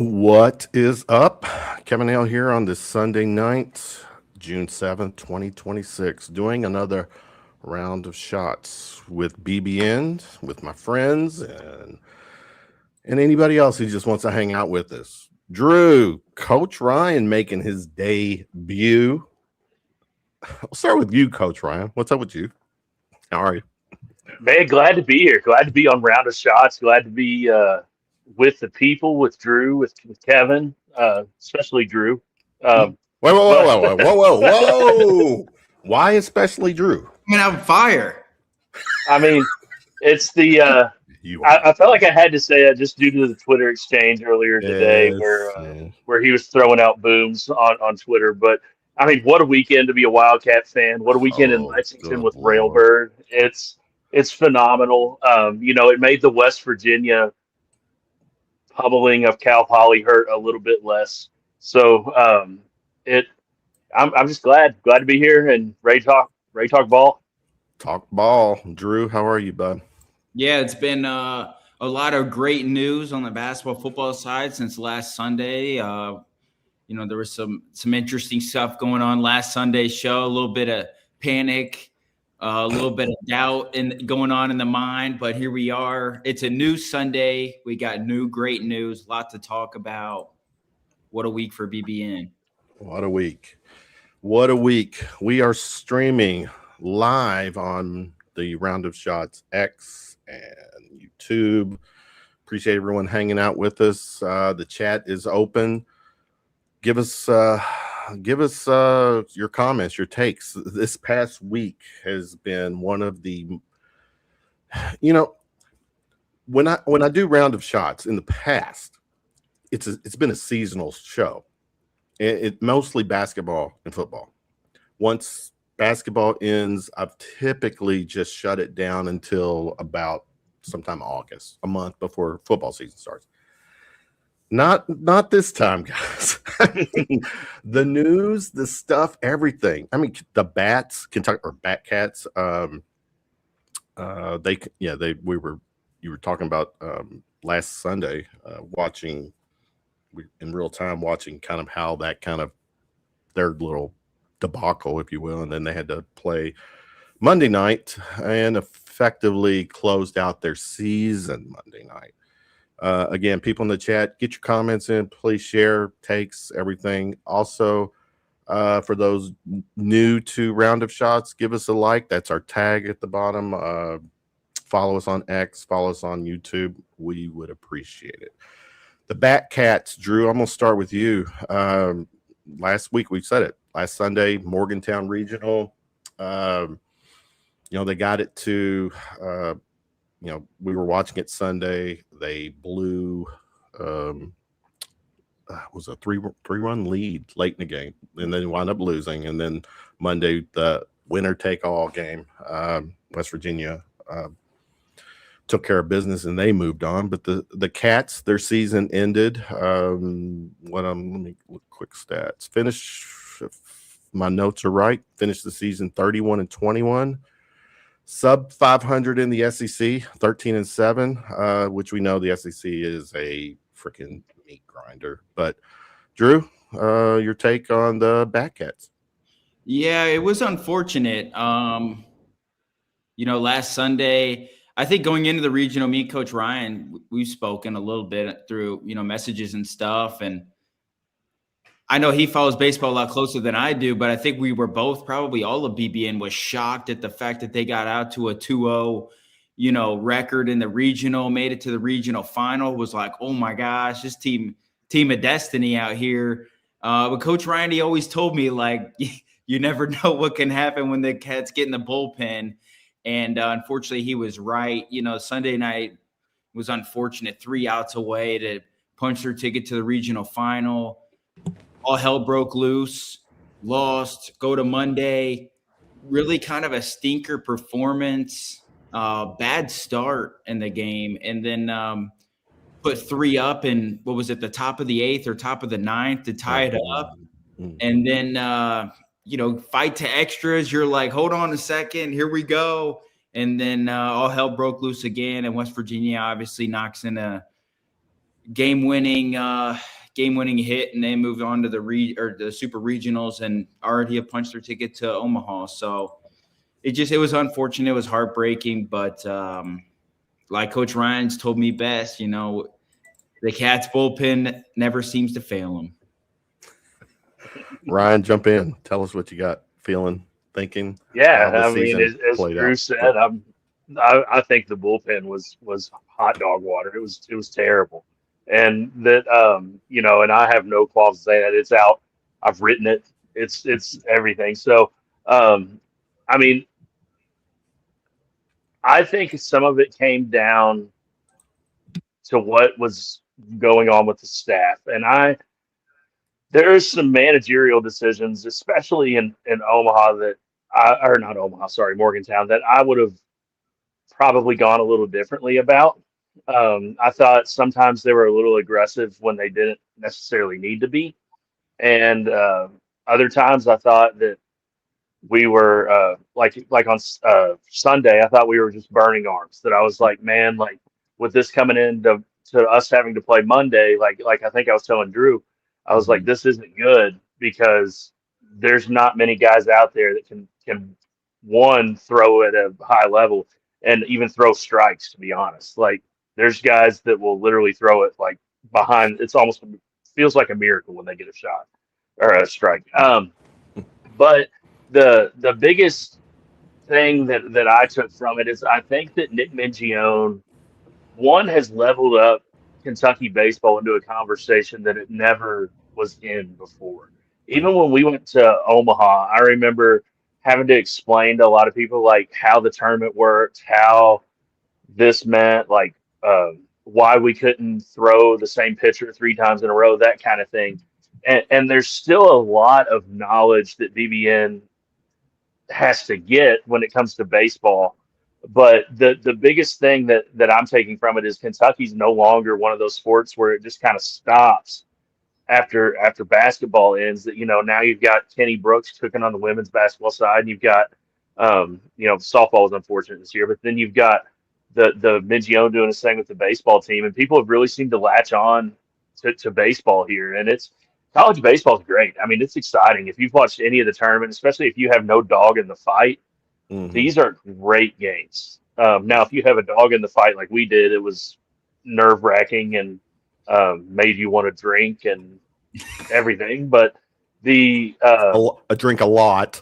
What is up? Kevin Hale here on this Sunday night, June 7th, 2026, doing another round of shots with BBN, with my friends, and anybody else who just wants to hang out with us. Drew, Coach Ryan making his debut. I'll start with you, Coach Ryan. What's up with you? How are you? Man, glad to be here. Glad to be on Round of Shots. Glad to be with the people, with Drew, with Kevin, especially Drew. Whoa, Um, whoa, whoa, but whoa, whoa, whoa, whoa! Why especially Drew? Coming out fire. I mean, it's the You I felt like I had to say it just due to the Twitter exchange earlier today, yes, man. where he was throwing out booms on Twitter. But I mean, what a weekend to be a Wildcat fan! What a weekend in Oh, Lexington good with Lord. Railbird. It's phenomenal. It made the West Virginia pummeling of Cal Poly hurt a little bit less. So it I'm just glad to be here and ready to talk ball. Talk ball. Drew, how are you, bud? Yeah, it's been a lot of great news on the basketball football side since last Sunday. There was some interesting stuff going on last Sunday's show. A little bit of panic, a little bit of doubt going on in the mind. But here we are. It's a new Sunday. We got new great news. A lot to talk about. What a week for BBN. What a week. What a week. We are streaming live on the Round of Shots X and YouTube. Appreciate everyone hanging out with us. The chat is open. Give us your comments, your takes. This past week has been one of the, when I do Round of Shots in the past, it's been a seasonal show. It mostly basketball and football. Once basketball ends, I've typically just shut it down until about sometime August, a month before football season starts. Not this time, guys. I mean, the news, the stuff, everything. I mean, the Bats, Kentucky or Batcats. You were talking about last Sunday, watching in real time, watching kind of how that kind of their little debacle, if you will, and then they had to play Monday night and effectively closed out their season Monday night. Again, people in the chat, get your comments in, please share, takes, everything. Also, for those new to Round of Shots, give us a like. That's our tag at the bottom. Follow us on X, follow us on YouTube. We would appreciate it. The Batcats, Drew, I'm going to start with you. Last week, we said it. Last Sunday, Morgantown Regional. They got it to, we were watching it Sunday. They blew, was a three-run lead late in the game, and then wound up losing. And then Monday, the winner-take-all game, West Virginia took care of business and they moved on. But the Cats, their season ended. Let me look quick stats. If my notes are right, finished the season 31-21, sub 500 in the SEC, 13-7, which we know the SEC is a freaking meat grinder. But Drew, your take on the Batcats? Yeah, it was unfortunate. Last Sunday, I think going into the regional, me and Coach Ryan, we've spoken a little bit through, messages and stuff. And I know he follows baseball a lot closer than I do, but I think we were both, probably all of BBN was shocked at the fact that they got out to a 2-0, record in the regional, made it to the regional final. Was like, oh my gosh, this team of destiny out here. But Coach Ryan, he always told me, like, you never know what can happen when the Cats get in the bullpen. And unfortunately, he was right. Sunday night was unfortunate. 3 outs away to punch their ticket to the regional final. All hell broke loose, lost, go to Monday. Really kind of a stinker performance, bad start in the game. And then put 3 up in, what was it, the top of the 8th or top of the 9th to tie it up. And then fight to extras. You're like, hold on a second, here we go. And then all hell broke loose again. And West Virginia obviously knocks in a game-winning hit, and they moved on to the super regionals and already have punched their ticket to Omaha. So it was unfortunate. It was heartbreaking, but like Coach Ryan's told me best, the Cats bullpen never seems to fail them. Ryan, jump in. Tell us what you got, feeling, thinking. Yeah, I mean, as Drew said, I think the bullpen was hot dog water. It was terrible, and that and I have no qualms to say that it's out. I've written it. It's everything. So, I mean, I think some of it came down to what was going on with the staff, and there's some managerial decisions, especially in Omaha Morgantown, that I would have probably gone a little differently about. I thought sometimes they were a little aggressive when they didn't necessarily need to be. And other times I thought that we were like on Sunday, I thought we were just burning arms. That I was like, man, like with this coming in to us having to play Monday, like I think I was telling Drew, I was like, this isn't good because there's not many guys out there that can one, throw at a high level and even throw strikes, to be honest. Like there's guys that will literally throw it like behind. It's almost feels like a miracle when they get a shot or a strike. But the biggest thing that I took from it is I think that Nick Mingione, one, has leveled up Kentucky baseball into a conversation that it never was in before. Even when we went to Omaha, I remember having to explain to a lot of people like how the tournament worked, how this meant, like why we couldn't throw the same pitcher 3 times in a row, that kind of thing. And there's still a lot of knowledge that BBN has to get when it comes to baseball. But the biggest thing that I'm taking from it is Kentucky's no longer one of those sports where it just kind of stops after basketball ends. That now you've got Kenny Brooks cooking on the women's basketball side, and you've got softball was unfortunate this year, but then you've got the Mingione doing his thing with the baseball team, and people have really seemed to latch on to baseball here. And college baseball is great. I mean, it's exciting. If you've watched any of the tournament, especially if you have no dog in the fight, these are great games. Now, if you have a dog in the fight like we did, it was nerve-wracking and made you want to drink and everything. But I drink a lot.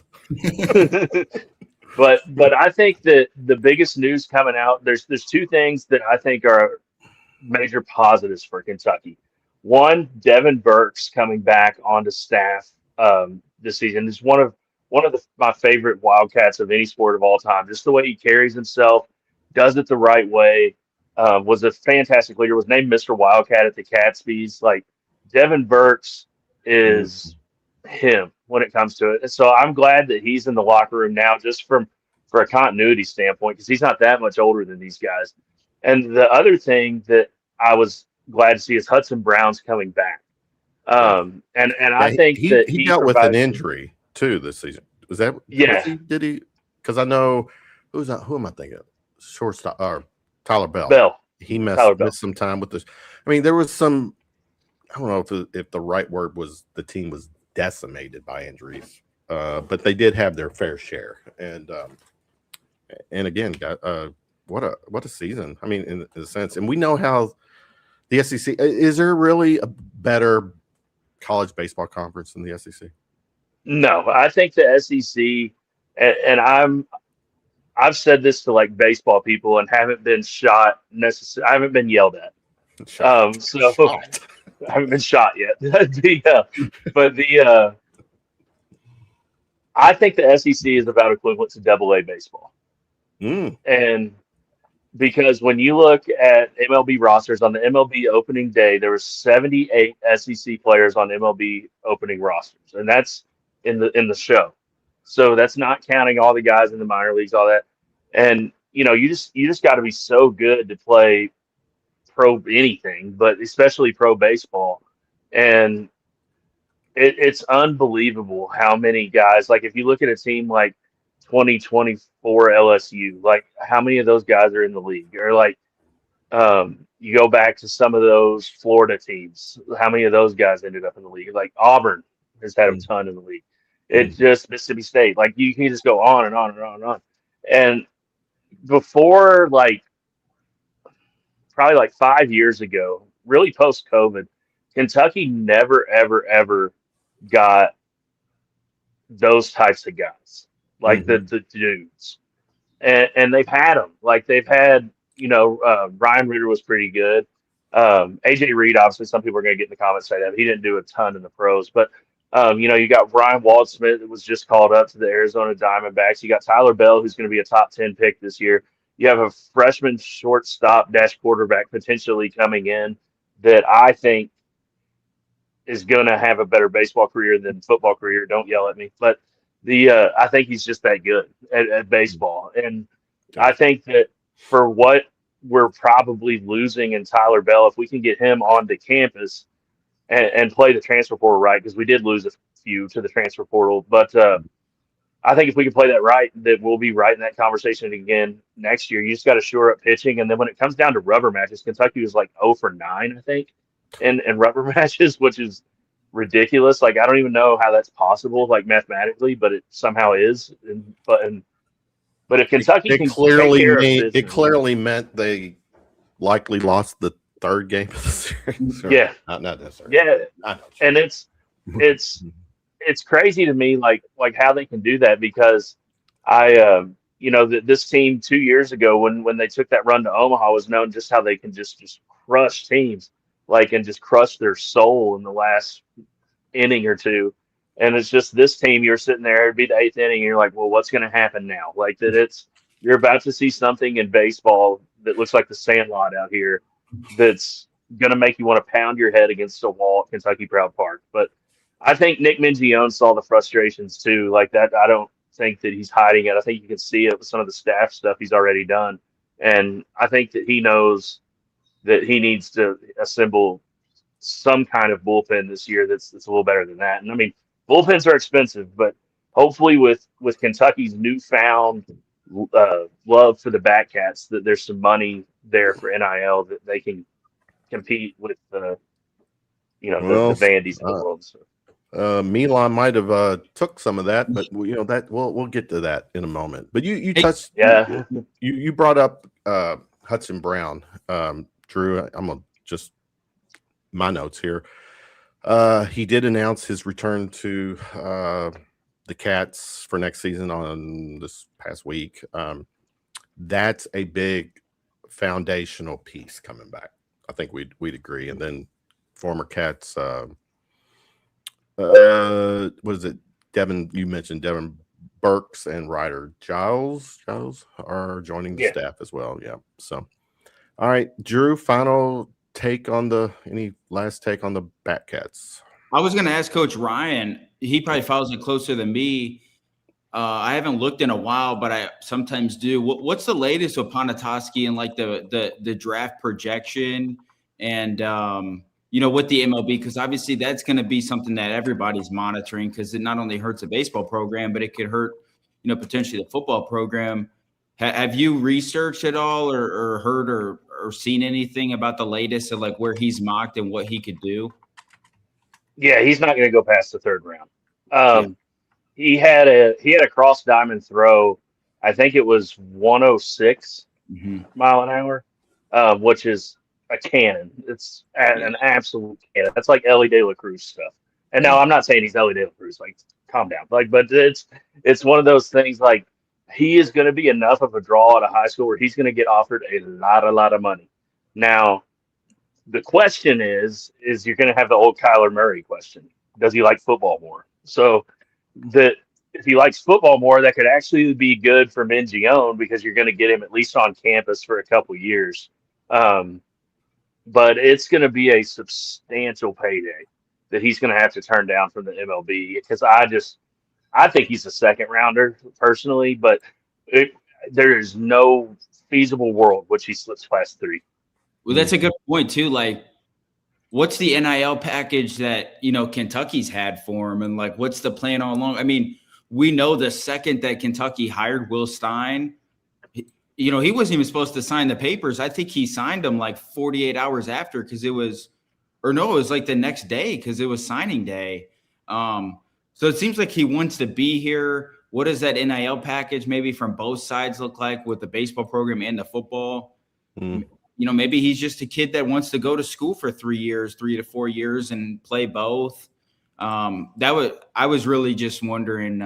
But I think that the biggest news coming out, there's 2 things that I think are major positives for Kentucky. One, Devin Burks coming back onto staff this season is one of my favorite Wildcats of any sport of all time. Just the way he carries himself, does it the right way. Was a fantastic leader. Was named Mr. Wildcat at the Catspies. Like Devin Burks is him when it comes to it. And so I'm glad that he's in the locker room now, just for a continuity standpoint, because he's not that much older than these guys. And the other thing that I was glad to see is Hudson Brown's coming back. And I think that he dealt with an injury too this season. Was that? Yeah. Did he? Because I know who am I thinking? Shortstop or Tyler Bell. He missed some time with this. I mean, there was some. I don't know if the right word was the team was decimated by injuries, but they did have their fair share. And again, what a season. I mean, in a sense, and we know how the SEC is. There really a better college baseball conference than the SEC? No, I think the SEC, and I've said this to like baseball people and haven't been shot necessarily. I haven't been yelled at. I haven't been shot yet. I think the SEC is about equivalent to AA baseball. And because when you look at MLB rosters on the MLB opening day, there were 78 SEC players on MLB opening rosters, and that's in the show. So that's not counting all the guys in the minor leagues, all that. And you just got to be so good to play pro anything, but especially pro baseball. And it's unbelievable how many guys, like if you look at a team like 2024 LSU, like how many of those guys are in the league? Or like You go back to some of those Florida teams. How many of those guys ended up in the league? Like Auburn has had a ton in the league. It just Mississippi State. Like you can just go on and on and on and on. And before probably like 5 years ago, really post COVID, Kentucky never, ever, ever got those types of guys, like the dudes. And they've had them. Like they've had, Ryan Ritter was pretty good. AJ Reed, obviously, some people are going to get in the comments say that he didn't do a ton in the pros, but you got Ryan Waldsmith that was just called up to the Arizona Diamondbacks. You got Tyler Bell, who's going to be a top 10 pick this year. You have a freshman shortstop dash quarterback potentially coming in that I think is going to have a better baseball career than football career. Don't yell at me, but I think he's just that good at baseball. And I think that for what we're probably losing in Tyler Bell, if we can get him onto campus and play the transfer portal right, because we did lose a few to the transfer portal, but I think if we can play that right, that we'll be right in that conversation again next year. You just got to shore up pitching. And then when it comes down to rubber matches, Kentucky was like 0 for 9, I think, in rubber matches, which is ridiculous. Like, I don't even know how that's possible, like mathematically, but it somehow is. But if Kentucky can take care of business, it clearly meant they likely lost the third game of the series. Yeah, not necessarily. Yeah, and it's crazy to me, like how they can do that, because this team 2 years ago when they took that run to Omaha was known just how they can just crush teams, and just crush their soul in the last inning or two. And it's just this team, you're sitting there, it'd be the 8th inning, and you're like, well, what's going to happen now? Like you're about to see something in baseball that looks like the Sandlot out here that's going to make you want to pound your head against a wall at Kentucky Proud Park. But I think Nick Mingione saw the frustrations too. Like that, I don't think that he's hiding it. I think you can see it with some of the staff stuff he's already done. And I think that he knows that he needs to assemble some kind of bullpen this year that's a little better than that. And I mean, bullpens are expensive, but hopefully with Kentucky's newfound love for the Batcats, that there's some money there for NIL that they can compete with the Vandy's of the world. So. Milan might have took some of that, but that we'll get to that in a moment. But you touched, you brought up Hudson Brown, Drew. I'm gonna just my notes here. He did announce his return to the Cats for next season on this past week. That's a big foundational piece coming back. I think we'd agree. And then former Cats. What is it? Devin, you mentioned Devin Burks and Ryder Giles are joining the staff as well. Yeah. So, all right, Drew, any last take on the Batcats? I was going to ask Coach Ryan. He probably follows it closer than me. I haven't looked in a while, but I sometimes do. What's the latest with Ponatoski and like the draft projection and with the MLB, because obviously that's going to be something that everybody's monitoring, because it not only hurts a baseball program, but it could hurt, potentially the football program. Have you researched at all or heard or seen anything about the latest of like where he's mocked and what he could do? Yeah, he's not going to go past the third round. He had a cross diamond throw. I think it was 106 mile an hour, which is a cannon. It's an absolute cannon. That's like Ellie De La Cruz stuff. And now I'm not saying he's Ellie De La Cruz. Like, calm down. But it's one of those things. Like, he is going to be enough of a draw out of high school where he's going to get offered a lot of money. Now, the question is you're going to have the old Kyler Murray question. Does he like football more? So that if he likes football more, that could actually be good for Mingione, because you're going to get him at least on campus for a couple years. But it's going to be a substantial payday that he's going to have to turn down from the MLB, because I think he's a second rounder personally, but there is no feasible world which he slips past 3. Well, that's a good point too. Like, what's the NIL package that, Kentucky's had for him? And like, what's the plan all along? I mean, we know the second that Kentucky hired Will Stein, you know, he wasn't even supposed to sign the papers. I think he signed them like 48 hours after because it was like the next day because it was signing day. So it seems like he wants to be here. What does that NIL package maybe from both sides look like with the baseball program and the football? You know, maybe he's just a kid that wants to go to school for 3 to 4 years and play both. I was really just wondering,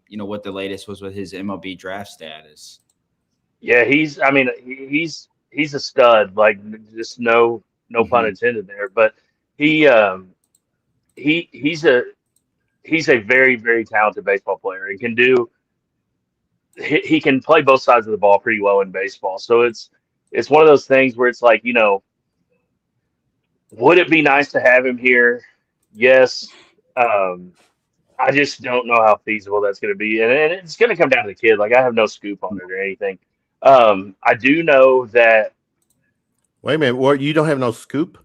you know, what the latest was with his MLB draft status. Yeah, he's a stud, like just no pun intended there, but he's a very, very talented baseball player and he can play both sides of the ball pretty well in baseball. So it's one of those things where it's like, you know, would it be nice to have him here? Yes. I just don't know how feasible that's going to be. And it's going to come down to the kid. Like, I have no scoop on it or anything. I do know that. Wait a minute. What, you don't have no scoop?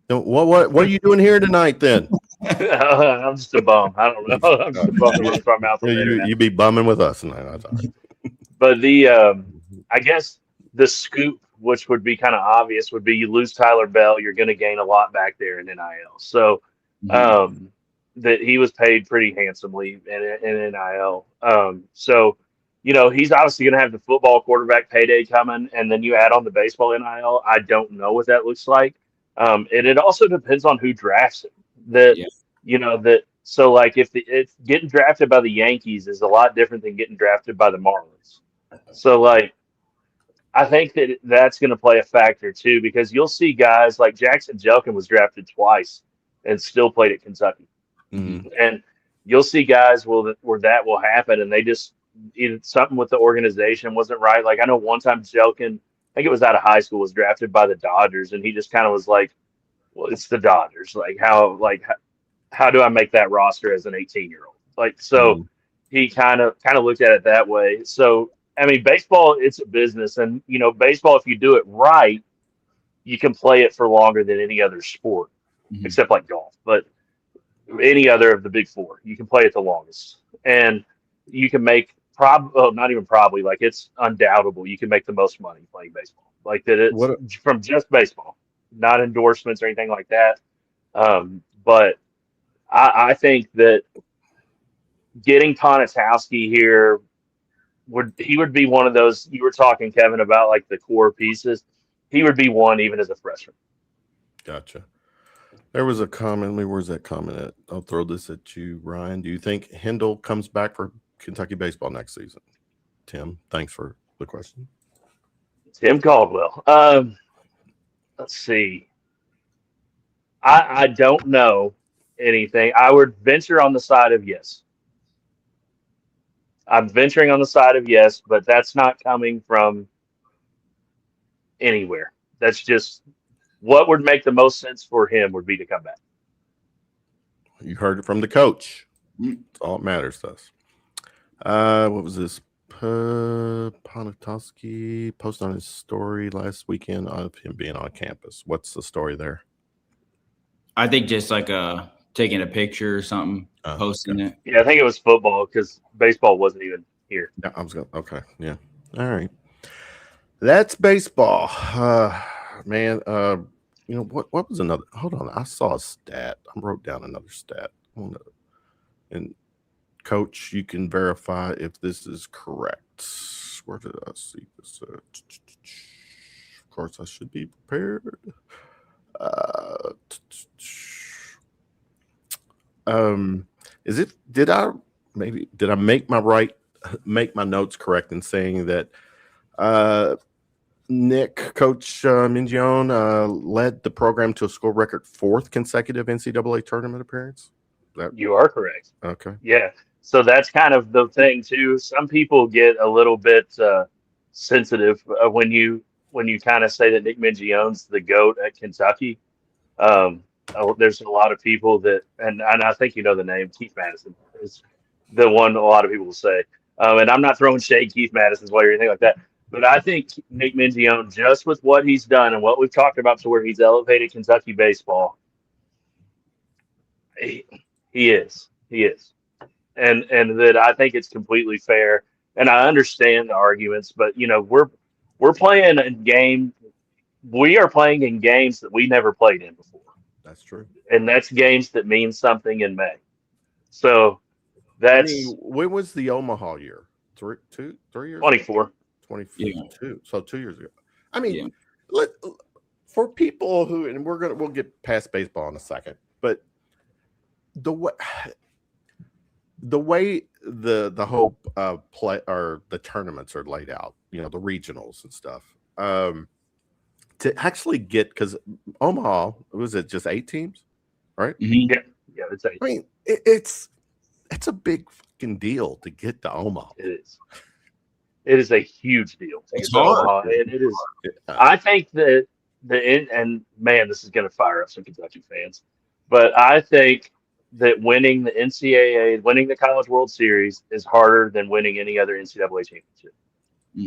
What are you doing here tonight then? I'm just a bum. I don't know. I'm just a bum that runs my mouth. You be bumming with us tonight. But I guess the scoop, which would be kind of obvious, would be you lose Tyler Bell, you're going to gain a lot back there in NIL. So that he was paid pretty handsomely in NIL. So, you know, he's obviously going to have the football quarterback payday coming, and then you add on the baseball NIL. I don't know what that looks like. And it also depends on who drafts him. You know, so like if it's getting drafted by the Yankees is a lot different than getting drafted by the Marlins. So like, I think that's going to play a factor too, because you'll see guys like Jackson Jelkin was drafted twice and still played at Kentucky. And you'll see guys where that will happen, and they just either something with the organization wasn't right. Like I know one time Jelkin, I think it was out of high school, was drafted by the Dodgers, and he just kind of was like, "Well, it's the Dodgers. Like how do I make that roster as an 18-year-old?" Like so, he kind of looked at it that way. So I mean, baseball, it's a business, and you know, baseball, if you do it right, you can play it for longer than any other sport, except like golf, but any other of the big four, you can play it the longest, and you can make not even probably, like it's undoubtable, you can make the most money playing baseball, like that. It's from just baseball, not endorsements or anything like that. But I think that getting Konatowski here would be one of those you were talking, Kevin, about like the core pieces. He would be one even as a freshman. Gotcha. There was a comment. Where's that comment at? I'll throw this at you, Ryan. Do you think Hendel comes back for Kentucky baseball next season? Tim, thanks for the question. Tim Caldwell. Let's see. I don't know anything. I would venture on the side of yes. I'm venturing on the side of yes, but that's not coming from anywhere. That's just what would make the most sense for him would be to come back. You heard it from the coach. That's all that matters to us. What was this? Ponatowski posted on his story last weekend of him being on campus. What's the story there? I think just like taking a picture or something, posting it. Yeah, I think it was football because baseball wasn't even here. Yeah, I was going. Okay, yeah. All right. That's baseball. Man, you know what was another? Hold on, I saw a stat. I wrote down another stat. And Coach, you can verify if this is correct. Where did I see this? Of course, I should be prepared. Is it? Did I make my notes correct in saying that? Coach Mingione led the program to a school record 4th consecutive NCAA tournament appearance. You are correct. Okay. Yeah. So that's kind of the thing too. Some people get a little bit sensitive when you kind of say that Nick Mingione's the GOAT at Kentucky. There's a lot of people that, and I think you know the name, Keith Madison is the one a lot of people will say. And I'm not throwing shade Keith Madison's way or anything like that. But I think Nick Mingione, just with what he's done and what we've talked about to where he's elevated Kentucky baseball, he is. And that I think it's completely fair. and I understand the arguments, but we're playing a game. We are playing in games that we never played in before, That's true. and that's games that mean something in May. So that's when was the Omaha year? 3 years 24. ago? 22. Yeah. So 2 years ago. I mean, for people who, and we'll get past baseball in a second, but the way the whole play or the tournaments are laid out, the regionals and stuff, to actually get, because Omaha, was it just 8 teams, right? Mm-hmm. Yeah, it's 8. I mean, it's a big fucking deal to get to Omaha. It is a huge deal to get to Omaha. It is. I think that and man, this is going to fire up some Kentucky fans, but I think that winning the NCAA, winning the College World Series is harder than winning any other NCAA championship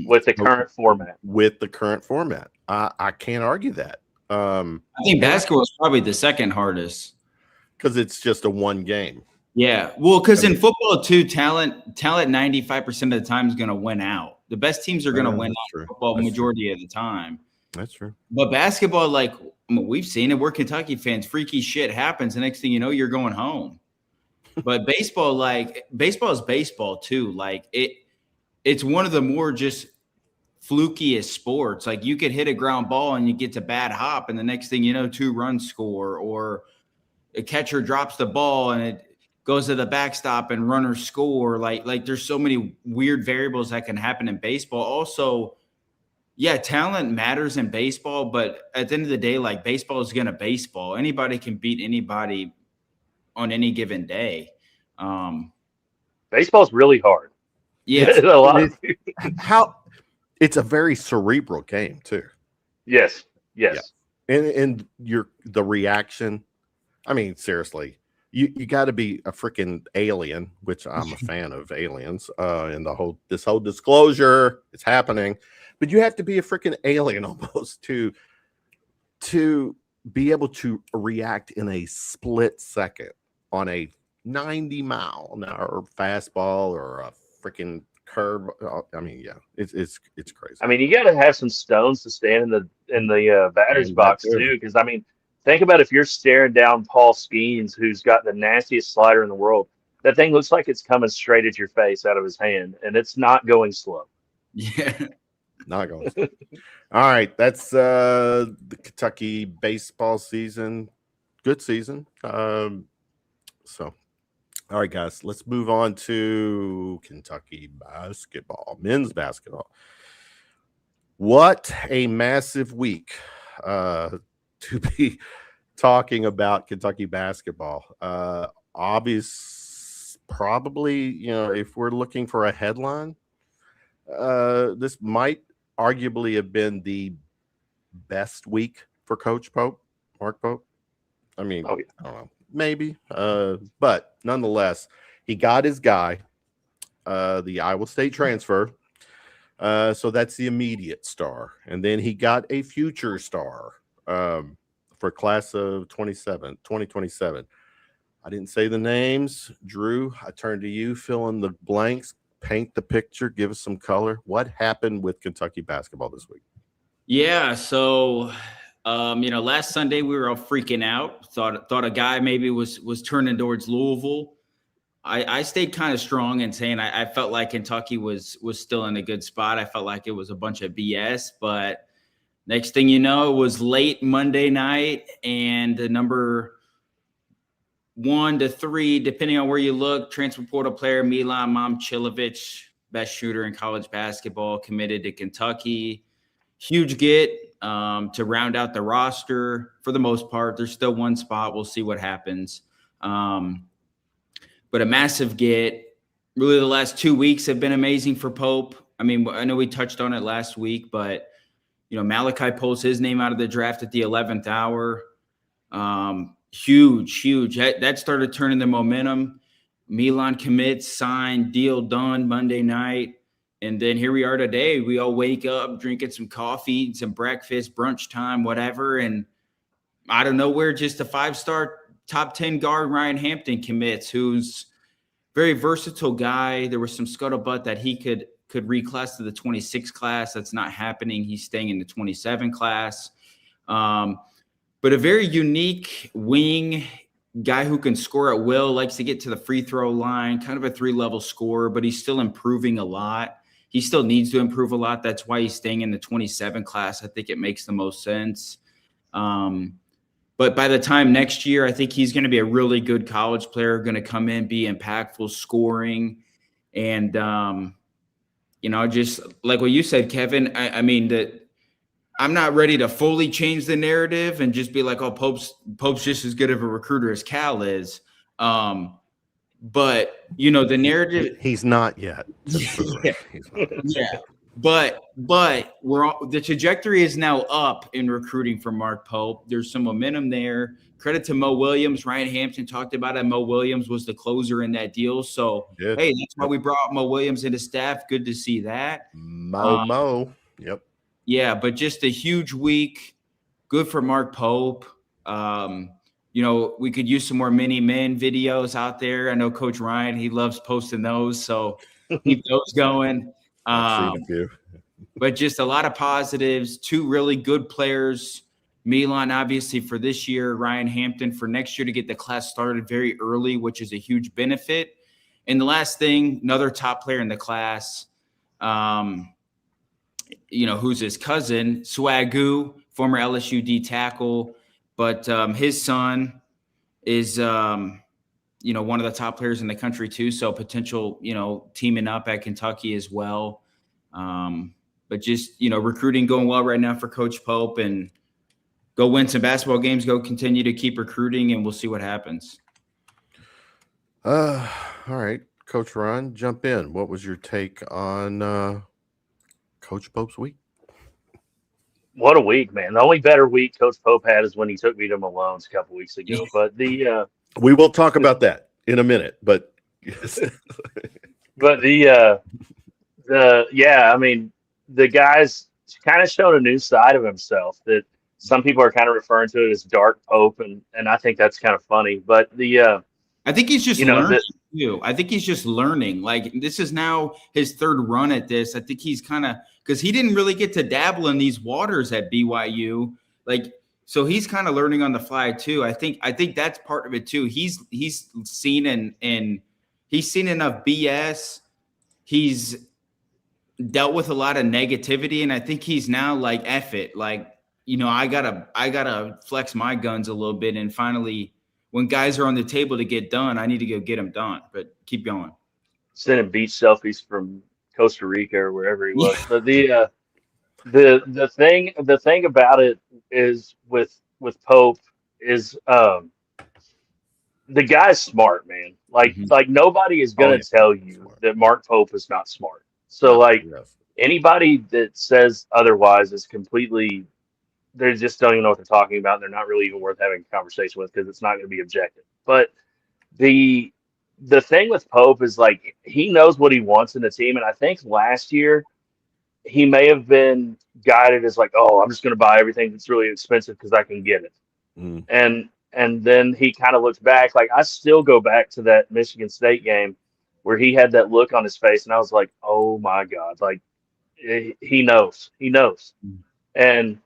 with the current format. With the current format, I can't argue that. I think basketball is probably the second hardest because it's just a one game. Yeah, well, because in football too, talent 95% of the time is going to win out. The best teams are going to win out in football majority of the time. That's true. But basketball, like we've seen it, we're Kentucky fans. Freaky shit happens. The next thing you know, you're going home. But baseball is baseball too. Like it's one of the more just flukiest sports. Like you could hit a ground ball and you get to bad hop, and the next thing you know, 2 runs score, or a catcher drops the ball and it goes to the backstop and runners score. Like there's so many weird variables that can happen in baseball. Also, yeah, talent matters in baseball, but at the end of the day, like baseball is going to baseball. Anybody can beat anybody on any given day. Baseball's really hard. Yeah. It's a very cerebral game too. Yes. Yeah. And the reaction, I mean, seriously, you got to be a freaking alien, which I'm a fan of aliens, and this whole disclosure, it's happening, but you have to be a freaking alien almost to be able to react in a split second on a 90-mile-an-hour fastball or a freaking curve. I mean, yeah, it's crazy. I mean, you got to have some stones to stand in the batter's box too, because I mean, think about if you're staring down Paul Skeens, who's got the nastiest slider in the world. That thing looks like it's coming straight at your face out of his hand, and it's not going slow. Yeah, not going slow. All right, that's the Kentucky baseball season. Good season. So, all right, guys, let's move on to Kentucky basketball, men's basketball. What a massive week to be talking about Kentucky basketball. Probably, if we're looking for a headline, this might arguably have been the best week for Coach Pope, Mark Pope. I mean, I don't know, maybe, but nonetheless, he got his guy, the Iowa State transfer. So that's the immediate star. And then he got a future star for class of 2027. I didn't say the names. Drew, I turn to you. Fill in the blanks. Paint the picture. Give us some color. What happened with Kentucky basketball this week? Yeah, so last Sunday we were all freaking out. Thought a guy maybe was turning towards Louisville. I stayed kind of strong in saying I felt like Kentucky was still in a good spot. I felt like it was a bunch of BS, but next thing you know, it was late Monday night, and the number 1 to 3, depending on where you look, transfer portal player Milan Momcilovic, best shooter in college basketball, committed to Kentucky. Huge get to round out the roster. For the most part, there's still one spot. We'll see what happens. But a massive get. Really, the last 2 weeks have been amazing for Pope. I mean, I know we touched on it last week, but, Malachi pulls his name out of the draft at the 11th hour. Huge. That started turning the momentum. Milan commits, signed, deal done Monday night. And then here we are today. We all wake up drinking some coffee, eating some breakfast, brunch time, whatever. And out of nowhere, just a 5-star top 10 guard Ryan Hampton commits, who's very versatile guy. There was some scuttlebutt that he could could reclass to the 26 class. That's not happening. He's staying in the 27 class. But a very unique wing guy who can score at will, likes to get to the free throw line, kind of a 3-level scorer, but he's still improving a lot. He still needs to improve a lot. That's why he's staying in the 27 class. I think it makes the most sense. But by the time next year, I think he's going to be a really good college player, going to come in, be impactful, scoring. And, just like what you said, Kevin, I mean, that I'm not ready to fully change the narrative and just be like, oh, Pope's just as good of a recruiter as Cal is. But, the narrative. He's not yet. Yeah. Yeah. But the trajectory is now up in recruiting for Mark Pope. There's some momentum there. Credit to Mo Williams. Ryan Hampton talked about it. Mo Williams was the closer in that deal. So, hey, that's why we brought Mo Williams into staff. Good to see that. Mo. Yep. Yeah, but just a huge week. Good for Mark Pope. We could use some more mini men videos out there. I know Coach Ryan, he loves posting those. So keep those going. I've seen a few. But just a lot of positives, 2 really good players. Milan, obviously, for this year, Ryan Hampton for next year to get the class started very early, which is a huge benefit. And the last thing, another top player in the class, who's his cousin, Swagu, former LSU D tackle. But his son is, one of the top players in the country too. So potential, teaming up at Kentucky as well. But just, recruiting going well right now for Coach Pope, and go win some basketball games, go continue to keep recruiting, and we'll see what happens. All right. Coach Ron, jump in. What was your take on Coach Pope's week? What a week, man. The only better week Coach Pope had is when he took me to Malone's a couple weeks ago. But we will talk about that in a minute, but yes. But the guy's kind of showed a new side of himself that some people are kind of referring to it as Dark Pope, and I think that's kind of funny. But I think he's just learning too. I think he's just learning. Like, this is now his 3rd run at this. I think he's kind of, because he didn't really get to dabble in these waters at BYU. Like, so he's kind of learning on the fly too. I think that's part of it too. He's seen and he's seen enough BS. He's dealt with a lot of negativity, and I think he's now like, F it. Like, I gotta flex my guns a little bit, and finally, when guys are on the table to get done, I need to go get them done. But keep going. Sending beach selfies from Costa Rica or wherever he was. But the thing about it is with Pope is the guy's smart, man. Like nobody is gonna tell you that Mark Pope is not smart. So anybody that says otherwise is completely, they just don't even know what they're talking about. They're not really even worth having a conversation with, because it's not going to be objective. But the thing with Pope is, like, he knows what he wants in the team. And I think last year he may have been guided as like, oh, I'm just going to buy everything that's really expensive because I can get it. And then he kind of looked back. Like, I still go back to that Michigan State game where he had that look on his face, and I was like, oh my God, like, he knows. And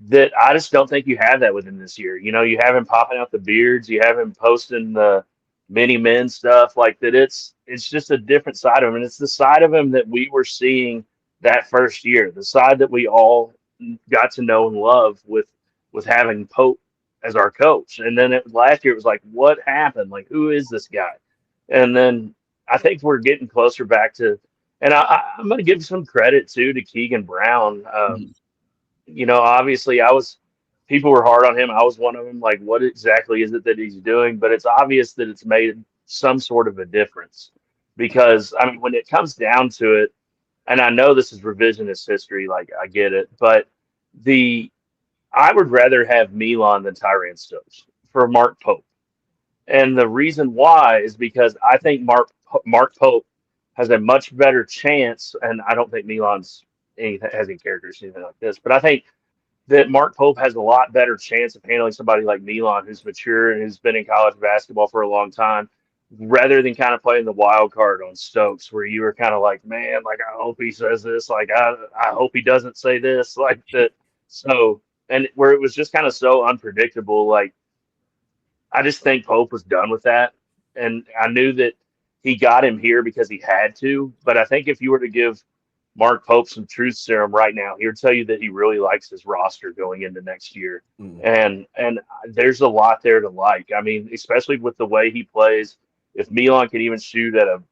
that, I just don't think you have that with him this year. You have him popping out the beards, you have him posting the mini men stuff, like that. It's just a different side of him. And it's the side of him that we were seeing that first year, the side that we all got to know and love with having Pope as our coach. And then last year it was like, what happened? Like, who is this guy? And then I think we're getting closer back to, and I'm going to give some credit too to Keegan Brown. Obviously people were hard on him. I was one of them. Like, what exactly is it that he's doing? But it's obvious that it's made some sort of a difference, because I mean, when it comes down to it, and I know this is revisionist history, like, I get it, but I would rather have Milan than Tyran Stokes for Mark Pope. And the reason why is because I think Mark Pope has a much better chance, and I don't think Milan's has any characters or anything like this, but I think that Mark Pope has a lot better chance of handling somebody like Milan, who's mature and who's been in college basketball for a long time, rather than kind of playing the wild card on Stokes, where you were kind of like, man, like I hope he says this, like I hope he doesn't say this, like that. So, and where it was just kind of so unpredictable, like I just think Pope was done with that, and I knew that he got him here because he had to. But I think if you were to give Mark Pope some truth serum right now, he would tell you that he really likes his roster going into next year, and there's a lot there to like. I mean, especially with the way he plays. If Milan can even shoot at a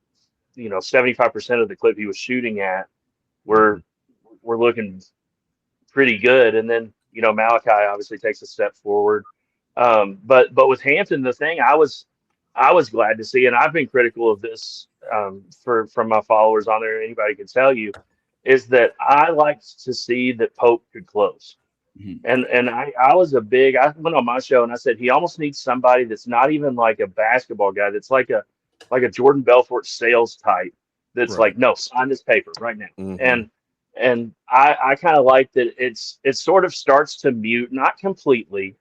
75% of the clip he was shooting at, we're looking pretty good. And then Malachi obviously takes a step forward. But with Hampton, the thing I was glad to see, and I've been critical of this from my followers on there. Anybody can tell you, is that I liked to see that Pope could close. And I went on my show and I said he almost needs somebody that's not even like a basketball guy, that's like a Jordan Belfort sales type, that's Right. like, no, sign this paper right now. And I kind of like that it sort of starts to mute, not completely,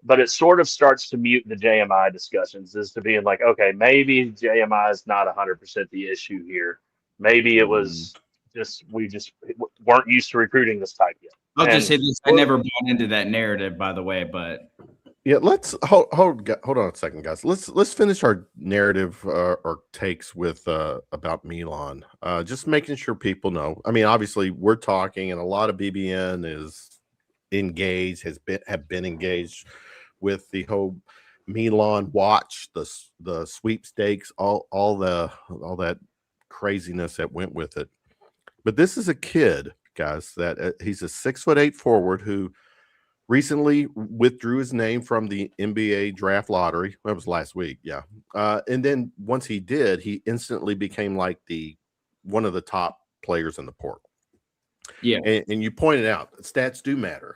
but it sort of starts to mute the JMI discussions, as to being like, okay, maybe JMI is not 100% the issue here. Maybe it was we just weren't used to recruiting this type yet. I'll just say this: I never bought into that narrative, by the way. But yeah, let's hold on a second, guys. Let's finish our narrative or takes with about Milan. Just making sure people know. I mean, obviously, we're talking, and a lot of BBN is engaged, have been engaged with the whole Milan watch, the sweepstakes, all that craziness that went with it. But this is a kid, guys, that he's a 6'8" forward who recently withdrew his name from the NBA draft lottery. That was last week, yeah. And then once he did, he instantly became like one of the top players in the portal. Yeah, and you pointed out stats do matter.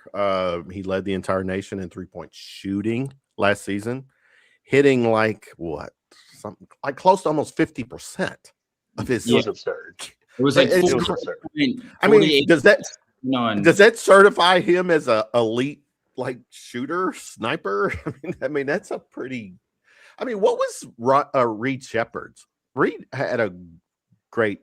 He led the entire nation in 3-point shooting last season, hitting something like close to almost 50% of his. It was absurd. It was like it was absurd. I mean, does that certify him as a elite shooter, sniper? I mean that's a pretty. I mean, what was Reed Shepherd's? Reed had a great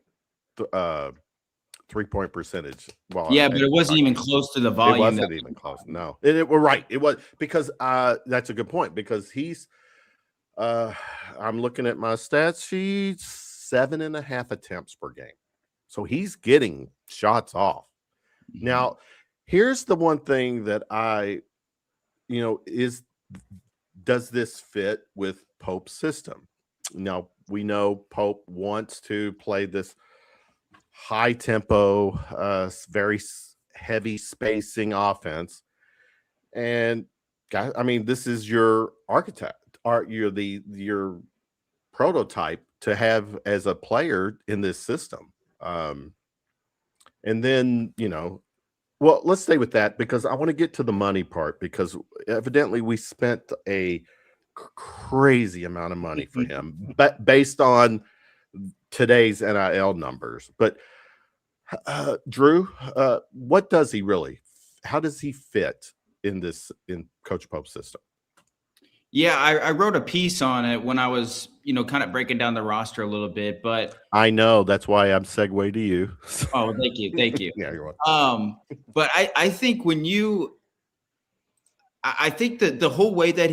3-point percentage. But it wasn't even close to the volume. It wasn't even close. No, we're right. It was because that's a good point, because he's. I'm looking at my stats sheet: 7.5 attempts per game. So he's getting shots off. Now, here's the one thing that does this fit with Pope's system? Now, we know Pope wants to play this high tempo, very heavy spacing offense. And guys, I mean, this is your architect, your prototype to have as a player in this system. And then, well, let's stay with that, because I want to get to the money part, because evidently we spent a crazy amount of money for him, but based on today's NIL numbers. But Drew, what does he really? How does he fit in Coach Pope's system? Yeah, I wrote a piece on it when I was, kind of breaking down the roster a little bit, but I know that's why I'm segueing to you. Oh, thank you. Yeah, you're welcome. But I think I think that the whole way that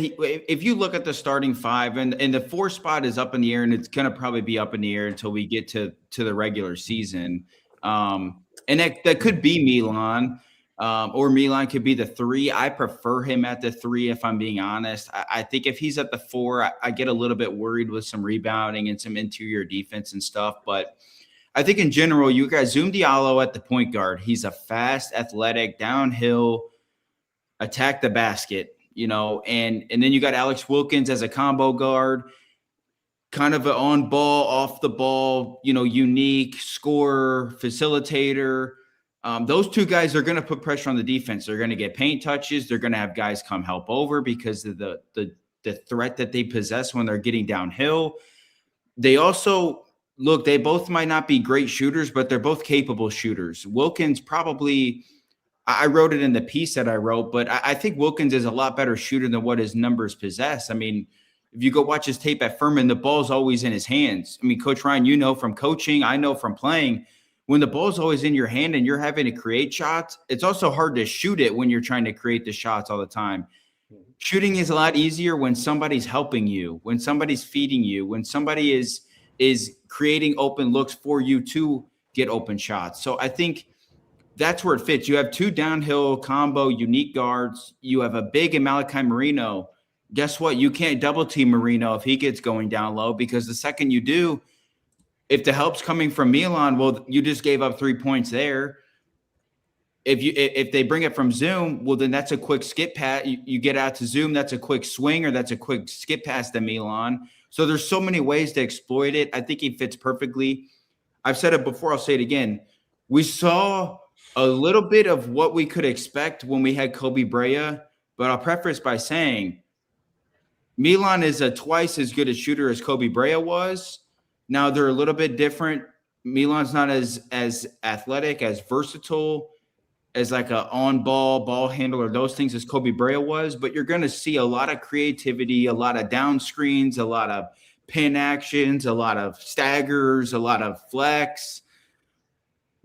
if you look at the starting five, and the 4 spot is up in the air, and it's going to probably be up in the air until we get to the regular season. And that could be Milan. Or Milan could be the 3. I prefer him at the 3, if I'm being honest. I think if he's at the 4, I get a little bit worried with some rebounding and some interior defense and stuff. But I think in general, you guys Zoom Diallo at the point guard. He's a fast, athletic, downhill, attack the basket, and then you got Alex Wilkins as a combo guard, kind of an on ball, off the ball, unique scorer, facilitator. Those 2 guys are going to put pressure on the defense. They're going to get paint touches. They're going to have guys come help over because of the threat that they possess when they're getting downhill. They also, they both might not be great shooters, but they're both capable shooters. Wilkins probably, I wrote it in the piece that I wrote, but I think Wilkins is a lot better shooter than what his numbers possess. I mean, if you go watch his tape at Furman, the ball's always in his hands. I mean, Coach Ryan, you know from coaching, I know from playing, when the ball's always in your hand and you're having to create shots, it's also hard to shoot it when you're trying to create the shots all the time. Shooting is a lot easier when somebody's helping you, when somebody's feeding you, when somebody is creating open looks for you to get open shots. So I think that's where it fits. You have two downhill combo unique guards. You have a big in Malachi Marino. Guess what? You can't double team Marino if he gets going down low, because the second you do, if the help's coming from Milan, well, you just gave up 3 points there. If they bring it from Zoom, well, then that's a quick skip pass. You get out to Zoom, that's a quick swing, or that's a quick skip pass to Milan. So there's so many ways to exploit it. I think he fits perfectly. I've said it before, I'll say it again. We saw a little bit of what we could expect when we had Kobe Brea, but I'll preface by saying Milan is a twice as good a shooter as Kobe Brea was. Now they're a little bit different. Milan's not as athletic, as versatile, as like a ball handler, those things as Kobe Brea was, but you're going to see a lot of creativity, a lot of down screens, a lot of pin actions, a lot of staggers, a lot of flex,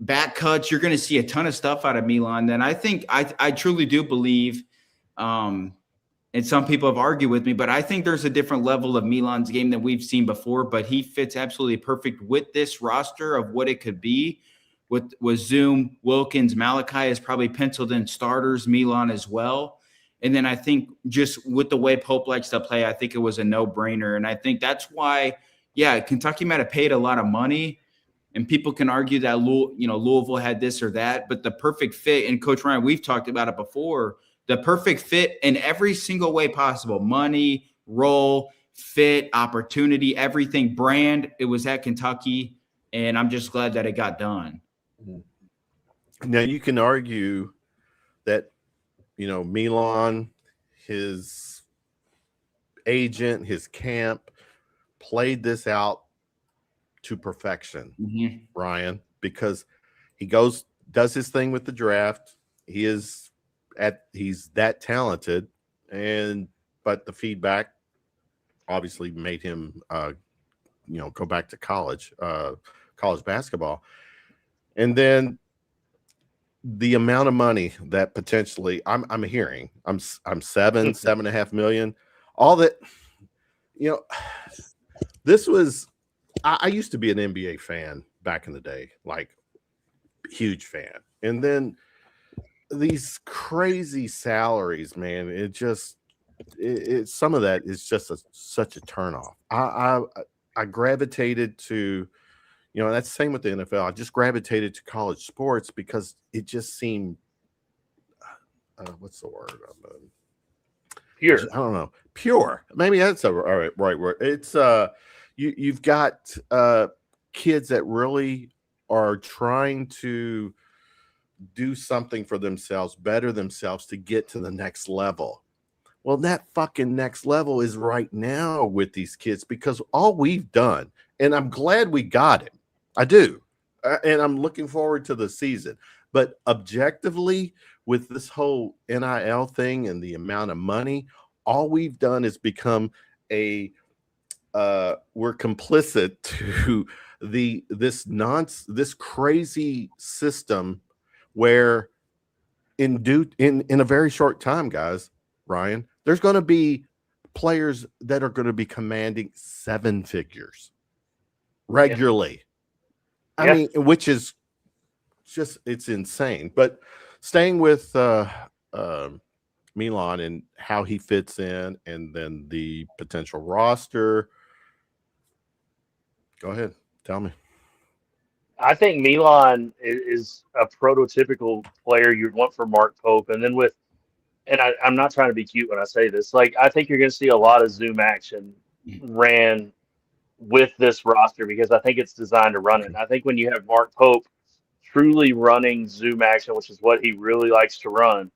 back cuts. You're going to see a ton of stuff out of Milan. And I think I truly do believe, and some people have argued with me, but I think there's a different level of Milan's game than we've seen before, but he fits absolutely perfect with this roster of what it could be. With Zoom, Wilkins, Malachi is probably penciled in starters, Milan as well. And then I think just with the way Pope likes to play, I think it was a no-brainer. And I think that's why, yeah, Kentucky might have paid a lot of money, and people can argue that Louisville had this or that, but the perfect fit, and Coach Ryan, we've talked about it before, the perfect fit in every single way possible, money, role, fit, opportunity, everything, brand, it was at Kentucky, and I'm just glad that it got done. Now you can argue that, Milan, his agent, his camp played this out to perfection, Ryan, because he does his thing with the draft. He's that talented, but the feedback obviously made him, go back to college basketball. And then the amount of money that potentially I'm hearing, I'm $7.5 million, all that, this was, I used to be an NBA fan back in the day, like huge fan. And then these crazy salaries, man, some of that is just such a turnoff. I gravitated to, that's the same with the NFL. I just gravitated to college sports because it just seemed, what's the word? Pure. I don't know. Pure. Maybe that's a right word. It's you've got kids that really are trying to do something for themselves, better themselves to get to the next level. Well, that fucking next level is right now with these kids, because all we've done, and I'm glad we got him. I do. And I'm looking forward to the season. But objectively, with this whole NIL thing and the amount of money, all we've done is become we're complicit to this crazy system where in a very short time, guys, Ryan, there's going to be players that are going to be commanding 7 figures regularly. Yeah. I mean, which is just, it's insane. But staying with Milan and how he fits in, and then the potential roster. Go ahead. Tell me. I think Milan is a prototypical player you'd want for Mark Pope. And then I'm not trying to be cute when I say this, like, I think you're going to see a lot of Zoom action ran with this roster, because I think it's designed to run it. And I think when you have Mark Pope truly running Zoom action, which is what he really likes to run,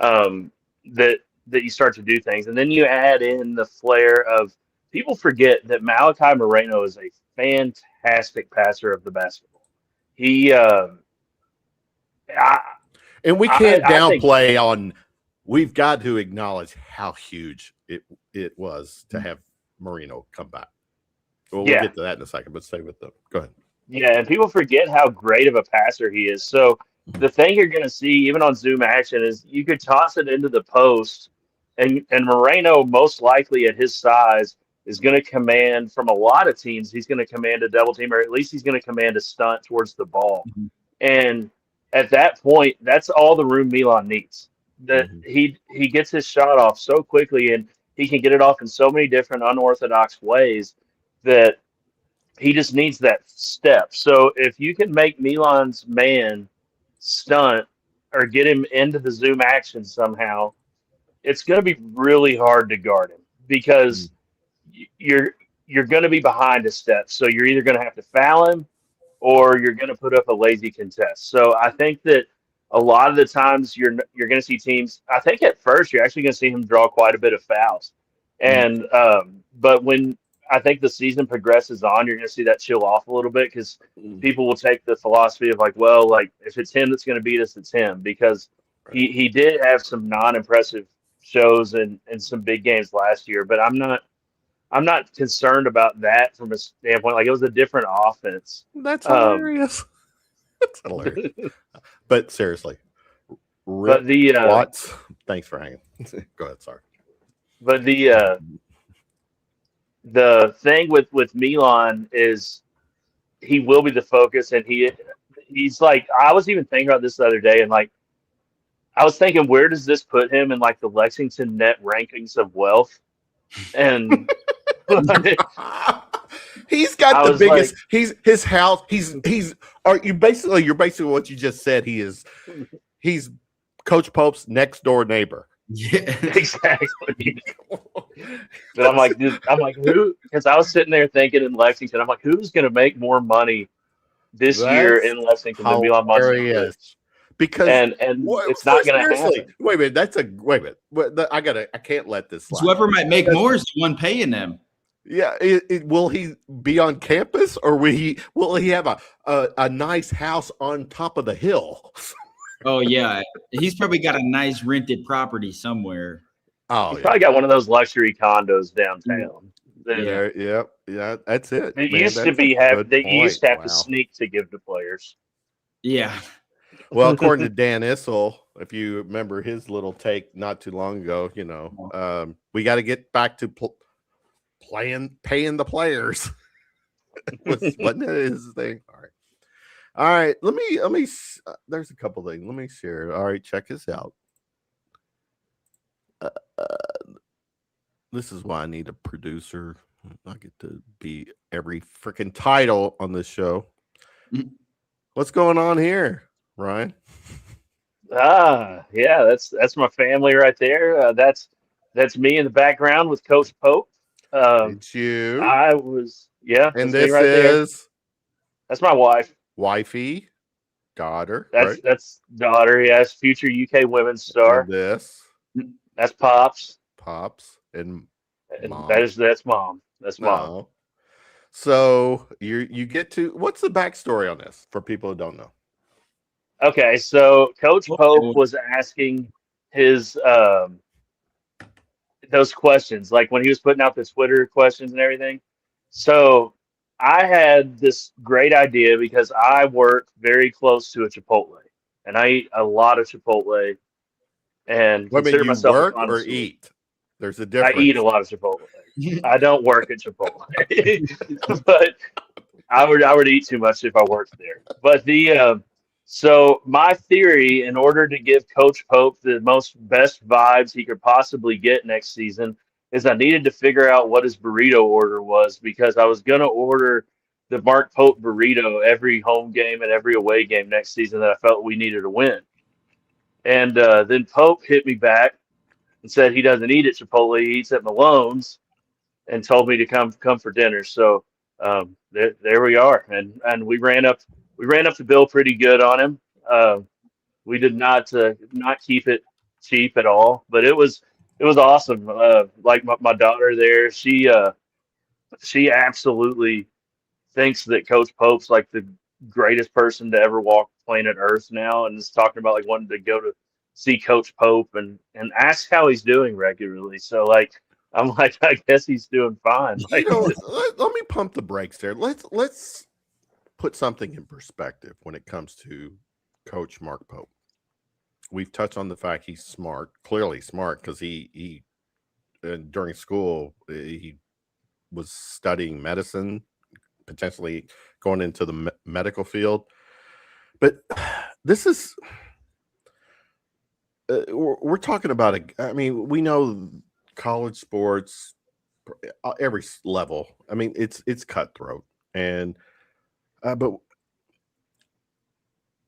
that you start to do things. And then you add in the flair of, people forget that Malachi Moreno is a fantastic passer of the basketball. He and we can't downplay on. We've got to acknowledge how huge it was to have Marino come back. Well, Yeah. we'll get to that in a second, but stay with them. Go ahead. Yeah, and people forget how great of a passer he is. So the thing you're going to see, even on Zoom action, is you could toss it into the post, and Moreno, most likely at his size, is going to command from a lot of teams. He's going to command a double team, or at least he's going to command a stunt towards the ball. Mhm. And at that point, that's all the room Milan needs. That he gets his shot off so quickly, and he can get it off in so many different unorthodox ways that he just needs that step. So if you can make Milan's man stunt or get him into the zoom action somehow, it's going to be really hard to guard him because you're going to be behind a step. So you're either going to have to foul him or you're going to put up a lazy contest. So I think that a lot of the times you're going to see teams. I think at first you're actually going to see him draw quite a bit of fouls, and but when I think the season progresses on, you're going to see that chill off a little bit because people will take the philosophy of like, well, like if it's him that's going to beat us, it's him, because he did have some non-impressive shows and some big games last year. But I'm not concerned about that from a standpoint. Like, it was a different offense. That's hilarious. That's hilarious. But seriously, but the Watts, thanks for hanging. Go ahead. Sorry. But the thing with Milan is he will be the focus, and he's like, I was even thinking about this the other day, and like I was thinking, where does this put him in like the Lexington net rankings of wealth? And he's got the biggest. Like, his house. You're basically what you just said. He's Coach Pope's next door neighbor. Yeah, exactly. But I'm like, who? Because I was sitting there thinking in Lexington, I'm like, who's going to make more money this year in Lexington than Milan Monson? Because and it's not going to happen. Wait a minute. I can't let this slide. Whoever might make more is the one paying them. Yeah, will he be on campus, or will he have a nice house on top of the hill? Oh yeah, he's probably got a nice rented property somewhere. Oh, he's probably got one of those luxury condos downtown. Yeah, that's it. It used to be you used to have to sneak to give to players. Yeah. Well, according to Dan Issel, if you remember his little take not too long ago, we got to get back to paying the players. Wasn't that his thing? All right. Let me. There's a couple things. Let me share. All right, check this out. This is why I need a producer. I get to be every freaking title on this show. What's going on here, Ryan? Yeah, that's my family right there. That's me in the background with Coach Pope. It's you. I was, yeah. And this right is? That's my wife. Wifey, daughter. That's daughter. Yes, future UK women's star. And that's Pops. And Mom. That's Mom. That's Mom. No. So you get to, what's the backstory on this for people who don't know? Okay, so Coach Pope was asking his those questions, like when he was putting out the Twitter questions and everything. So I had this great idea because I work very close to a Chipotle, and I eat a lot of Chipotle. And consider myself work or eat? There's a difference. I eat a lot of Chipotle. I don't work at Chipotle, but I would eat too much if I worked there. But so my theory, in order to give Coach Pope the best vibes he could possibly get next season, is I needed to figure out what his burrito order was, because I was going to order the Mark Pope burrito every home game and every away game next season that I felt we needed to win. And then Pope hit me back and said he doesn't eat at Chipotle, he eats at Malone's, and told me to come for dinner. So there we are, and we ran up the bill pretty good on him. We did not keep it cheap at all, but it was awesome. Like my daughter there, she absolutely thinks that Coach Pope's like the greatest person to ever walk planet Earth now, and is talking about like wanting to go to see Coach Pope and ask how he's doing regularly. So like I'm like, I guess he's doing fine. Like, let me pump the brakes there. Let's put something in perspective when it comes to Coach Mark Pope. We've touched on the fact he's smart, clearly smart, because he during school he was studying medicine, potentially going into the medical field. But this is we're talking about I mean, we know college sports, every level. I mean, it's cutthroat, and but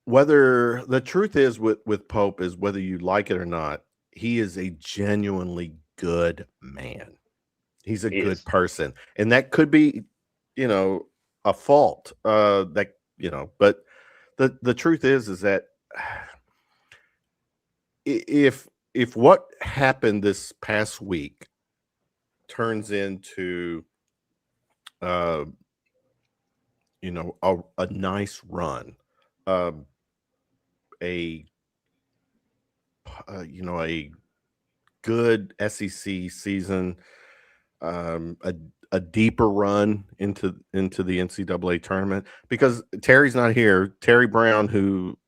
whether the truth is with Pope is whether you like it or not, he is a genuinely good man. He's a good person, and that could be, a fault. But the truth is that if what happened this past week turns into a nice run, a good SEC season, a deeper run into the NCAA tournament, because Terry's not here. Terry Brown, who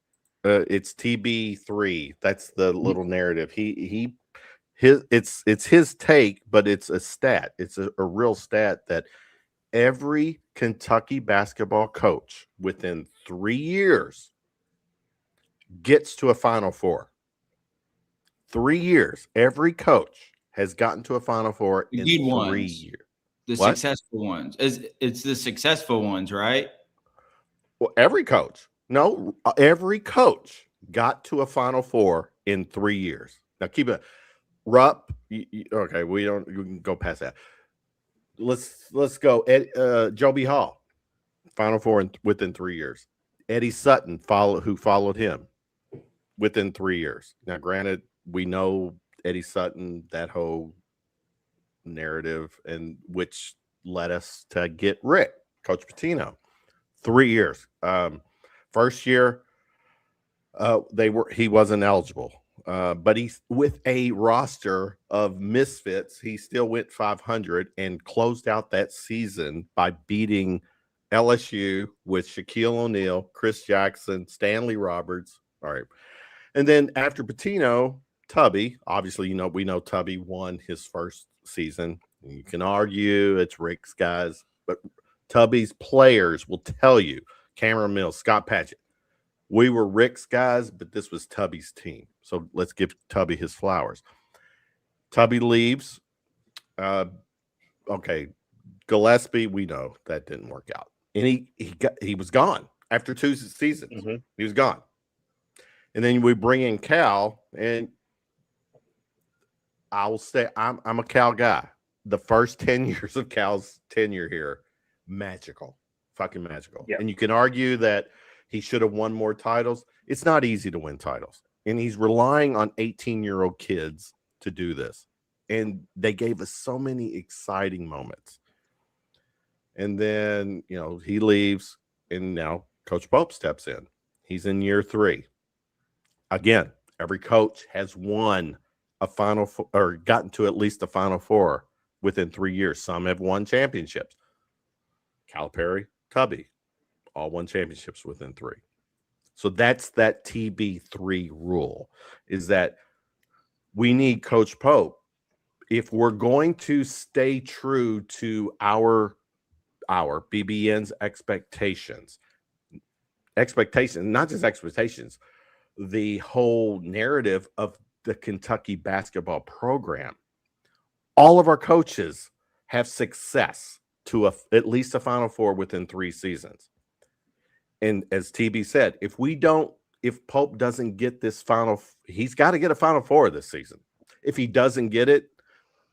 it's TB3. That's the little narrative. It's his take, but it's a stat. It's a real stat that every Kentucky basketball coach within 3 years gets to a Final Four. 3 years. Every coach has gotten to a Final Four in 3 years. The successful ones. It's the successful ones, right? Well, every coach. No, every coach got to a Final Four in 3 years. Now keep it. Rupp. Okay, we can go past that. Let's go. Joby Hall, Final Four within 3 years. Eddie Sutton who followed him within 3 years. Now, granted, we know Eddie Sutton, that whole narrative, and which led us to get Rick, Coach Pitino. 3 years. First year, he wasn't eligible. But he's with a roster of misfits. He still went 500 and closed out that season by beating LSU with Shaquille O'Neal, Chris Jackson, Stanley Roberts. All right. And then after Pitino, Tubby, obviously, we know Tubby won his first season. You can argue it's Rick's guys, but Tubby's players will tell you, Cameron Mills, Scott Patchett, we were Rick's guys, but this was Tubby's team. So let's give Tubby his flowers. Tubby leaves. Okay, Gillespie, we know that didn't work out, and he was gone after 2 seasons. Mm-hmm. He was gone, and then we bring in Cal, and I will say I'm a Cal guy. The first 10 years of Cal's tenure here, magical, fucking magical. Yeah. And you can argue that he should have won more titles. It's not easy to win titles. And he's relying on 18-year-old kids to do this. And they gave us so many exciting moments. And then, he leaves, and now Coach Pope steps in. He's in year 3. Again, every coach has won a Final Four, or gotten to at least a Final Four within 3 years. Some have won championships. Calipari, Tubby, all won championships within 3. So that's that TB3 rule, is that we need Coach Pope. If we're going to stay true to our BBN's expectations, not just expectations, the whole narrative of the Kentucky basketball program, all of our coaches have success to at least a Final Four within 3 seasons. And as TB said, if Pope doesn't get this he's got to get a Final Four this season. If he doesn't get it,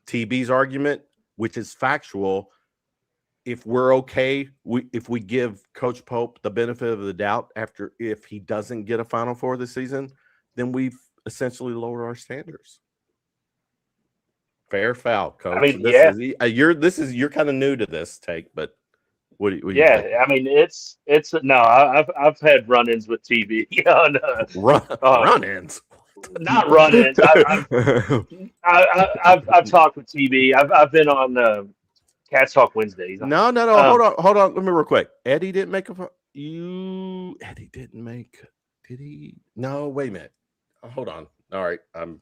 TB's argument, which is factual, if we're okay, if we give Coach Pope the benefit of the doubt if he doesn't get a Final Four this season, then we've essentially lowered our standards. Fair, foul, Coach. I mean, you're kind of new to this take, but what do you think? I mean, I've had run-ins with TV. Run-ins. Not run-ins. I've talked with TB. I've been on Cats Talk Wednesdays. No. Hold on. Let me real quick. Eddie didn't make Eddie didn't make. Did he? No. Wait a minute. Hold on. All right. I'm.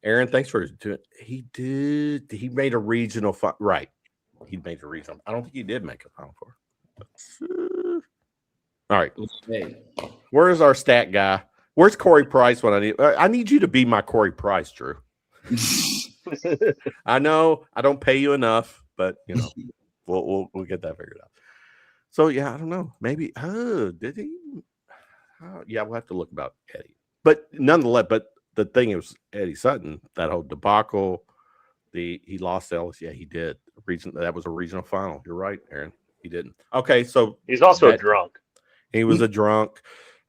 Aaron, thanks for doing. He did. He made a regional. Right. He made a regional. I don't think he did make a Final Four. All right. Hey. Where's our stat guy? Where's Corey Price when I need you to be my Corey Price, Drew. I know I don't pay you enough, but you know, we'll get that figured out. So yeah, I don't know. Maybe did he? Yeah, we'll have to look about Eddie. But nonetheless, the thing is Eddie Sutton, that whole debacle, he lost LSU. Yeah, he did. That was a regional final. You're right, Aaron. He didn't. Okay, so he's also a drunk. He was a drunk.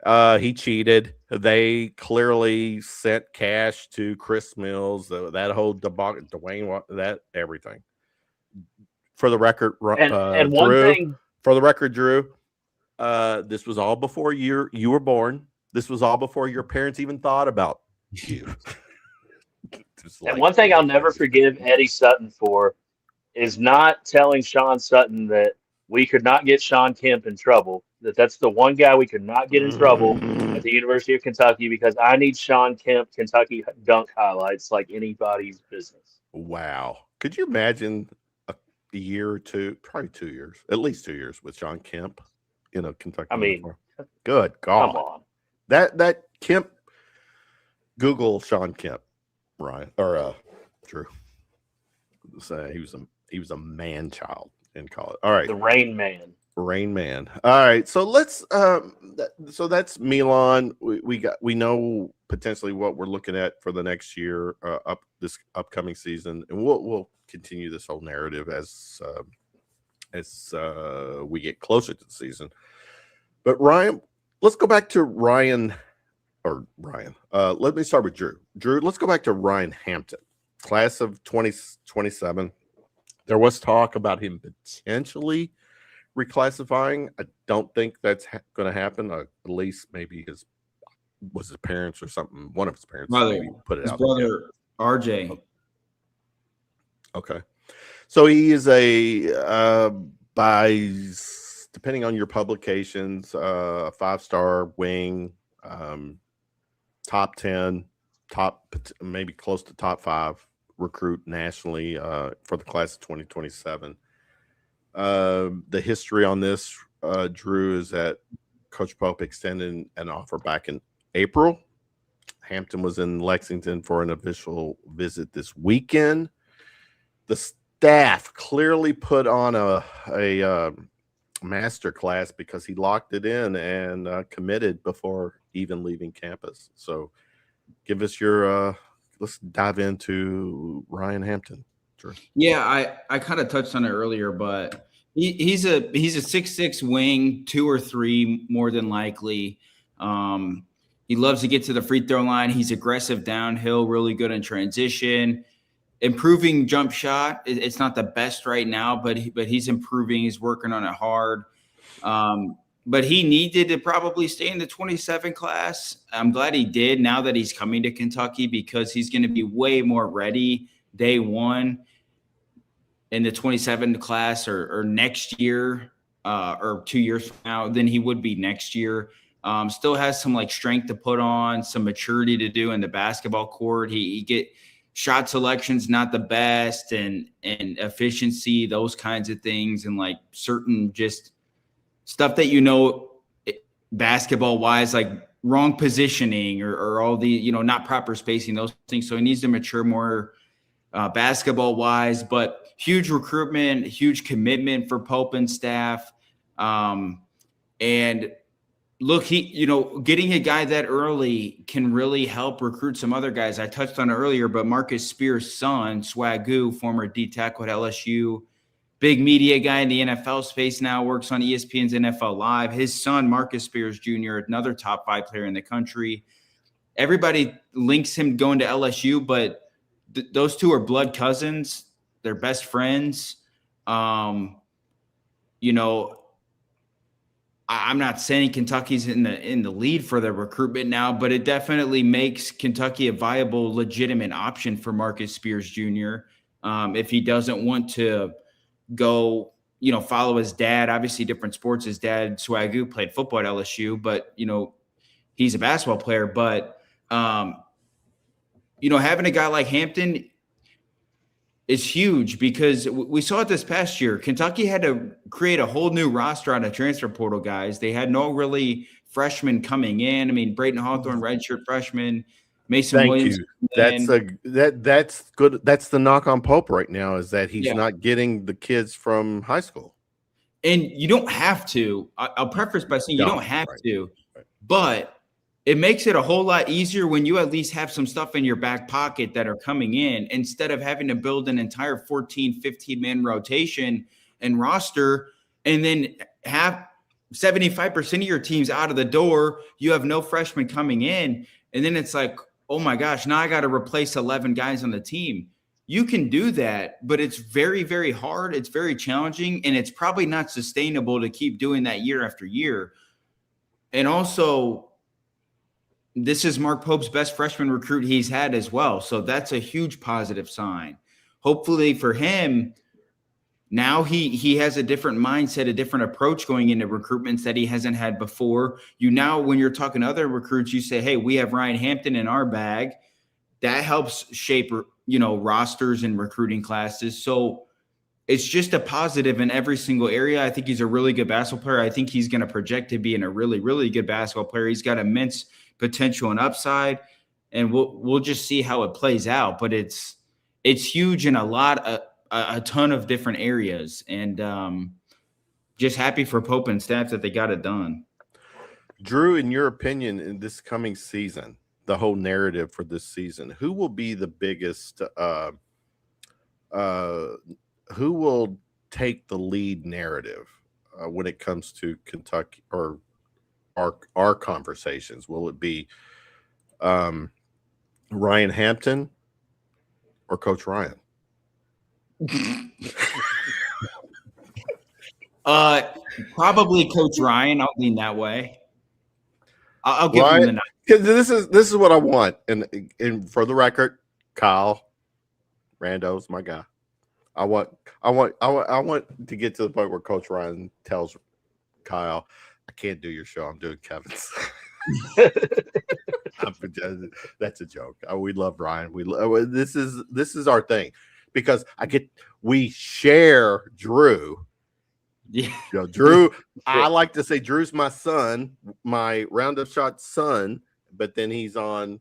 He cheated. They clearly sent cash to Chris Mills. That whole debacle, Dwayne, that everything. For the record, and one Drew, thing. For the record, Drew, this was all before you were born. This was all before your parents even thought about you. And one thing I'll never forgive Eddie Sutton for is not telling Sean Sutton that we could not get Sean Kemp in trouble. That's the one guy we could not get in trouble at the University of Kentucky because I need Sean Kemp Kentucky dunk highlights like anybody's business. Wow. Could you imagine a year or two, probably 2 years, at least 2 years with Sean Kemp in a Kentucky uniform? Good God. Come on. That Kemp, Google Sean Kemp, Ryan, or Drew. Say he was a man child in college. All right. The Rain Man. Rain Man. All right. So let's so that's Milan. We know potentially what we're looking at for the next year, this upcoming season, and we'll continue this whole narrative as we get closer to the season. But Ryan, let's go back to Ryan. Let me start with Drew. Drew, let's go back to Ryan Hampton, class of 2027. There was talk about him potentially reclassifying. I don't think that's going to happen. At least maybe his parents or something. One of his parents maybe put it his out. Brother RJ. Okay, so he is by depending on your publications, a 5-star wing, top 10, maybe close to top 5 recruit nationally for the class of 2027. The history on this, Drew, is that Coach Pope extended an offer back in April. Hampton was in Lexington for an official visit this weekend. The staff clearly put on a master class because he locked it in and committed before even leaving campus. So give us your let's dive into Ryan Hampton. Sure. Yeah, I kind of touched on it earlier, but he's a 6'6" wing, 2 or 3 more than likely. He loves to get to the free throw line. He's aggressive downhill, really good in transition. Improving jump shot. It's not the best right now, but he's improving. He's working on it hard. But he needed to probably stay in the 27 class. I'm glad he did now that he's coming to Kentucky because he's going to be way more ready day one in the 27 class or next year or 2 years from now than he would be next year. Still has some like strength to put on, some maturity to do in the basketball court. He get shot selection's not the best and efficiency, those kinds of things, and like certain just stuff that, basketball wise, like wrong positioning or all the, not proper spacing, those things. So he needs to mature more basketball wise, but huge recruitment, huge commitment for Pope and staff. And look, getting a guy that early can really help recruit some other guys. I touched on it earlier, but Marcus Spears' son, Swagoo, former D tackle at LSU, big media guy in the NFL space now, works on ESPN's NFL Live. His son, Marcus Spears Jr., another top 5 player in the country. Everybody links him going to LSU, but those two are blood cousins. They're best friends. I'm not saying Kentucky's in the lead for the recruitment now, but it definitely makes Kentucky a viable, legitimate option for Marcus Spears Jr. If he doesn't want to go, follow his dad. Obviously, different sports. His dad, Swagoo, played football at LSU, but he's a basketball player. But having a guy like Hampton is huge because we saw it this past year. Kentucky had to create a whole new roster on the transfer portal guys. They had no really freshmen coming in. I mean, Braden Hawthorne, redshirt freshman, Mason Thank Williams. you. That's good. That's the knock on Pope right now is that he's not getting the kids from high school. And you don't have to. I'll preface by saying you don't have to, but it makes it a whole lot easier when you at least have some stuff in your back pocket that are coming in instead of having to build an entire 14, 15-man rotation and roster and then have 75% of your teams out of the door. You have no freshmen coming in. And then it's like, oh my gosh, now I got to replace 11 guys on the team. You can do that, but it's very, very hard. It's very challenging, and it's probably not sustainable to keep doing that year after year. And also, this is Mark Pope's best freshman recruit he's had as well. So that's a huge positive sign. Hopefully for him, now he has a different mindset, a different approach going into recruitments that he hasn't had before. When you're talking to other recruits, you say, hey, we have Ryan Hampton in our bag. That helps shape, rosters and recruiting classes. So it's just a positive in every single area. I think he's a really good basketball player. I think he's going to project to be in a really, really good basketball player. He's got immense potential and upside, and we'll just see how it plays out. But it's huge in a ton of different areas, and just happy for Pope and staff that they got it done. Drew, in your opinion, in this coming season, the whole narrative for this season, who will be the biggest? Who will take the lead narrative when it comes to Kentucky or our conversations? Will it be Ryan Hampton or Coach Ryan? Probably Coach Ryan. I'll lean that way. I'll give him the night. Because this is what I want, and for the record, Kyle Rando's my guy. I want to get to the point where Coach Ryan tells Kyle, I can't do your show. I'm doing Kevin's. That's a joke. We love Ryan. This is our thing because we share Drew. Yeah, Drew. I like to say Drew's my son, my Roundup Shot son, but then he's on,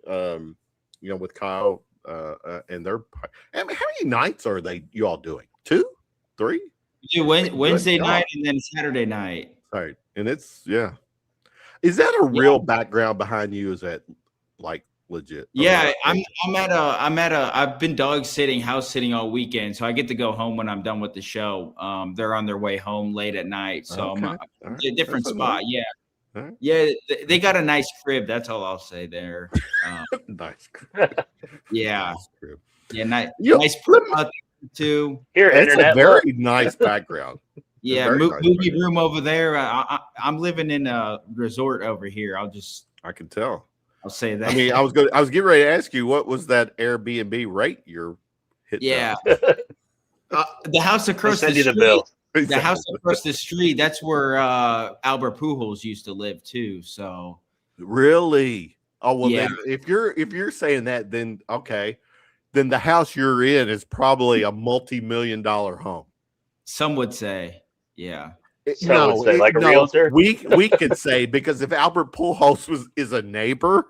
with Kyle. And they're. I mean, how many nights are you all doing? 2, 3? Wednesday night and then Saturday night. Right, and it's Is that a real background behind you? Is that like legit? Yeah, I've been house sitting all weekend, so I get to go home when I'm done with the show. They're on their way home late at night, so I'm a different spot. Yeah. Right. Yeah, they got a nice crib. That's all I'll say there. Nice crib. Yeah. Nice crib. Yeah, nice crib too. Here, it's a very nice background. Yeah, movie room over there. I'm living in a resort over here. I can tell. I'll say that. I mean, I was getting ready to ask you, what was that Airbnb rate you're hitting? Yeah. The house across the street. The house across the street, that's where Albert Pujols used to live too. So really? Oh well, yeah. Then if you're saying that, then okay. Then the house you're in is probably a multi-million-dollar home. Some would say, yeah. Like a realtor? We could say, because if Albert Pujols is a neighbor,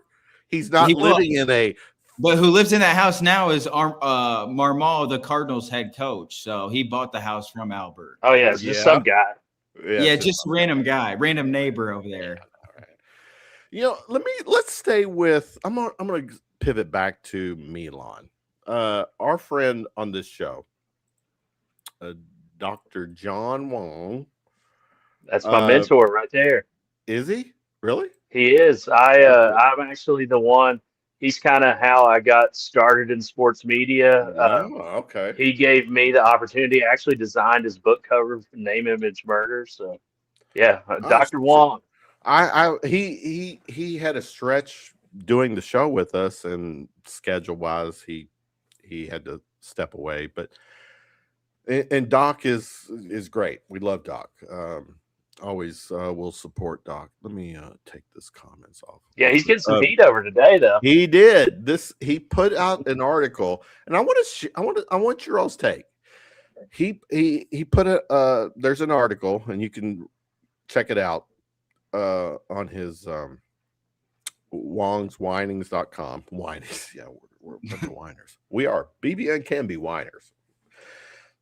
he's not living in a. But who lives in that house now is Marmol, the Cardinals head coach. So he bought the house from Albert. Oh yeah, it's just some guy. Yeah, just random guy, random neighbor over there. All right. Let's stay with. I'm gonna pivot back to Milan. Our friend on this show, Dr. John Wong. That's my mentor right there. Is he really? He is. I'm actually the one. He's kind of how I got started in sports media. Okay. He gave me the opportunity. I actually designed his book cover for Name, Image, Murder. So Yeah, Oh, Dr. Wong. He had a stretch doing the show with us, and schedule wise, he had to step away. But and Doc is great. We love Doc. Always will support Doc. Let me take this comments off. Yeah, he's getting some heat over today, though. He did this. He put out an article, and I want your all's take. He put a there's an article, and you can check it out on his wongswhinings.com. Whinings, yeah, we're a bunch of whiners. We are. BBN can be whiners.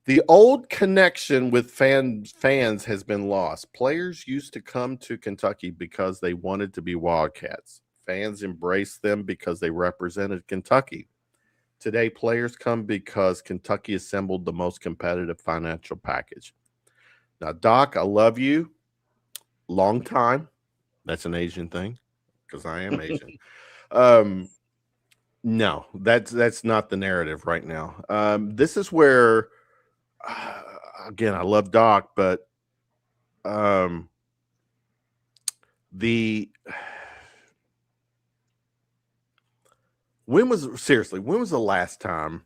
The old connection with fans has been lost. Players used to come to Kentucky because they wanted to be Wildcats. Fans embraced them because they represented Kentucky. Today, players come because Kentucky assembled the most competitive financial package. Now, Doc, I love you. Long time. That's an Asian thing because I am Asian. No, that's not the narrative right now. This is where, again, I love Doc, but when was the last time?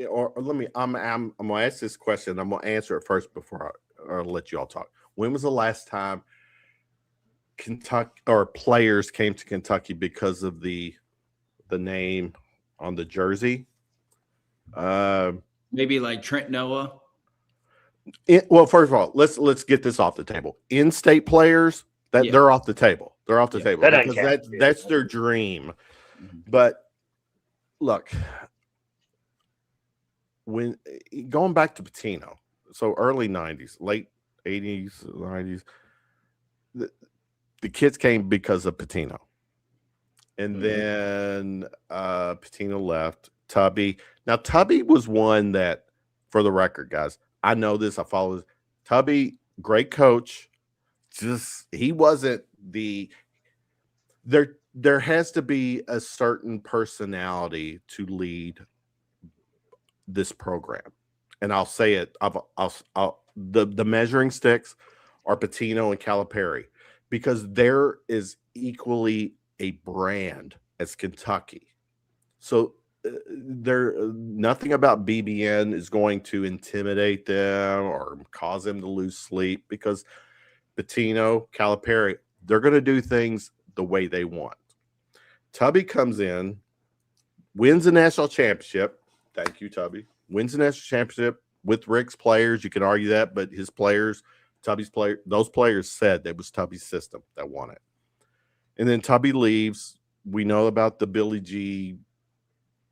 Or let me, I'm gonna ask this question. I'm gonna answer it first before I'll let you all talk. When was the last time Kentucky or players came to Kentucky because of the name on the jersey? Maybe like Trent Noah. Well, first of all, let's get this off the table. In-state players, they're off the table. They're off the table because that's their dream. Mm-hmm. But look, when going back to Pitino, so early 90s, late 80s, 90s, the kids came because of Pitino. And then Pitino left. Tubby. Now, Tubby was one that, for the record, guys, I know this. I follow this. Tubby, great coach. Just he wasn't the there has to be a certain personality to lead this program. And I'll say it. The measuring sticks are Pitino and Calipari because there is equally a brand as Kentucky. So nothing about BBN is going to intimidate them or cause them to lose sleep because Pitino, Calipari, they're going to do things the way they want. Tubby comes in, wins a national championship. Thank you, Tubby. Wins the national championship with Rick's players. You can argue that, but his players, Tubby's player, those players said that was Tubby's system that won it. And then Tubby leaves. We know about the Billy G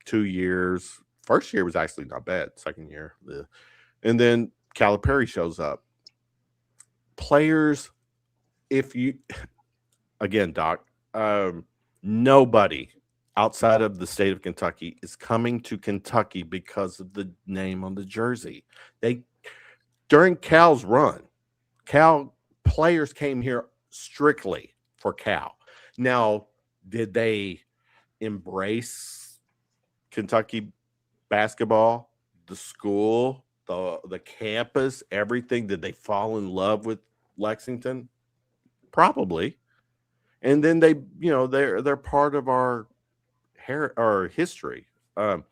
2 years. First year was actually not bad. Second year. And then Calipari shows up. Players, again, Doc, nobody outside of the state of Kentucky is coming to Kentucky because of the name on the jersey. During Cal's run, Cal players came here strictly for Cal. Now, did they embrace Kentucky basketball, the school, the campus, everything? Did they fall in love with Lexington? Probably. And then they're part of our history. But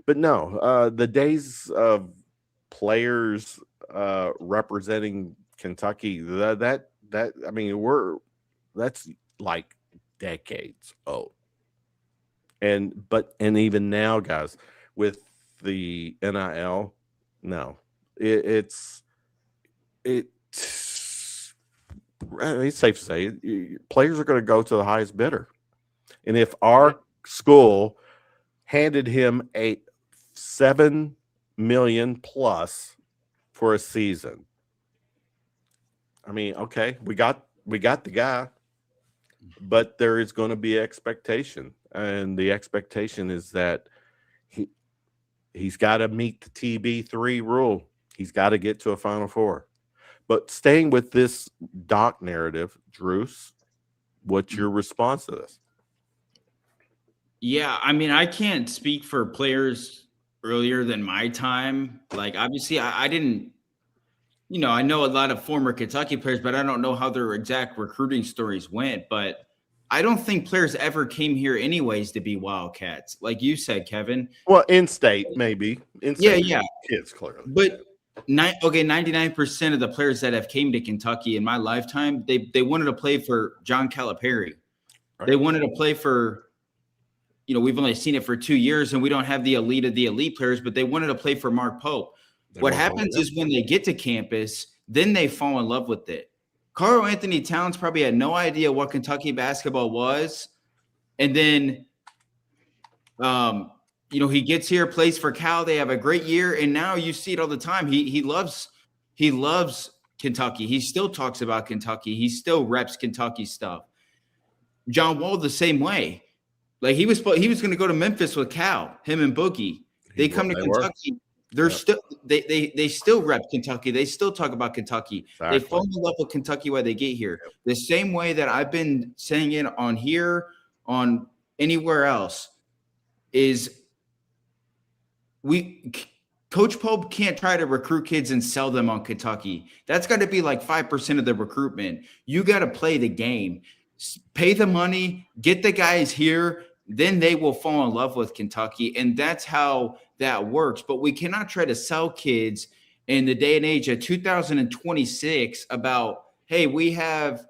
no, the days of players representing Kentucky, that's like decades old. And even now, guys, with the NIL, no, it's safe to say players are going to go to the highest bidder. And if our school handed him a $7 million plus for a season, I mean, okay, we got the guy, but there is going to be expectation, and the expectation is that he's got to meet the TB3 rule. He's got to get to a Final Four. But staying with this Doc narrative, Drews, what's your response to this? Yeah, I mean, I can't speak for players earlier than my time. Like, obviously, I didn't I know a lot of former Kentucky players, but I don't know how their exact recruiting stories went. But I don't think players ever came here anyways to be Wildcats. Like you said, Kevin. Well, in-state, maybe. In-state Yeah. kids, clearly. But 99% of the players that have came to Kentucky in my lifetime, they wanted to play for John Calipari. Right. They wanted to play for, we've only seen it for 2 years and we don't have the elite of the elite players, but they wanted to play for Mark Pope. What happens is when they get to campus, then they fall in love with it. Karl Anthony Towns probably had no idea what Kentucky basketball was. And then, he gets here, plays for Cal. They have a great year. And now you see it all the time. He loves Kentucky. He still talks about Kentucky. He still reps Kentucky stuff. John Wall the same way. Like he was going to go to Memphis with Cal, him and Boogie. They come to Kentucky. They're still they still rep Kentucky. They still talk about Kentucky. Exactly. They fall in love with Kentucky when they get here. The same way that I've been saying it on here, on anywhere else, is Coach Pope can't try to recruit kids and sell them on Kentucky. That's got to be like 5% of the recruitment. You got to play the game, pay the money, get the guys here. Then they will fall in love with Kentucky. And that's how that works. But we cannot try to sell kids in the day and age of 2026 about, hey, we have,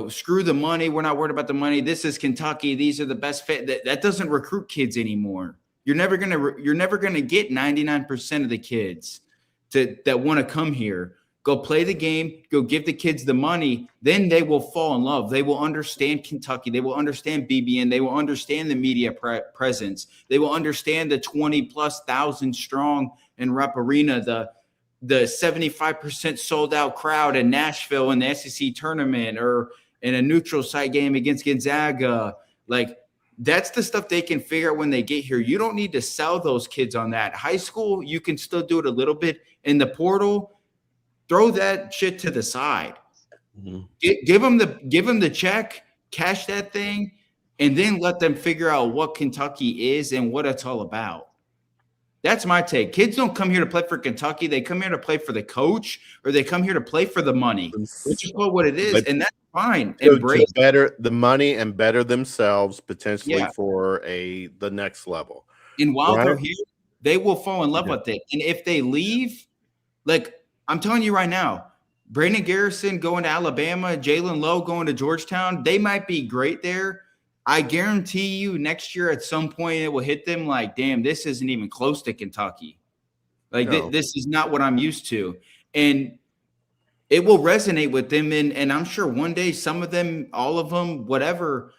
screw the money. We're not worried about the money. This is Kentucky. These are the best fit. That doesn't recruit kids anymore. You're never gonna get 99% of the kids that want to come here. Go play the game, go give the kids the money, then they will fall in love. They will understand Kentucky. They will understand BBN. They will understand the media presence. They will understand the 20,000+ strong in Rupp Arena, the 75% sold out crowd in Nashville in the SEC tournament or in a neutral site game against Gonzaga. Like, that's the stuff they can figure out when they get here. You don't need to sell those kids on that. High school, you can still do it a little bit. In the portal, throw that shit to the side. Mm-hmm. Give them the check, cash that thing, and then let them figure out what Kentucky is and what it's all about. That's my take. Kids don't come here to play for Kentucky. They come here to play for the coach, or they come here to play for the money, which is what it is, and that's fine. To better the money and better themselves potentially for the next level. And while they're here, they will fall in love with it. And if they leave, like, I'm telling you right now, Brandon Garrison going to Alabama, Jalen Lowe going to Georgetown, they might be great there. I guarantee you next year at some point it will hit them like, damn, this isn't even close to Kentucky. Like, this is not what I'm used to. And it will resonate with them. And I'm sure one day some of them, all of them, whatever,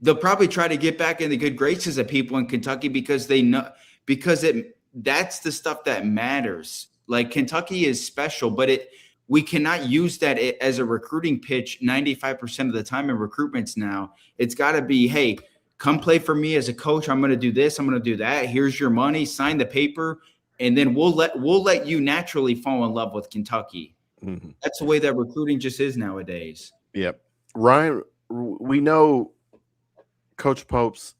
they'll probably try to get back in the good graces of people in Kentucky because they know, that's the stuff that matters. Like, Kentucky is special, but we cannot use that as a recruiting pitch 95% of the time in recruitments now. It's got to be, hey, come play for me as a coach. I'm going to do this. I'm going to do that. Here's your money. Sign the paper, and then we'll let you naturally fall in love with Kentucky. Mm-hmm. That's the way that recruiting just is nowadays. Yep. Ryan, we know Coach Pope's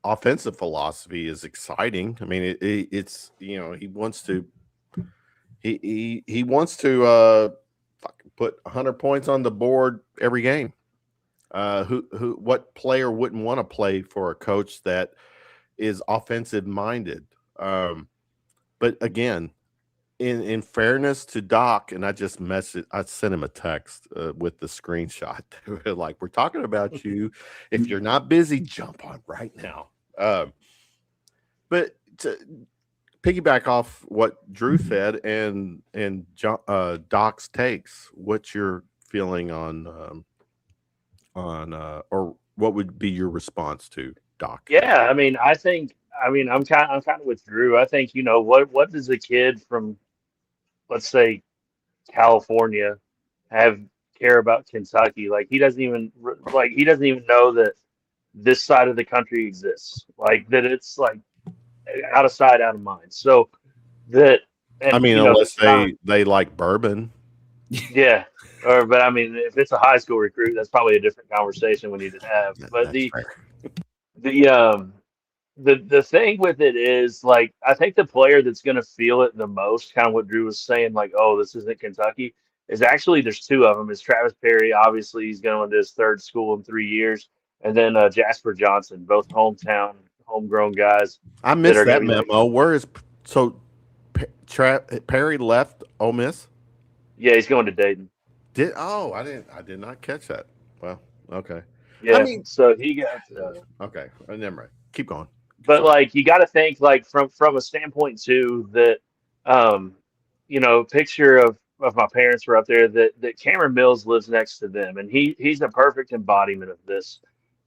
offensive philosophy is exciting. I mean, it's he wants to put 100 points on the board every game. What player wouldn't want to play for a coach that is offensive minded? But again, in fairness to Doc, and I sent him a text with the screenshot. Like, we're talking about you. If you're not busy, jump on right now. But to piggyback off what Drew said and Doc's takes, what's your feeling on or what would be your response to Doc? Yeah, I'm kind of with Drew. I think, what does a kid from, let's say, California care about Kentucky? Like, he doesn't even know that this side of the country exists, like that. It's like out of sight, out of mind. So that, unless they like bourbon. Yeah. But if it's a high school recruit, that's probably a different conversation we need to have. But the thing with it is like I think the player that's going to feel it the most, kind of what Drew was saying, like, oh, this isn't Kentucky, is actually there's two of them. Is Travis Perry, obviously he's going to his third school in 3 years, and then Jasper Johnson, both hometown, homegrown guys I that missed are going that to be like, memo. Where is so Perry left Ole Miss? yeah, he's going to Dayton. I did not catch that. Well, okay. Yeah, I mean, so he got. okay, never mind. Keep going. But Sorry. like you got to think like from a standpoint too that um picture of my parents were up there that Cameron Mills lives next to them, and he's a perfect embodiment of this.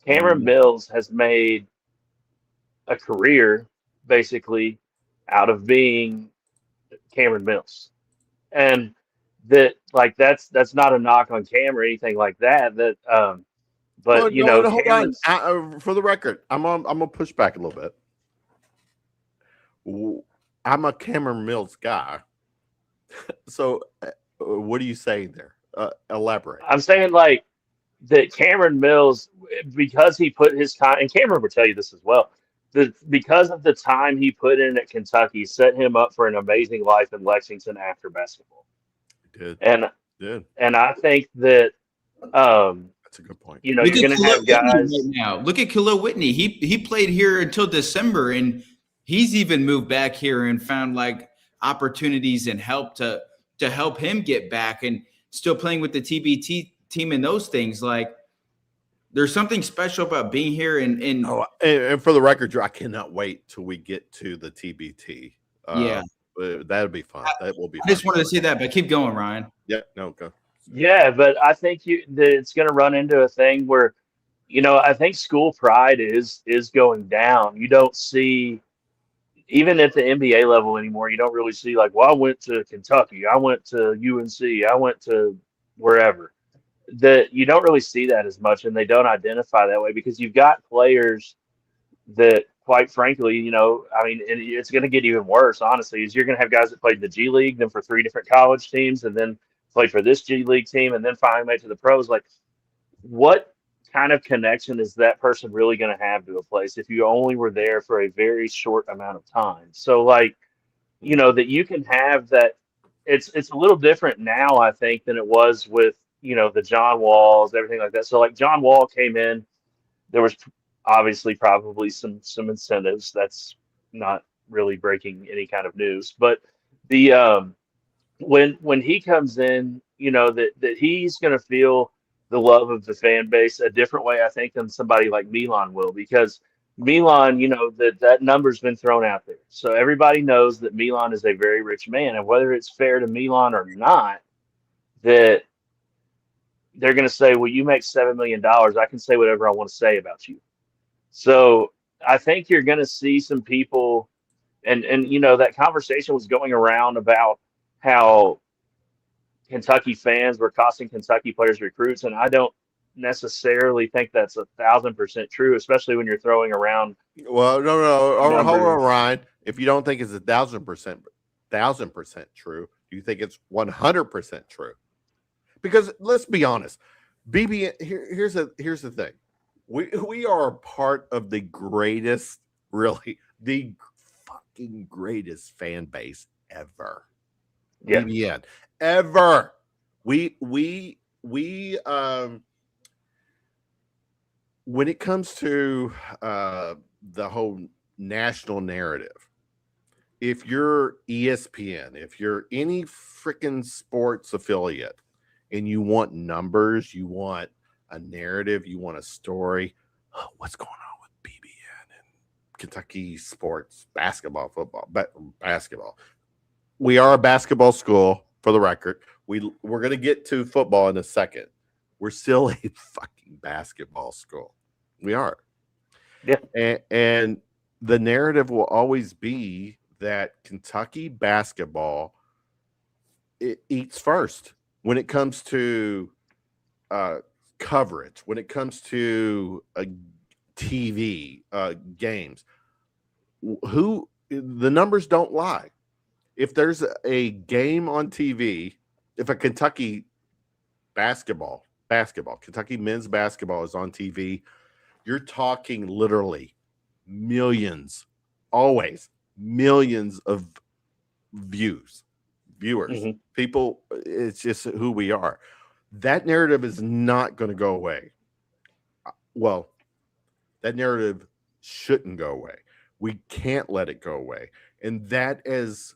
Cameron Mills has made a career basically out of being Cameron Mills, and that like that's not a knock on Cam or anything like that, Well, but no, hold on. Cameron's. For the record, I'm gonna push back a little bit. I'm a Cameron Mills guy. So, what are you saying there? Elaborate. I'm saying like that Cameron Mills, because he put his time, and Cameron would tell you this as well, that because of the time he put in at Kentucky, set him up for an amazing life in Lexington after basketball. Did. And I think that that's a good point. you're going to have guys right now. Look at Khalil Whitney. He played here until December, and he's even moved back here and found like opportunities and help to help him get back, and still playing with the TBT team and those things. Like there's something special about being here. And for the record, Drew, I cannot wait till we get to the TBT. Yeah, that'll be fun. That will be. I just wanted to say that, but keep going, Ryan. Yeah, no, go. Yeah, but I think that it's going to run into a thing where, I think school pride is going down. You don't see, even at the NBA level anymore, you don't really see like, well, I went to Kentucky, I went to UNC, I went to wherever. That you don't really see that as much, and they don't identify that way because you've got players that, quite frankly, I mean, it's going to get even worse, honestly, is you're going to have guys that played the G League, then for 3 different college teams, and then played for this G League team, and then finally made to the pros. Like, what kind of connection is that person really going to have to a place if you only were there for a very short amount of time? So, like, that you can have that. It's a little different now, I think, than it was with, the John Walls, everything like that. So, like, John Wall came in, there was obviously probably some incentives. That's not really breaking any kind of news, but the when he comes in, that he's going to feel the love of the fan base a different way, I think, than somebody like Milan will, because Milan, that number's been thrown out there. So everybody knows that Milan is a very rich man, and whether it's fair to Milan or not, that they're going to say, well, you make $7 million. I can say whatever I want to say about you. So I think you're going to see some people, and that conversation was going around about how Kentucky fans were costing Kentucky players recruits, and I don't necessarily think that's 1,000% true, especially when you're throwing around. Well, no. Hold on, Ryan. If you don't think it's 1,000% true, do you think it's 100% true? Because let's be honest, here's the thing. We are a part of the greatest, really, the fucking greatest fan base ever. Yeah. BBN ever. We when it comes to the whole national narrative, if you're ESPN, if you're any freaking sports affiliate, and you want numbers, you want a narrative, you want a story, what's going on with BBN and Kentucky sports, basketball, football, basketball. We are a basketball school, for the record. We're going to get to football in a second. We're still a fucking basketball school. We are. Yeah. And the narrative will always be that Kentucky basketball, it eats first when it comes to coverage, when it comes to TV games. The numbers don't lie. If there's a game on TV, if a Kentucky Kentucky men's basketball is on TV, you're talking literally millions, always millions of viewers, people. It's just who we are. That narrative is not going to go away. Well, that narrative shouldn't go away. We can't let it go away. And that as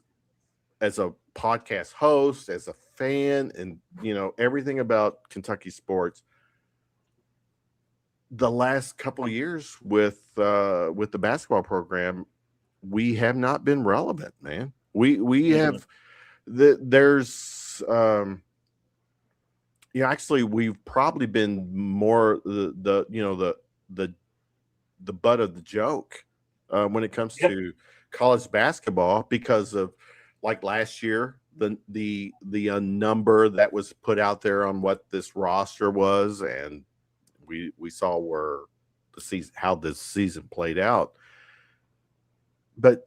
a podcast host, as a fan, and everything about Kentucky sports, the last couple of years with the basketball program, we have not been relevant, man. We have there's actually we've probably been more the butt of the joke when it comes to college basketball, because of, like, last year, the number that was put out there on what this roster was, and we saw how this season played out. But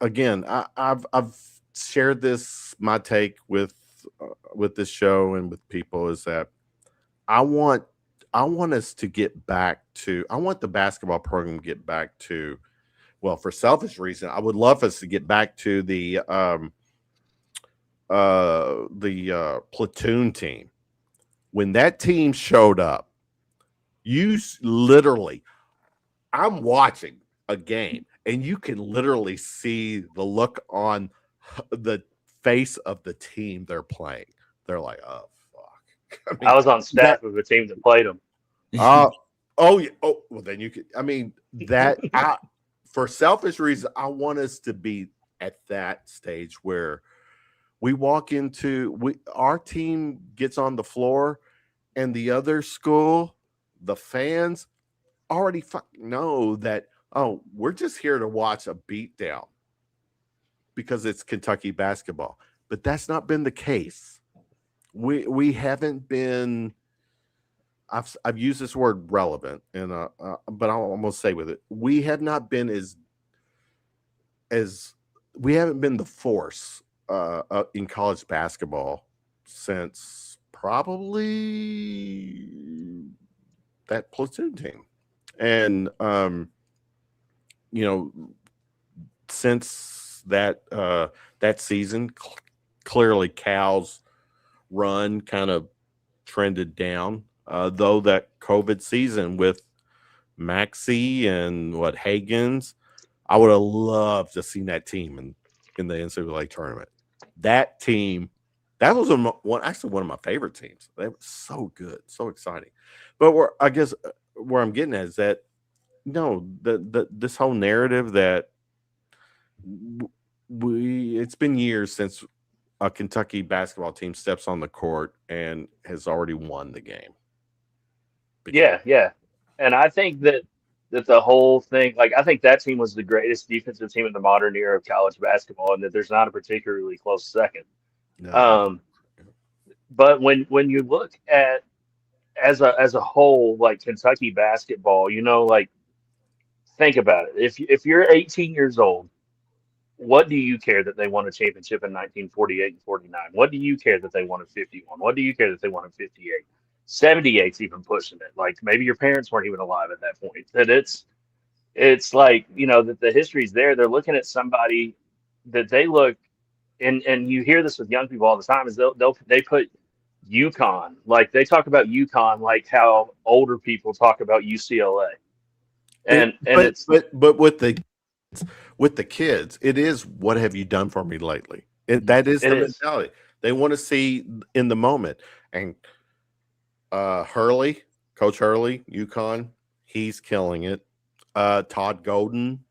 again, I've shared my take with this show and with people, is that I want us to get back to, I want the basketball program to get back to, well, for selfish reason, I would love us to get back to the platoon team. When that team showed up, I'm watching a game, and you can literally see the look on the face of the team they're playing. They're like, oh, fuck. I was on staff of a team that played them. Oh, yeah. Oh, well, then you could. I mean, for selfish reasons, I want us to be at that stage where we walk into, our team gets on the floor, and the other school, the fans already know that, oh, we're just here to watch a beatdown because it's Kentucky basketball. But that's not been the case. We haven't been. I've used this word relevant, and but I'll almost say with it, we have not been as we haven't been the force in college basketball since probably that platoon team, and since that season, clearly Cal's run kind of trended down. Though that COVID season with Maxey and Hagens, I would have loved to see that team in the NCAA tournament. That team, that was actually one of my favorite teams. They were so good, so exciting. But where I'm getting at is that this whole narrative that it's been years since a Kentucky basketball team steps on the court and has already won the game. Yeah. And I think that the whole thing, like, I think that team was the greatest defensive team in the modern era of college basketball, and that there's not a particularly close second. No. But when you look at as a whole, like, Kentucky basketball, like, think about it. If you're 18 years old, what do you care that they won a championship in 1948 and 49? What do you care that they won in 51? What do you care that they won in 58? 78's even pushing it. Like, maybe your parents weren't even alive at that point. That it's like, that the history's there. They're looking at somebody that they look, and you hear this with young people all the time, is they put UConn, like, they talk about UConn like how older people talk about UCLA. But with the kids, it is, what have you done for me lately? That is the mentality. They want to see in the moment. And Coach Hurley, UConn, he's killing it. Todd Golden.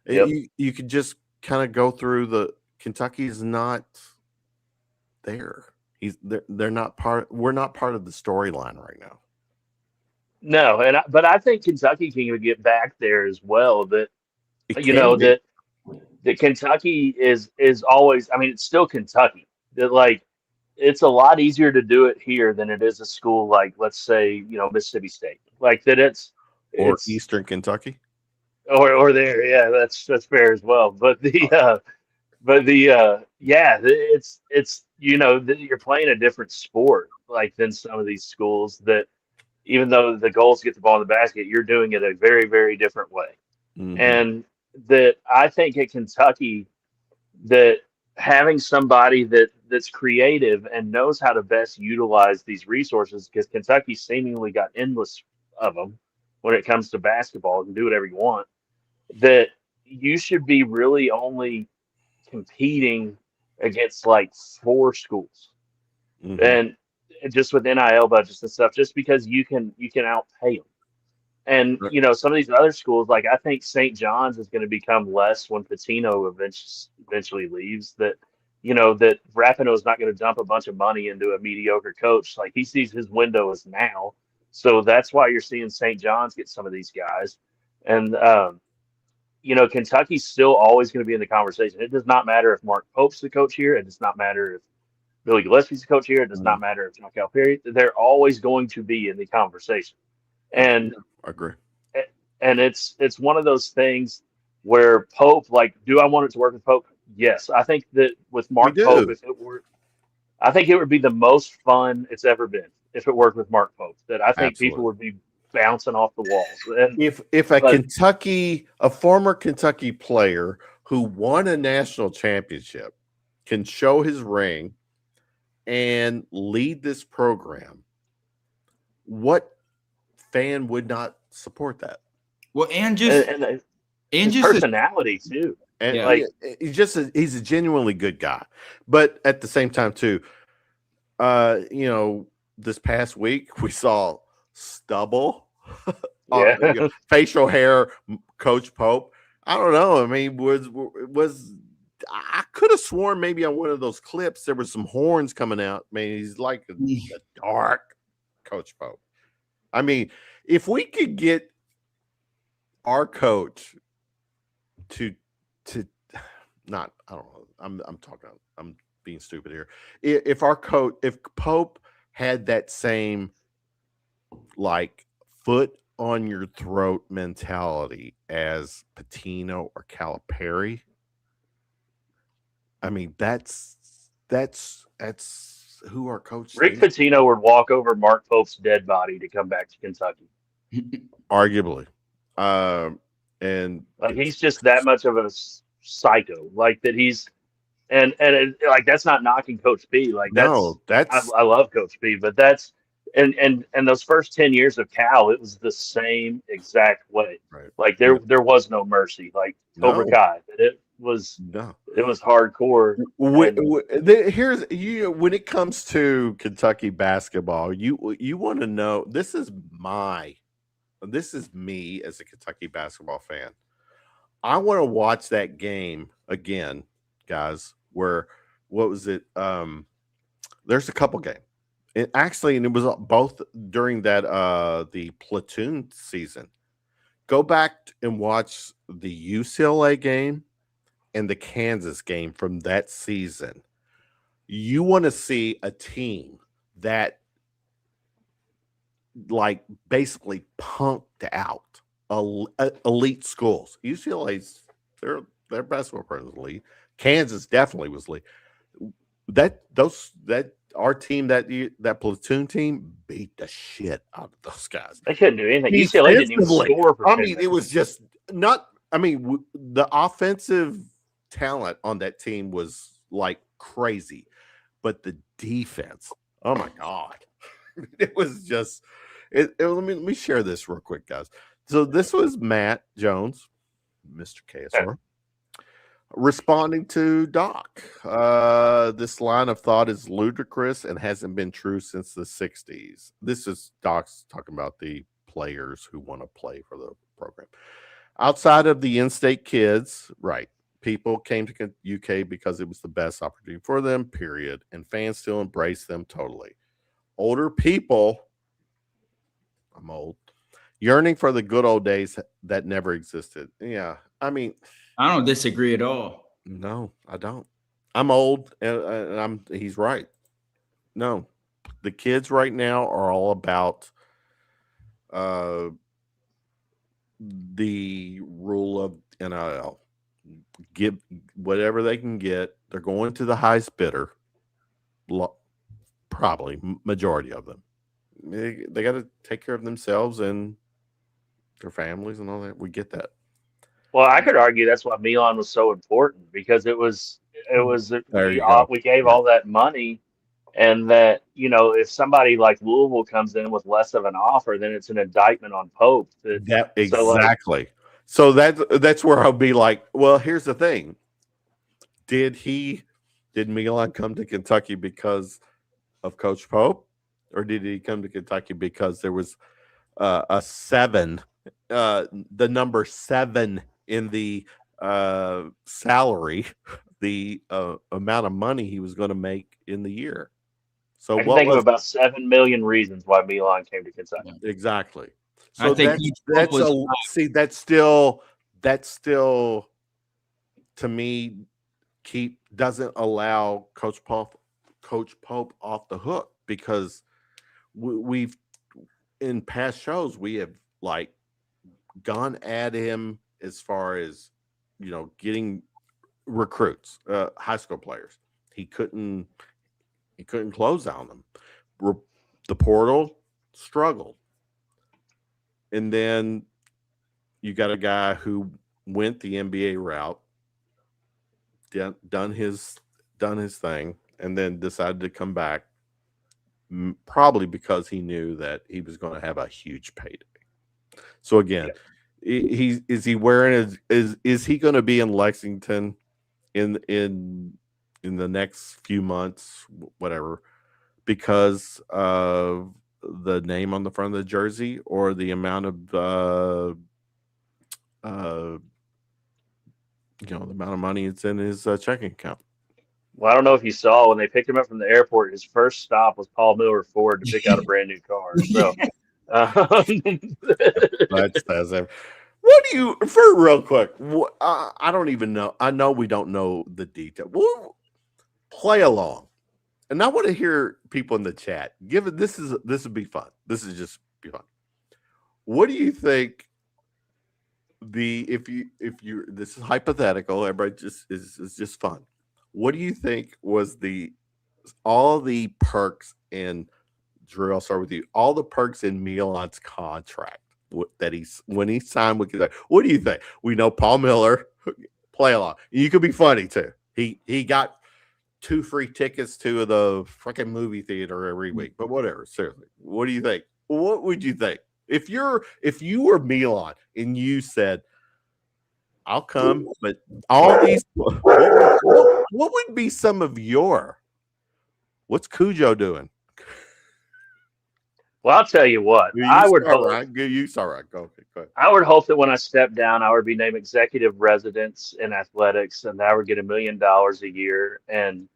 Yep. You could just kind of go through Kentucky's not there. They're not we're not part of the storyline right now. No, but I think Kentucky can get back there as well. That that Kentucky is always, I mean, it's still Kentucky. That, like, it's a lot easier to do it here than it is a school like, let's say, Mississippi State. Like, that it's Eastern Kentucky. Or there, yeah, that's fair as well. But it's you're playing a different sport, like, than some of these schools that, even though the goal is to get the ball in the basket, you're doing it a very, very different way. Mhm. And that I think at Kentucky, that having somebody that's creative and knows how to best utilize these resources, because Kentucky seemingly got endless of them when it comes to basketball, and do whatever you want, that you should be really only competing against like 4 schools, Mhm. and just with NIL budgets and stuff, just because you can outpay them. And Right. some of these other schools, like I think St. John's is going to become less when Patino eventually leaves. That Rapinoe is not going to dump a bunch of money into a mediocre coach. Like he sees his window is now, so that's why you're seeing St. John's get some of these guys. And Kentucky's still always going to be in the conversation. It does not matter if Mark Pope's the coach here. It does not matter if Billy Gillespie's the coach here. It does Mhm. not matter if John Calipari. They're always going to be in the conversation. And I agree. and it's one of those things where Pope, like, do I want it to work with Pope? Yes, I think that with We Mark Pope, do. if it were, I think it would be the most fun it's ever been if it worked with Mark Pope. That I think people Absolutely. would be bouncing off the walls. And If but a former Kentucky player who won a national championship can show his ring and lead this program, what fan would not support that? Well, and and his just personality too. And yeah. Like, he's a genuinely good guy. But at the same time, too, this past week we saw stubble yeah, facial hair, Coach Pope. I don't know. I mean, was I could have sworn maybe on one of those clips there was some horns coming out. I mean, he's like a dark Coach Pope. I mean, if we could get our coach to not, I don't know. I'm being stupid here. If Pope had that same like foot on your throat mentality as Patino or Calipari, I mean that's who our coach Rick is. Pitino would walk over Mark Pope's dead body to come back to Kentucky. Arguably. And Like he's just that much of a psycho. Like that he's like that's not knocking Coach B. Like no, that's I love Coach B, but that's and those first 10 years of Cal, it was the same exact way. right. Like there was no mercy. Like Cobra No, Kai, it was no. hardcore. And Here's when it comes to Kentucky basketball, you want to know this is me as a Kentucky basketball fan. I want to watch that game again, guys. Where what was it? There's a couple games. And it was both during that the platoon season. Go back and watch the UCLA game and the Kansas game from that season. You want to see a team that like basically punked out elite schools. UCLA's their basketball program was elite. Kansas definitely was elite. Our team that platoon team beat the shit out of those guys. they couldn't do anything. UCLA didn't even Defensively, score for I 10 mean, it minutes. was just not. I mean, the offensive talent on that team was like crazy, but the defense, oh my god, it was just. Let me share this real quick, guys. So this was Matt Jones, Mr. KSR, responding to Doc. This line of thought is ludicrous and hasn't been true since the 60s. This is Doc's talking about the players who want to play for the program. Outside of the in-state kids, right, people came to UK because it was the best opportunity for them, period. And fans still embrace them totally. Older people, I'm old, yearning for the good old days that never existed. Yeah, I mean, I don't disagree at all. no, I don't. I'm old, and he's right. No, the kids right now are all about the rule of NIL. Give whatever they can get. They're going to the highest bidder. Probably majority of them. They got to take care of themselves and their families and all that. We get that. Well, I could argue that's why Milan was so important, because There you go. we gave Yeah. all that money, and that, if somebody like Louisville comes in with less of an offer, then it's an indictment on Pope. That So, like, exactly. So that's where I'll be like, well, here's the thing. Did Milan come to Kentucky because of Coach Pope, or did he come to Kentucky because there was a 7, the number 7 in the salary, the amount of money he was going to make in the year? So I can what think of was about 7 million reasons why Milan came to Kentucky. exactly? I So think that's still to me doesn't allow Coach Pope off the hook, because we've in past shows we have like gone at him as far as getting recruits, high school players. He couldn't close on them. The portal struggled, and then you got a guy who went the NBA route, done his thing, and then decided to come back, probably because he knew that he was going to have a huge payday. So again, is he wearing is he going to be in Lexington in the next few months, whatever, because of the name on the front of the jersey, or the amount of the amount of money it's in his checking account? Well, I don't know if you saw, when they picked him up from the airport, his first stop was Paul Miller Ford to pick out a brand new car. So, That's what do you, for real quick? I don't even know. I know we don't know the detail. We'll play along, and I want to hear people in the chat. This would be fun. This is just be fun. What do you think? If you this is hypothetical. Everybody is just fun. What do you think was all the perks in, Drew? I'll start with you. All the perks in Milan's contract that when he signed with Kentucky. What do you think? We know Paul Miller. Play along. You could be funny too. He got 2 free tickets to the freaking movie theater every week. But whatever. Seriously, what do you think? What would you think if you were Milan and you said, I'll come, but all these, what would be some of what's Cujo doing? well, I'll tell you what. I would hope. You start right. Go ahead. I would hope that when I step down, I would be named executive residence in athletics, and that I would get $1 million a year, and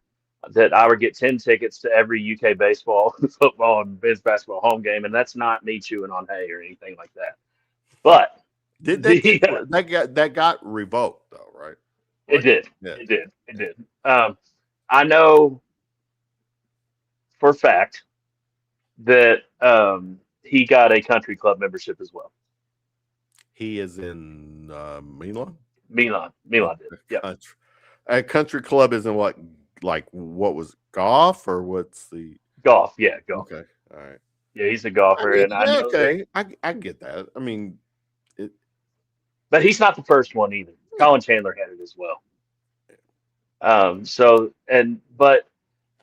that I would get 10 tickets to every UK baseball, football, and men's basketball home game. And that's not me chewing on hay or anything like that. But that got revoked though, right? It did. Yeah. It did. I know for a fact that he got a country club membership as well. He is in Milan. Milan did. Yeah. A country club isn't what was golf, or what's the golf? Yeah, golf. Okay, all right. Yeah, he's a golfer, and I know okay. I get that. I mean, but he's not the first one either. Colin Chandler had it as well. But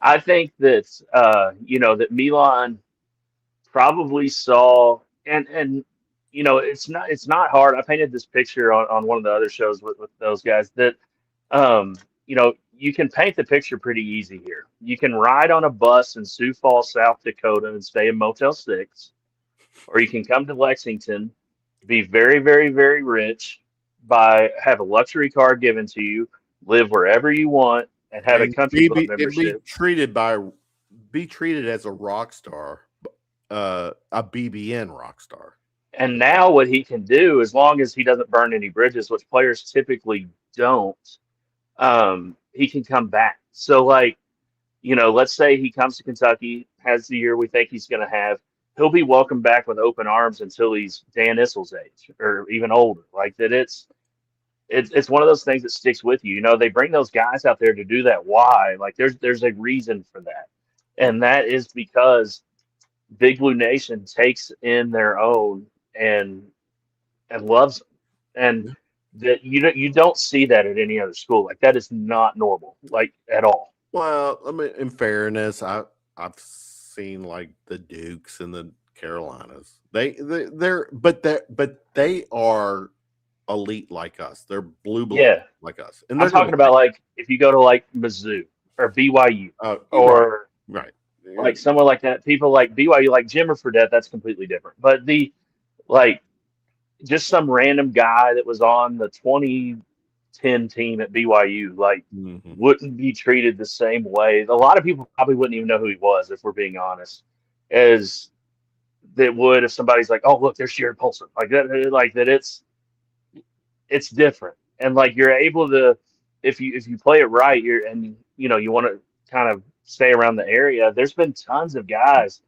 I think that that Milan probably saw, and it's not hard. I painted this picture on one of the other shows with those guys that you can paint the picture pretty easy here. You can ride on a bus in Sioux Falls, South Dakota, and stay in Motel 6, or you can come to Lexington, be very, very, very rich, have a luxury car given to you, live wherever you want, and have a country club membership. Be treated as a rock star, a BBN rock star. And now what he can do, as long as he doesn't burn any bridges, which players typically don't, he can come back. So, let's say he comes to Kentucky, has the year we think he's going to have. He'll be welcomed back with open arms until he's Dan Issel's age or even older. Like that, it's one of those things that sticks with you. They bring those guys out there to do that. Why? Like there's a reason for that, and that is because Big Blue Nation takes in their own and loves them. And that you don't see that at any other school. Like that is not normal, like at all. Well, I mean, in fairness, I've seen like the Dukes and the Carolinas. But they are elite like us. They're blue blood Yeah. like us. And I'm talking about like if you go to like Mizzou or BYU or right. like someone like that, people like BYU, like Jimmer Fredette, that's completely different. But the like just some random guy that was on the 2010 team at BYU, like wouldn't be treated the same way. A lot of people probably wouldn't even know who he was, if we're being honest, as that would if somebody's like, oh, look, there's Jared Polson. Like that it's different. And like you're able to, if you play it right, you want to kind of stay around the area. There's been tons of guys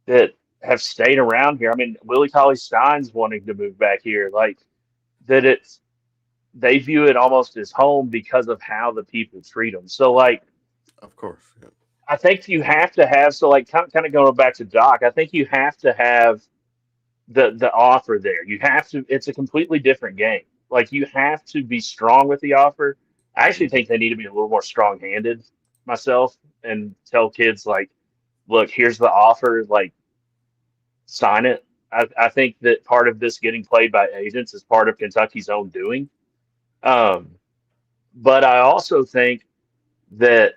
that have stayed around here. I mean, Willie Cauley-Stein's wanting to move back here. Like that they view it almost as home because of how the people treat them. So like, of course, yeah. I think you have to have, so like kind of going back to Doc, I think you have to have the offer there. You have to, it's a completely different game. Like you have to be strong with the offer. I actually think they need to be a little more strong-handed myself and tell kids like, look, here's the offer, like sign it. I think that part of this getting played by agents is part of Kentucky's own doing. But I also think that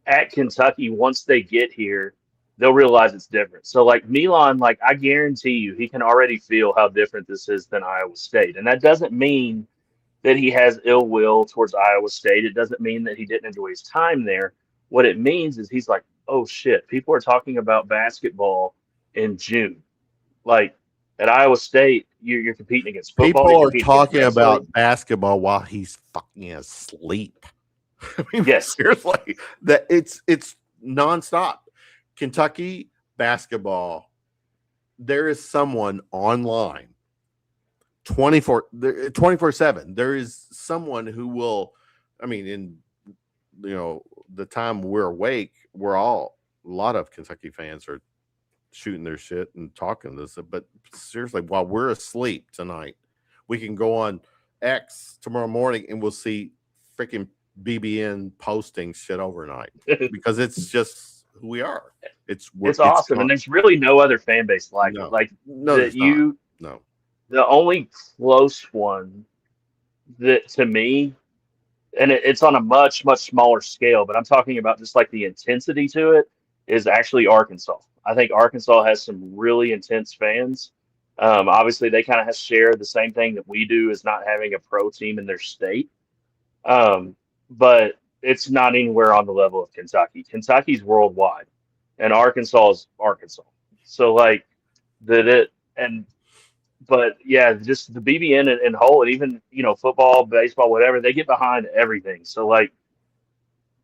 at Kentucky, once they get here, they'll realize it's different. So like Milan, like I guarantee you, he can already feel how different this is than Iowa State. And that doesn't mean that he has ill will towards Iowa State. It doesn't mean that he didn't enjoy his time there. What it means is he's like, oh shit, people are talking about basketball in June. Like at Iowa State, you're competing against football. People are talking about basketball while he's fucking asleep. I mean, yes, seriously, that it's nonstop. Kentucky basketball. There is someone online 24/7. There is someone who will. I mean, in the time we're awake, a lot of Kentucky fans are shooting their shit and talking this. But seriously, while we're asleep tonight, we can go on X tomorrow morning and we'll see freaking BBN posting shit overnight because it's just who we are. It's awesome, and there's really no other fan base like it. Like no. The only close one that to me, and it's on a much smaller scale, but I'm talking about just like the intensity to it is actually Arkansas. I think Arkansas has some really intense fans. Obviously, they kind of share the same thing that we do, is not having a pro team in their state. But it's not anywhere on the level of Kentucky. Kentucky's worldwide, and Arkansas is Arkansas. So like but yeah, just the BBN and whole, and even football, baseball, whatever, they get behind everything. So like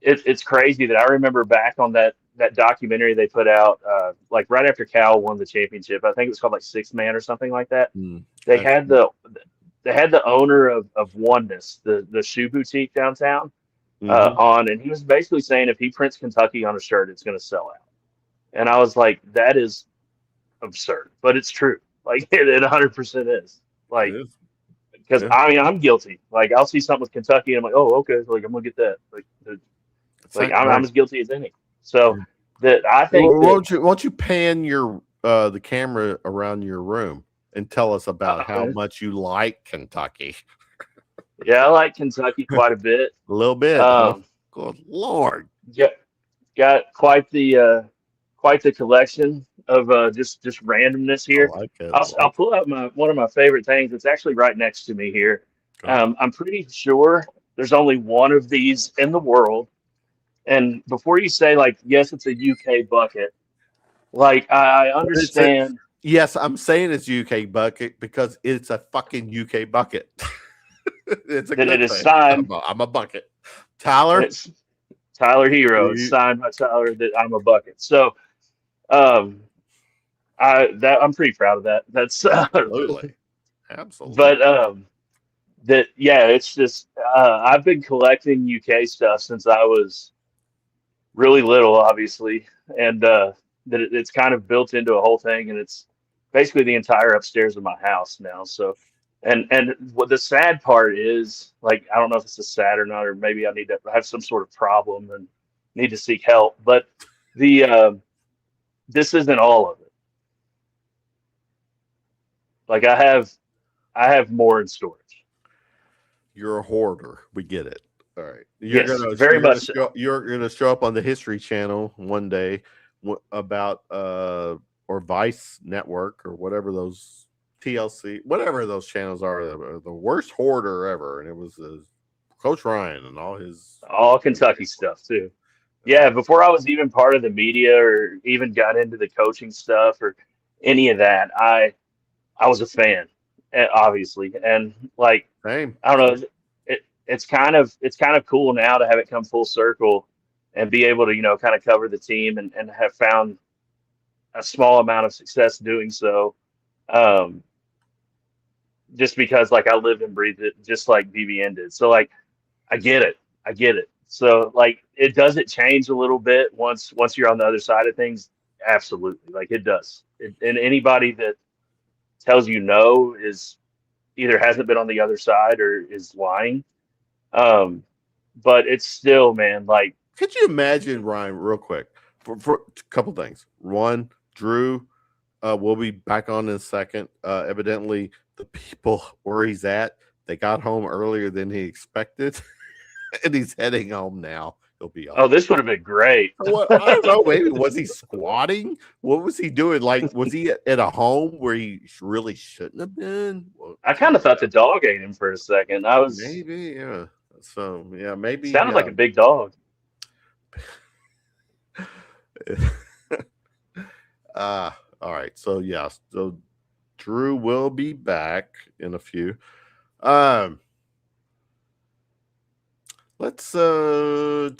it's crazy that I remember back on that documentary they put out like right after Cal won the championship. I think it was called like Sixth Man or something like that. They had the owner of Oneness, the shoe boutique downtown, on, and he was basically saying if he prints Kentucky on a shirt, it's going to sell out. And I was like, that is absurd, but it's true. Like it 100% is. Like, because I mean, I'm guilty. Like I'll see something with Kentucky, and I'm like, oh, okay, like I'm gonna get that. Like I'm as guilty as any. So that I think. Well, won't you pan your the camera around your room and tell us about how much you like Kentucky? Yeah, I like Kentucky quite a bit. A little bit. Good Lord. Yeah, got quite the collection of just randomness here. I like it. I'll pull out one of my favorite things. It's actually right next to me here. I'm pretty sure there's only one of these in the world. And before you say like, yes, it's a UK bucket. Like I understand. Yes, I'm saying it's UK bucket because it's a fucking UK bucket. It's a good it is thing. signed. I'm a bucket. Tyler? It's Tyler Hero. It's signed by Tyler that I'm a bucket. So I'm pretty proud of that. That's absolutely. But it's just I've been collecting UK stuff since I was really little, obviously, and it's kind of built into a whole thing, and it's basically the entire upstairs of my house now. So And what the sad part is, like, I don't know if it's a sad or not, or maybe I need to have some sort of problem and need to seek help. But this isn't all of it. Like, I have more in storage. You're a hoarder. We get it. All right. Yes, very much so. You're gonna show up on the History Channel one day about or Vice Network or whatever those TLC, whatever those channels are, the worst hoarder ever, and it was Coach Ryan and All Kentucky stuff too. Yeah, before I was even part of the media or even got into the coaching stuff or any of that, I was a fan, obviously, and like Same. I don't know, it's kind of cool now to have it come full circle and be able to kind of cover the team and have found a small amount of success doing so. Just because like I lived and breathed it, just like BBN did. So like I get it. So like does it change a little bit once you're on the other side of things? Absolutely, like it does. And anybody that tells you no is either hasn't been on the other side or is lying. But it's still, man, like, could you imagine, Ryan, real quick, for a couple things. One, Drew will be back on in a second. Evidently, the people where he's at, they got home earlier than he expected, and he's heading home now. He'll be on. Oh, this would have been great. Well, I don't know. Maybe was he squatting? What was he doing? Like, was he at a home where he really shouldn't have been? I kind of thought the dog ate him for a second. Maybe, yeah. So yeah, maybe sounded like a big dog. All right. So yeah, so Drew will be back in a few. Let's where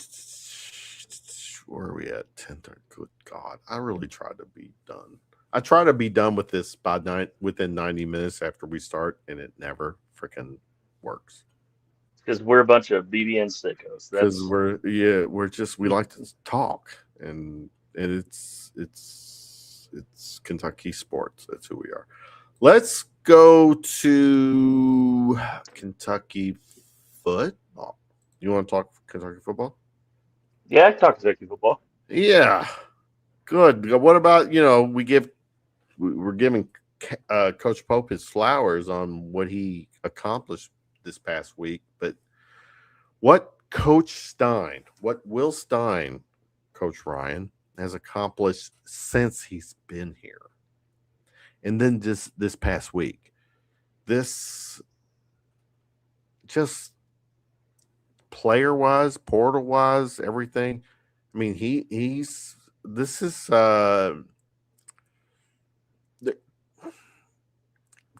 are we at? 10:30. Good God. I really tried to be done. I try to be done with this by within 90 minutes after we start, and it never freaking works. Because we're a bunch of BBN sickos. Because we like to talk, and it's Kentucky sports. That's who we are. Let's go to Kentucky football. You want to talk Kentucky football? Yeah, I can talk Kentucky football. Yeah, good. What about we're giving Coach Pope his flowers on what he accomplished this past week, but what Will Stein, Coach Ryan, has accomplished since he's been here, and then just this past week, this just player-wise, portal-wise, everything. I mean,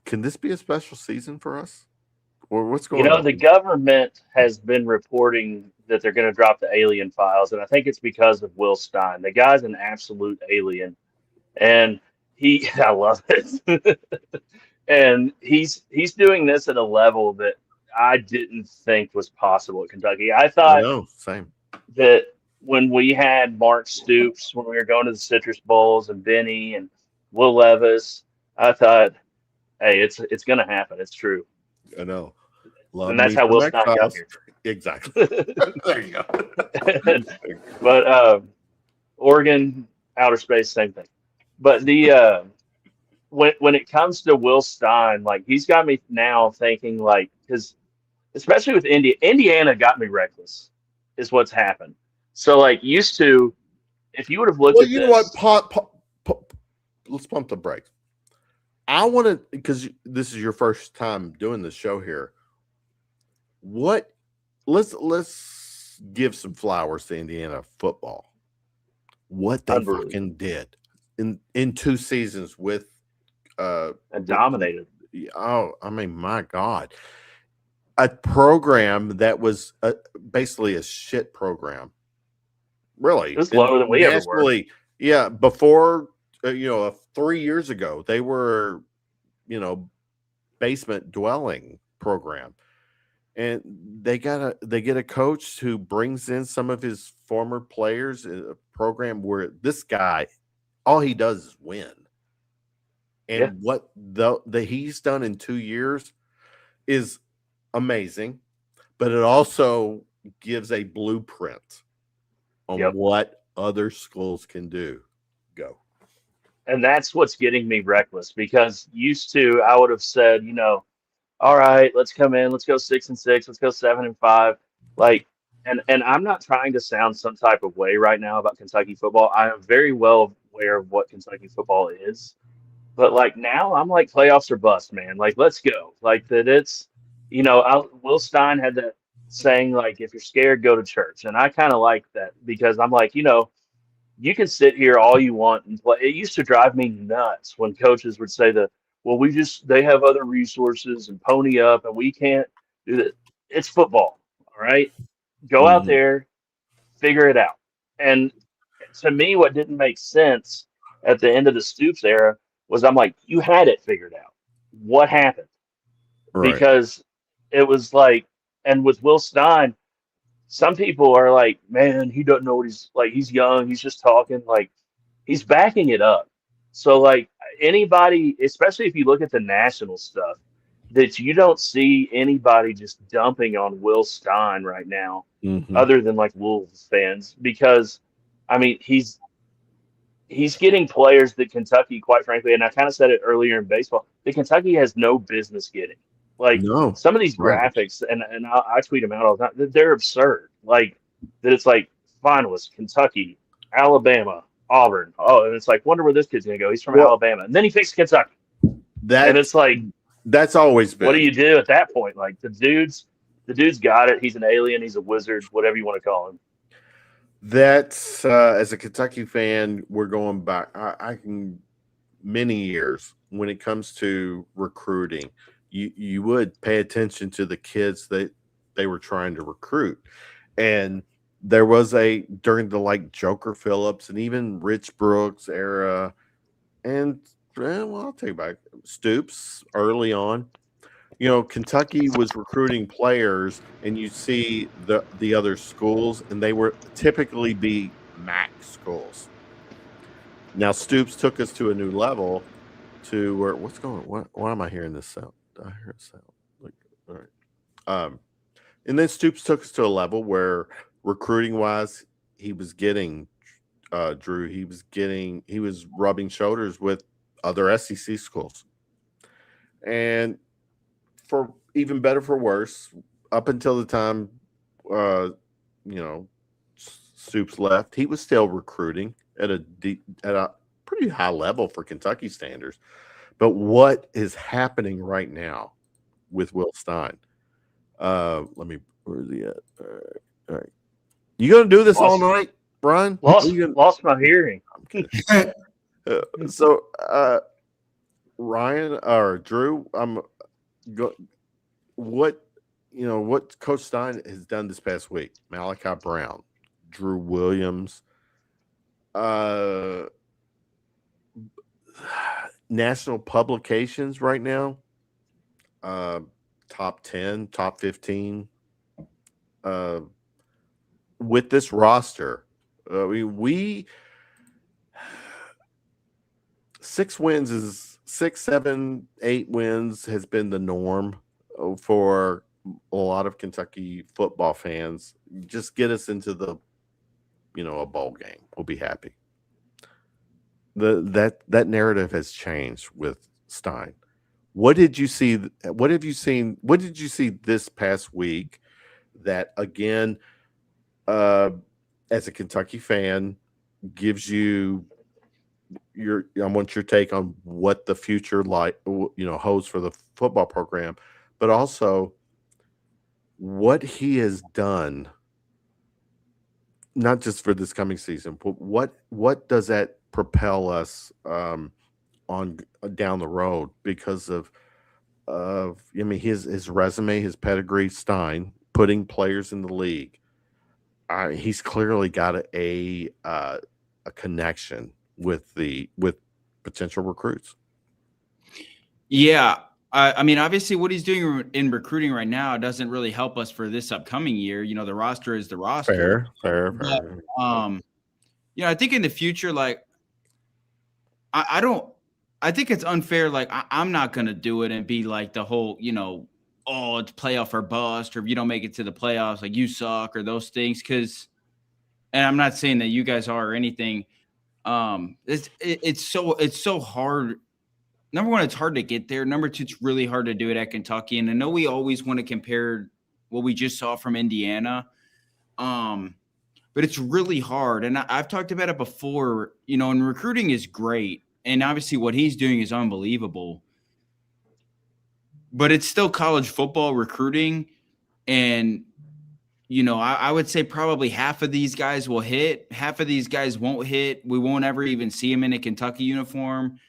can this be a special season for us? Or what's going on? The government has been reporting that they're going to drop the alien files, and I think it's because of Will Stein. The guy's an absolute alien, and I love it. And he's doing this at a level that I didn't think was possible at Kentucky. I thought same. That when we had Mark Stoops, when we were going to the Citrus Bowls, and Benny and Will Levis, I thought, hey, it's going to happen. It's true. I know. And that's how Will Stein got here. Exactly. There you go. But Oregon, outer space, same thing. But the when it comes to Will Stein, like, he's got me now thinking, like, because especially with Indiana got me reckless, is what's happened. So like used to, if you would have looked at you know what? Let's pump the brakes. I want to, because this is your first time doing the show here. Let's give some flowers to Indiana football. What they fucking did in 2 seasons with and dominated. Oh, I mean, my God. A program that was basically a shit program. Really. It was lower than we ever were. Yeah, before 3 years ago, they were, basement dwelling program. And they get a coach who brings in some of his former players in a program where this guy, all he does is win. And what he's done in 2 years, is amazing, but it also gives a blueprint on Yep. what other schools can do. Go. And that's what's getting me reckless, because used to I would have said, all right, let's come in, let's go 6-6, let's go 7-5. Like, and I'm not trying to sound some type of way right now about Kentucky football. I am very well aware of what Kentucky football is. But like now I'm like playoffs or bust, man. Like, let's go. Like that it's Will Stein had that saying, like, if you're scared, go to church. And I kind of like that, because I'm like, you can sit here all you want and play. It used to drive me nuts when coaches would say that, well, they have other resources and pony up and we can't do that. It's football. All right. Go out Mhm. there, figure it out. And to me, what didn't make sense at the end of the Stoops era was, I'm like, you had it figured out. What happened? Right. Because it was like, and with Will Stein, some people are like, man, he doesn't know what he's like. He's young. He's just talking. Like, he's backing it up. So, like, anybody, especially if you look at the national stuff, that you don't see anybody just dumping on Will Stein right now, Mhm. other than like Wolves fans, because I mean, he's getting players that Kentucky, quite frankly, and I kind of said it earlier in baseball, that Kentucky has no business getting. Like, No. some of these Right. graphics, and I tweet them out all the time, they're absurd. Like, that it's like finalists, Kentucky, Alabama, Auburn. Oh, and it's like, wonder where this kid's going to go. He's from Well, Alabama. And then he picks Kentucky. And that's it's like, always what do been. you do at that point? Like, the dude's got it. He's an alien. He's a wizard, whatever you want to call him. That's as a Kentucky fan, we're going back. I can many years when it comes to recruiting. You would pay attention to the kids that they were trying to recruit, and there was during the like Joker Phillips and even Rich Brooks era, and well, I'll take back Stoops early on. Kentucky was recruiting players, and you see the other schools, and they were typically be MAC schools. Now Stoops took us to a new level to where what's going on? Why am I hearing this sound? Did I hear a sound? Like, all right. And then Stoops took us to a level where recruiting wise, he was getting Drew. He was rubbing shoulders with other SEC schools, and for even better for worse, up until the time, uh, you know, Stoops left, he was still recruiting at a pretty high level for Kentucky standards. But what is happening right now with Will Stein? Where is he at? All right. You gonna do this all night, Brian? Lost my hearing. I'm kidding. So, Ryan or Drew, what Coach Stein has done this past week. Malachi Brown, Drew Williams, national publications right now, top 10, top 15. With this roster, we 6, 7, 8 wins has been the norm for a lot of Kentucky football fans. Just get us into the, a bowl game. We'll be happy. That narrative has changed with Stein. What did you see? What have you seen? What did you see this past week that, again, as a Kentucky fan, gives you I want your take on what the future holds for the football program, but also what he has done, not just for this coming season, but what does that propel us on down the road because of his resume, his pedigree, Stein putting players in the league. He's clearly got a connection with potential recruits. Yeah. I mean, obviously what he's doing in recruiting right now doesn't really help us for this upcoming year. The roster is the roster. Fair. But, I think in the future, like, I think it's unfair. Like, I'm not going to do it and be like the whole, oh, it's playoff or bust, or if you don't make it to the playoffs, like you suck, or those things. And I'm not saying that you guys are or anything. It's so hard. Number one, it's hard to get there. Number two, it's really hard to do it at Kentucky. And I know we always want to compare what we just saw from Indiana. But it's really hard. And I've talked about it before, and recruiting is great. And obviously what he's doing is unbelievable. But it's still college football recruiting. And, I would say probably half of these guys will hit. Half of these guys won't hit. We won't ever even see them in a Kentucky uniform.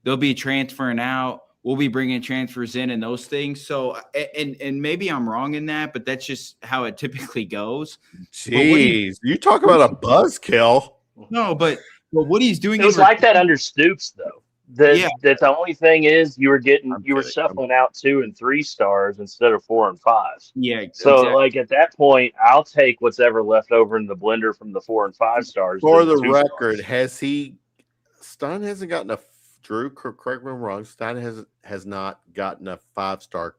They'll be transferring out. We'll be bringing transfers in and those things. So, and maybe I'm wrong in that, but that's just how it typically goes. Jeez, you talk about a buzzkill. No, but what he's doing. It was like that under Stoops, though. That the only thing is you were shuffling out 2 and 3 stars instead of 4 and 5s. Yeah. So exactly. like at that point, I'll take what's ever left over in the blender from the 4 and 5 stars. For the record, Stein hasn't gotten a. Drew, correct me if I'm wrong. Stein has not gotten a 5-star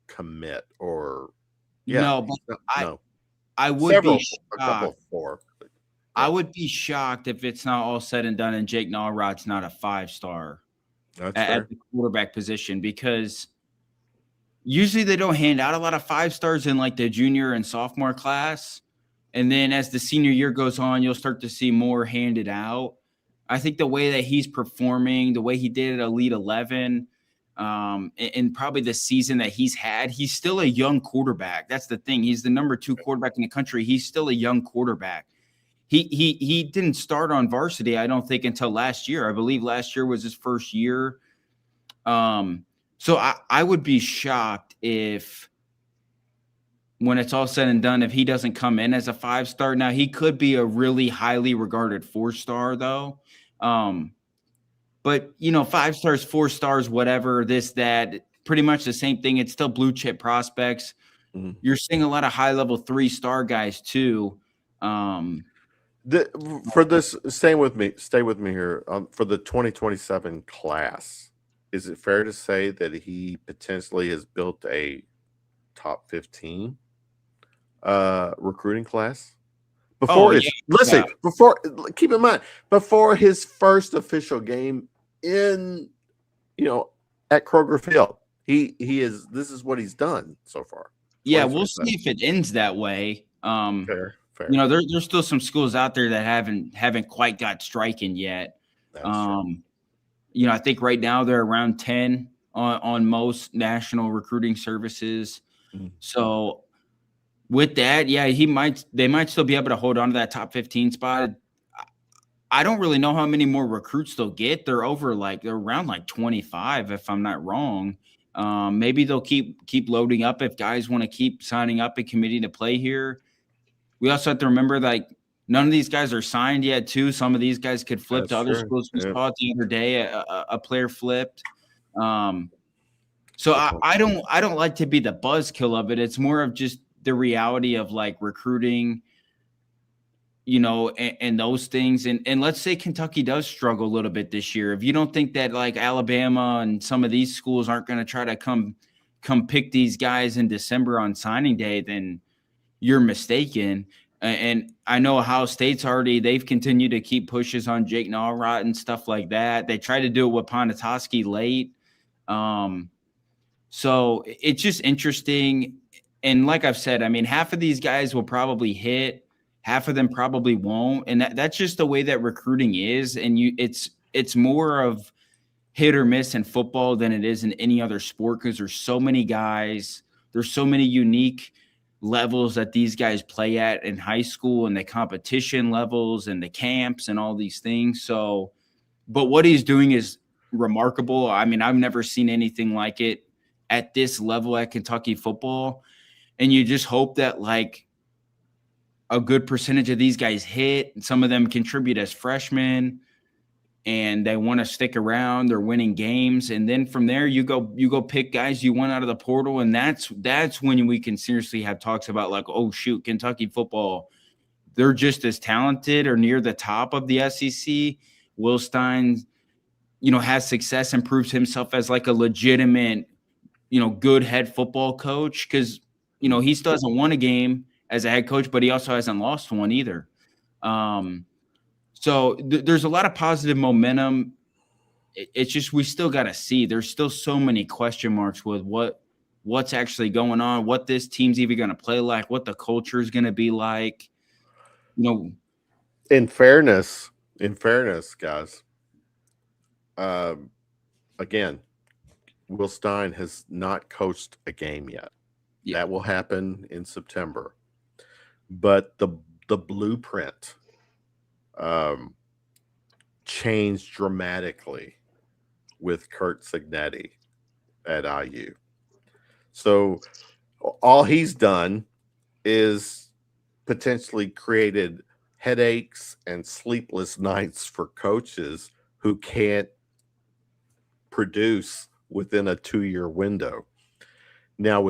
commit or no, but no. I would Several, be shocked. a couple of 4. But, I would be shocked if it's not all said and done and Jake Nallrod's not a 5-star at the quarterback position, because usually they don't hand out a lot of 5-stars in like the junior and sophomore class. And then as the senior year goes on, you'll start to see more handed out. I think the way that he's performing, the way he did at Elite 11, and probably the season that he's had, he's still a young quarterback. That's the thing. He's the number 2 quarterback in the country. He's still a young quarterback. He didn't start on varsity, I don't think, until last year. I believe last year was his first year. So I would be shocked if, when it's all said and done, if he doesn't come in as a 5-star. Now, he could be a really highly regarded 4-star, though. But 5 stars, 4 stars, whatever, this, that, pretty much the same thing. It's still blue chip prospects. Mm-hmm. You're seeing a lot of high level 3-star guys too. For this, stay with me here. For the 2027 class, is it fair to say that he potentially has built a top 15 recruiting class? Keep in mind, before his first official game in, at Kroger Field, this is what he's done so far. Yeah, we'll see if it ends that way. Fair. There's still some schools out there that haven't quite got striking yet. I think right now they're around 10 on most national recruiting services. Mm-hmm. So with that, they might still be able to hold on to that top 15 spot. I don't really know how many more recruits they'll get. They're around 25, if I'm not wrong. Maybe they'll keep loading up if guys want to keep signing up and committing to play here. We also have to remember none of these guys are signed yet too. Some of these guys could flip to other schools. We saw it the other day, a player flipped. So I don't like to be the buzzkill of it. It's more of just the reality of recruiting, and those things. And let's say Kentucky does struggle a little bit this year. If you don't think that Alabama and some of these schools aren't going to try to come pick these guys in December on signing day, then you're mistaken. And I know Ohio State's they've continued to keep pushes on Jake Nallrod and stuff like that. They tried to do it with Ponatoski late. So it's just interesting. And like I've said, half of these guys will probably hit, half of them probably won't. And that's just the way that recruiting is. And it's more of hit or miss in football than it is in any other sport, because there's so many guys, there's so many unique levels that these guys play at in high school, and the competition levels and the camps and all these things. So, but what he's doing is remarkable. I've never seen anything like it at this level at Kentucky football. And you just hope that a good percentage of these guys hit. Some of them contribute as freshmen and they want to stick around. They're winning games. And then from there, you go pick guys you want out of the portal. And that's when we can seriously have talks about oh shoot, Kentucky football, they're just as talented or near the top of the SEC. Will Stein, has success and proves himself as a legitimate good head football coach, because, he still hasn't won a game as a head coach, but he also hasn't lost one either. So there's a lot of positive momentum. It's just we still got to see. There's still so many question marks with what's actually going on, what this team's even going to play like, what the culture is going to be like. In fairness, guys, again, Will Stein has not coached a game yet. Yeah. That will happen in September. But the blueprint changed dramatically with Curt Cignetti at IU. So all he's done is potentially created headaches and sleepless nights for coaches who can't produce within a 2-year window. Now,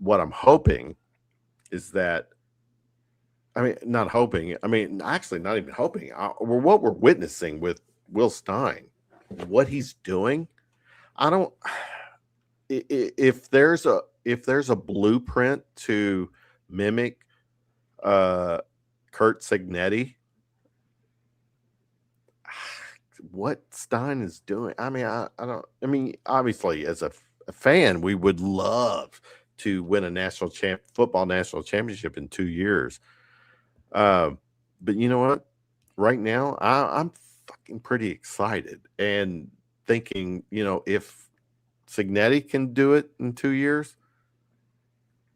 what I'm hoping is that, actually not even hoping, what we're witnessing with Will Stein, what he's doing, if there's a blueprint to mimic Curt Cignetti, what Stein is doing, obviously as a fan, we would love to win a football national championship in 2 years. But you know what? Right now, I'm fucking pretty excited and thinking, if Cignetti can do it in 2 years,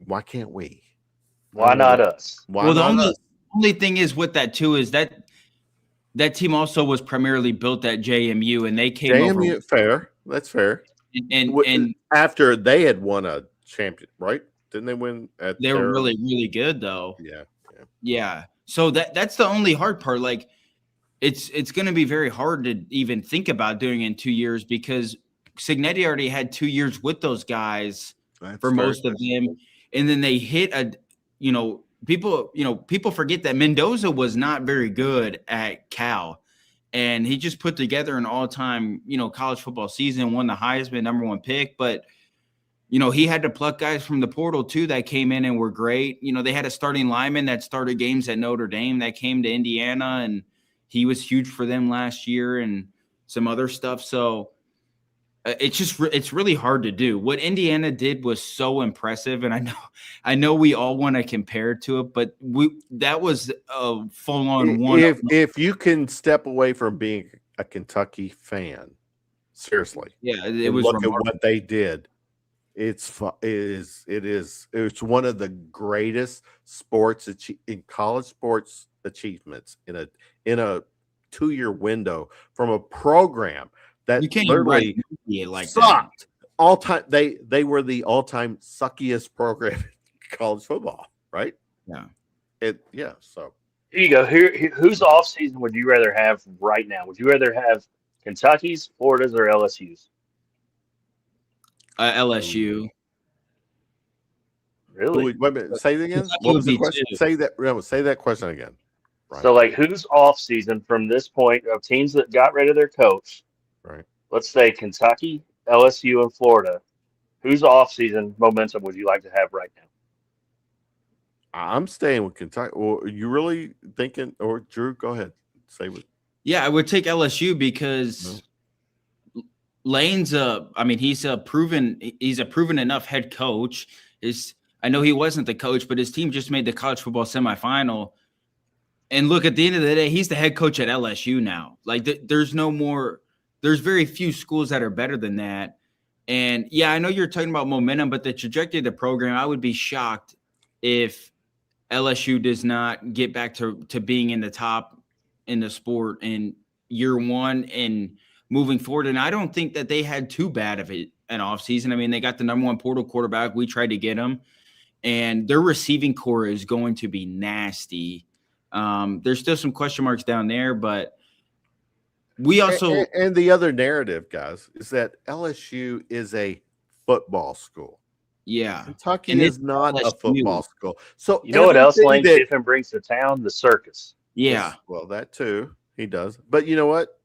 why can't we? Why not us? The only thing is with that too is that team also was primarily built at JMU, and they came over. Fair, that's fair. And after they had won a champion, right? Didn't they win? They were really, really good, though. Yeah. So that's the only hard part. Like, it's going to be very hard to even think about doing it in 2 years, because Cignetti already had 2 years with those guys for most of them, and then they hit people forget that Mendoza was not very good at Cal, and he just put together an all-time college football season, won the Heisman, #1 pick, but he had to pluck guys from the portal too that came in and were great. They had a starting lineman that started games at Notre Dame that came to Indiana, and he was huge for them last year, and some other stuff. So it's really hard to do. What Indiana did was so impressive, and I know we all want to compare to it, but that was a full-on one. If you can step away from being a Kentucky fan, seriously, it was look remarkable. at what they did. It's one of the greatest in college sports achievements in a 2-year window from a program that you can't literally like sucked all time. They were the all-time suckiest program in college football, right? Yeah. So here you go. Whose off season would you rather have right now? Would you rather have Kentucky's, Florida's, or LSU's? LSU. Really? Wait a minute. Say it again. What was the question? Say that question again. Right. So, whose off season from this point of teams that got rid of their coach? Right. Let's say Kentucky, LSU, and Florida. Whose off season momentum would you like to have right now? I'm staying with Kentucky. Or are you really thinking? Or Drew, go ahead. Say what. Yeah, I would take LSU because. Lane's he's a proven enough head coach. I know he wasn't the coach, but his team just made the college football semifinal. And look, at the end of the day, he's the head coach at LSU now. There's very few schools that are better than that. And yeah, I know you're talking about momentum, but the trajectory of the program, I would be shocked if LSU does not get back to being in the top in the sport in year one and moving forward. And I don't think that they had too bad of it an offseason. They got the #1 portal quarterback. We tried to get him, and their receiving core is going to be nasty. There's still some question marks down there, but we also and the other narrative, guys, is that LSU is a football school. Yeah, Kentucky is not a football school. So you know what else Lane Kiffin brings to town? The circus. Yeah, well, that too he does. But you know what?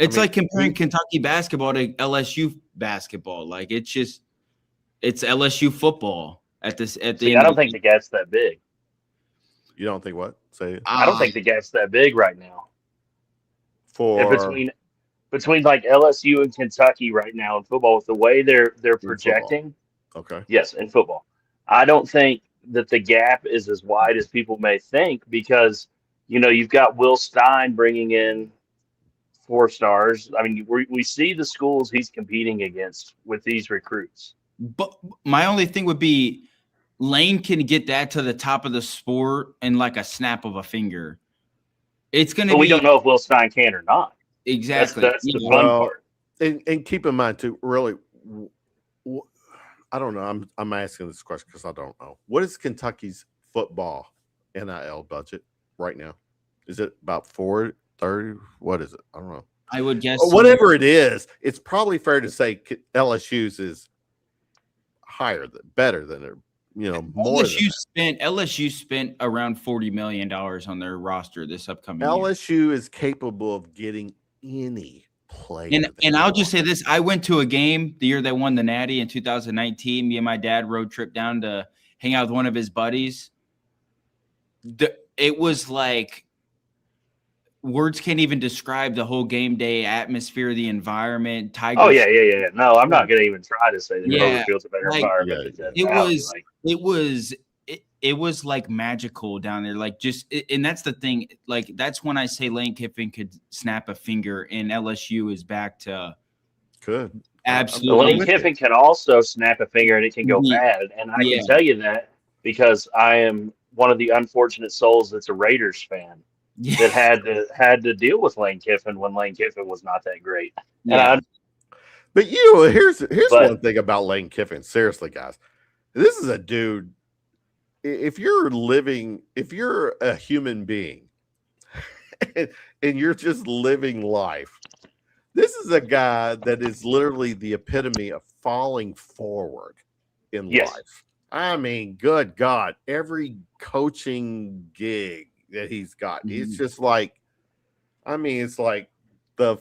It's like comparing Kentucky basketball to LSU basketball. Like it's LSU football at the See, end. I don't think the gap's that big. You don't think what? Say it. I don't think the gap's that big right now. For Between like LSU and Kentucky right now in football, with the way they're projecting. Okay. Yes, in football. I don't think that the gap is as wide as people may think because, you've got Will Stein bringing in 4 stars. I mean, we see the schools he's competing against with these recruits. But my only thing would be Lane can get that to the top of the sport in like a snap of a finger. It's going to be. We don't know if Will Stein can or not. Exactly. That's the fun part. And keep in mind too, really, I don't know. I'm asking this question because I don't know. What is Kentucky's football NIL budget right now? Is it about 430? What is it? I don't know. I would guess whatever it is. It's probably fair to say LSU's is better than their. More LSU spent around $40 million on their roster this upcoming year. LSU is capable of getting any player. And I'll just say this. I went to a game the year they won the Natty in 2019. Me and my dad road trip down to hang out with one of his buddies. It was like words can't even describe the whole game day atmosphere, the environment. Tigers. Oh, yeah. No, I'm not going to even try to say that Cloverfield's a better environment. It was like magical down there. Like and that's the thing. Like that's when I say Lane Kiffin could snap a finger and LSU is back to good. Absolutely. Lane Kiffin can also snap a finger and it can go bad. And I can tell you that because I am one of the unfortunate souls that's a Raiders fan. That had to deal with Lane Kiffin when Lane Kiffin was not that great. Yeah. But here's one thing about Lane Kiffin. Seriously, guys, this is a dude. If you're a human being and you're just living life, this is a guy that is literally the epitome of falling forward in life. I mean, good God, every coaching gig that he's got, it's just like, it's like the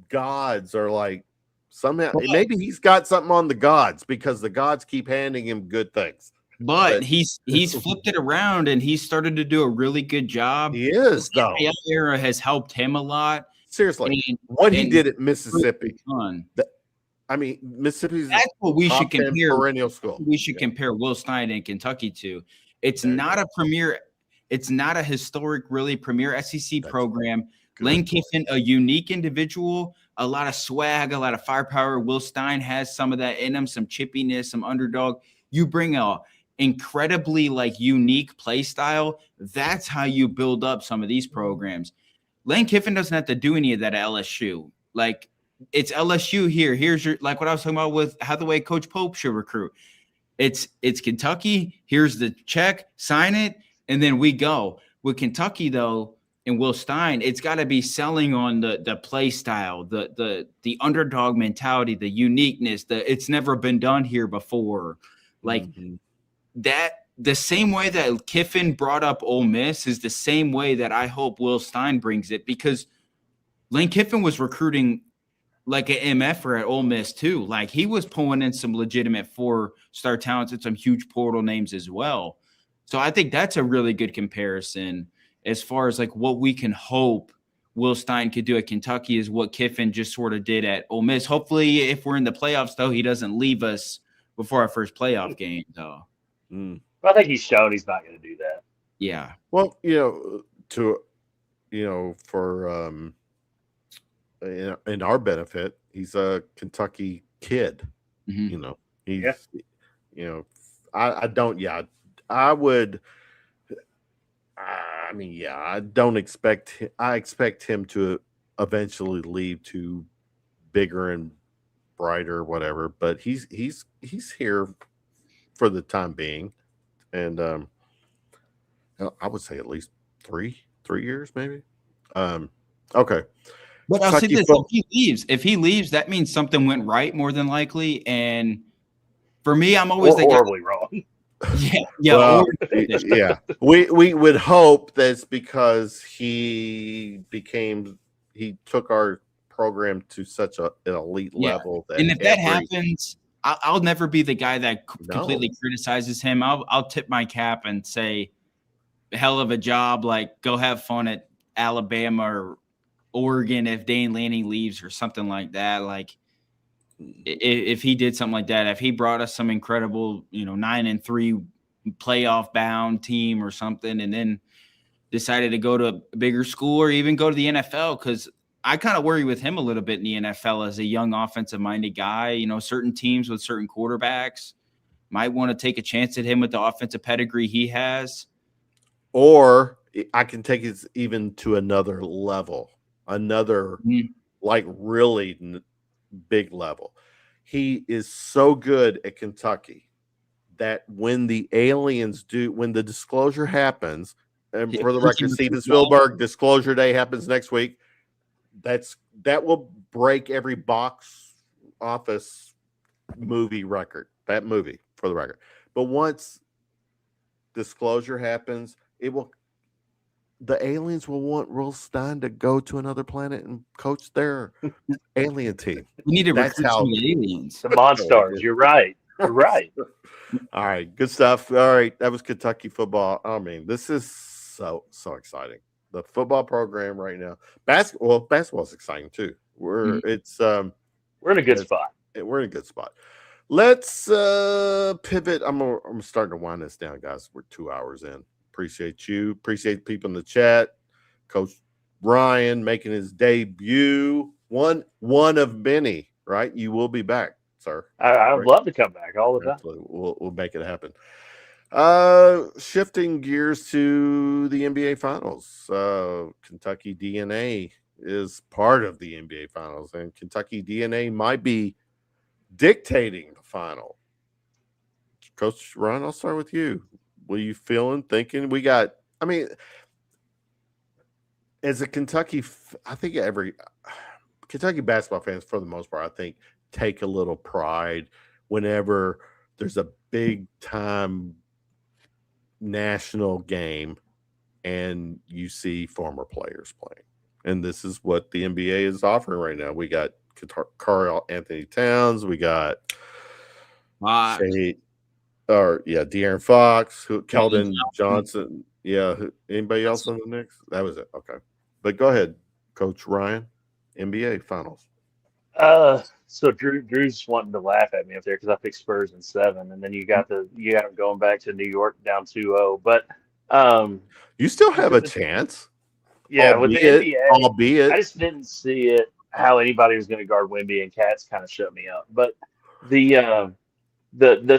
gods are like somehow maybe he's got something on the gods because the gods keep handing him good things. But he's flipped it around and he's started to do a really good job. He is, though. The era has helped him a lot. Seriously, what he did at Mississippi. Mississippi's that's what we should compare perennial school. We should compare Will Stein in Kentucky to. It's not a premier. It's not a historic, really premier SEC program. Lane Kiffin, a unique individual, a lot of swag, a lot of firepower. Will Stein has some of that in him, some chippiness, some underdog. You bring a incredibly unique play style. That's how you build up some of these programs. Lane Kiffin doesn't have to do any of that at LSU. Like it's LSU here. Here's your what I was talking about with how the way Coach Pope should recruit. It's Kentucky. Here's the check, sign it, and then we go. With Kentucky though, and Will Stein, it's got to be selling on the play style, the underdog mentality, the uniqueness, it's never been done here before. That the same way that Kiffin brought up Ole Miss is the same way that I hope Will Stein brings it, because Lane Kiffin was recruiting like an MFer at Ole Miss too. Like he was pulling in some legitimate 4-star talents and some huge portal names as well. So I think that's a really good comparison as far as what we can hope Will Stein could do at Kentucky is what Kiffin just sort of did at Ole Miss. Hopefully, if we're in the playoffs, though, he doesn't leave us before our first playoff game, though. I think he's shown he's not going to do that. Yeah. Well, for in our benefit, he's a Kentucky kid. I expect him to eventually leave to bigger and brighter, whatever. But he's here for the time being, and I would say at least three years, maybe. Okay. But I'll say this: if he leaves, that means something went right, more than likely. And for me, I'm always horribly wrong. Yeah. We would hope that's because he took our program to such an elite level that and if that happens, I'll never be the guy that completely No. criticizes him. I'll tip my cap and say, hell of a job. Like, go have fun at Alabama or Oregon if Dane Lanning leaves or something like that. Like, if he did something like that, if he brought us some incredible, 9-3 playoff bound team or something, and then decided to go to a bigger school or even go to the NFL, because I kind of worry with him a little bit in the NFL as a young offensive minded guy. Certain teams with certain quarterbacks might want to take a chance at him with the offensive pedigree he has. Or I can take it even to another level, like really big level. He is so good at Kentucky that when the disclosure happens, and for the record, Steven Spielberg disclosure day happens next week. That will break every box office movie record. That movie, for the record. But once disclosure happens, the aliens will want Will Stein to go to another planet and coach their alien team. We need to recruit some aliens. The Monstars. You're right. You're right. All right, good stuff. All right, that was Kentucky football. I mean, this is so exciting. The football program right now. Basketball's exciting too. We're in a good spot. We're in a good spot. Let's pivot. I'm starting to wind this down, guys. We're 2 hours in. Appreciate you. Appreciate people in the chat. Coach Ryan making his debut. One of many, right? You will be back, sir. I'd love to come back all the time. Absolutely. We'll make it happen. Shifting gears to the NBA Finals. Kentucky DNA is part of the NBA Finals, and Kentucky DNA might be dictating the final. Coach Ron, I'll start with you. What are you feeling, thinking? As a Kentucky, I think every Kentucky basketball fans, for the most part, I think, take a little pride whenever there's a big time national game and you see former players playing. And this is what the NBA is offering right now. We got Karl Anthony Towns, we got De'Aaron Fox, Keldon Johnson. Yeah, anybody else on the Knicks? That was it. Okay. But go ahead, Coach Ryan, NBA Finals. So Drew's wanting to laugh at me up there because I picked Spurs in 7, and then you got them going back to New York down 2-0. But you still have a chance. Yeah, with the NBA, albeit I just didn't see it how anybody was going to guard Wemby, and Cats kind of shut me up. But the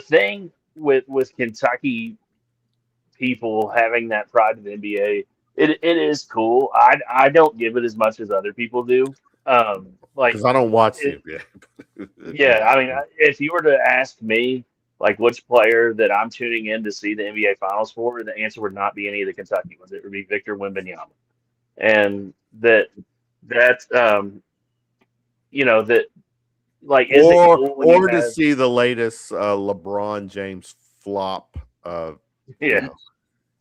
thing with Kentucky people having that pride in the NBA, it is cool. I don't give it as much as other people do. Because I don't watch the NBA. Yeah, I mean, if you were to ask me, like, which player that I'm tuning in to see the NBA Finals for, the answer would not be any of the Kentucky ones. It would be Victor Wembanyama, and that like, is or it cool to see the latest LeBron James flop.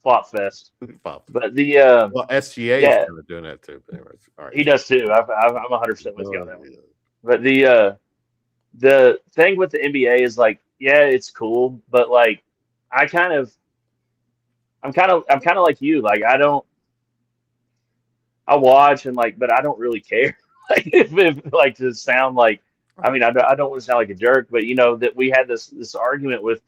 Flop fest. Flop. But the SGA is kind of doing that too. But anyways, all right. He does too. I'm 100% with you on that one. But the thing with the NBA is, like, yeah, it's cool, but like, I'm kind of like you. Like, I watch and, like, but I don't really care. Like, if like, to sound like, I mean, I don't want to sound like a jerk, but that we had this argument with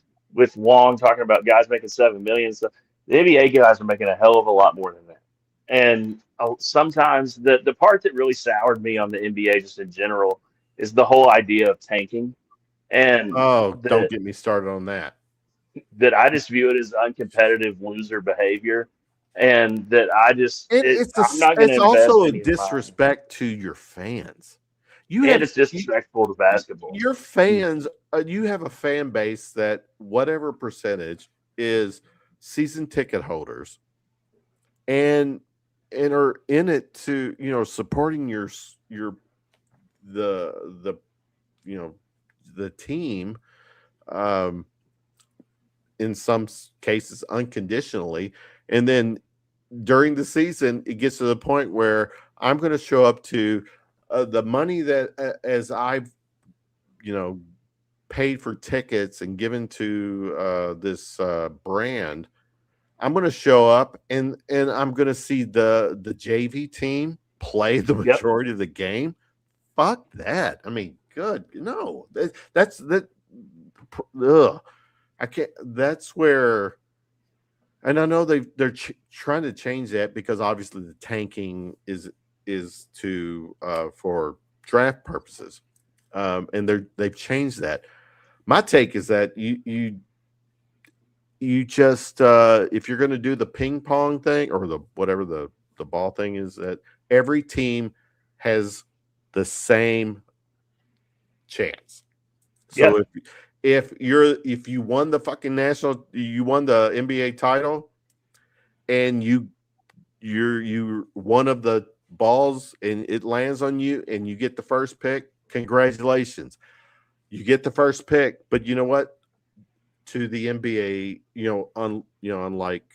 Wong talking about guys making $7 million. So the NBA guys are making a hell of a lot more than that. And sometimes the part that really soured me on the NBA just in general is the whole idea of tanking. And don't get me started on that. That I just view it as uncompetitive loser behavior, and that I just it's also a disrespect to your fans. It's disrespectful to basketball. Your fans, you have a fan base that whatever percentage is season ticket holders, and are in it to supporting the team, in some cases unconditionally, and then during the season it gets to the point where I'm going to show up to the money that as I've paid for tickets and given to this brand, I'm going to show up and I'm going to see the JV team play the majority of the game. Fuck that. I mean, good. No, that's that. Ugh. I can't. That's where, and I know they're trying to change that because obviously the tanking is to for draft purposes, and they've changed that. My take is that you just if you're going to do the ping pong thing or the whatever the ball thing is, that every team has the same chance. So if you won the fucking you won the NBA title, and you're one of the balls and it lands on you and you get the first pick, congratulations. You get the first pick, but you know what? To the NBA, unlike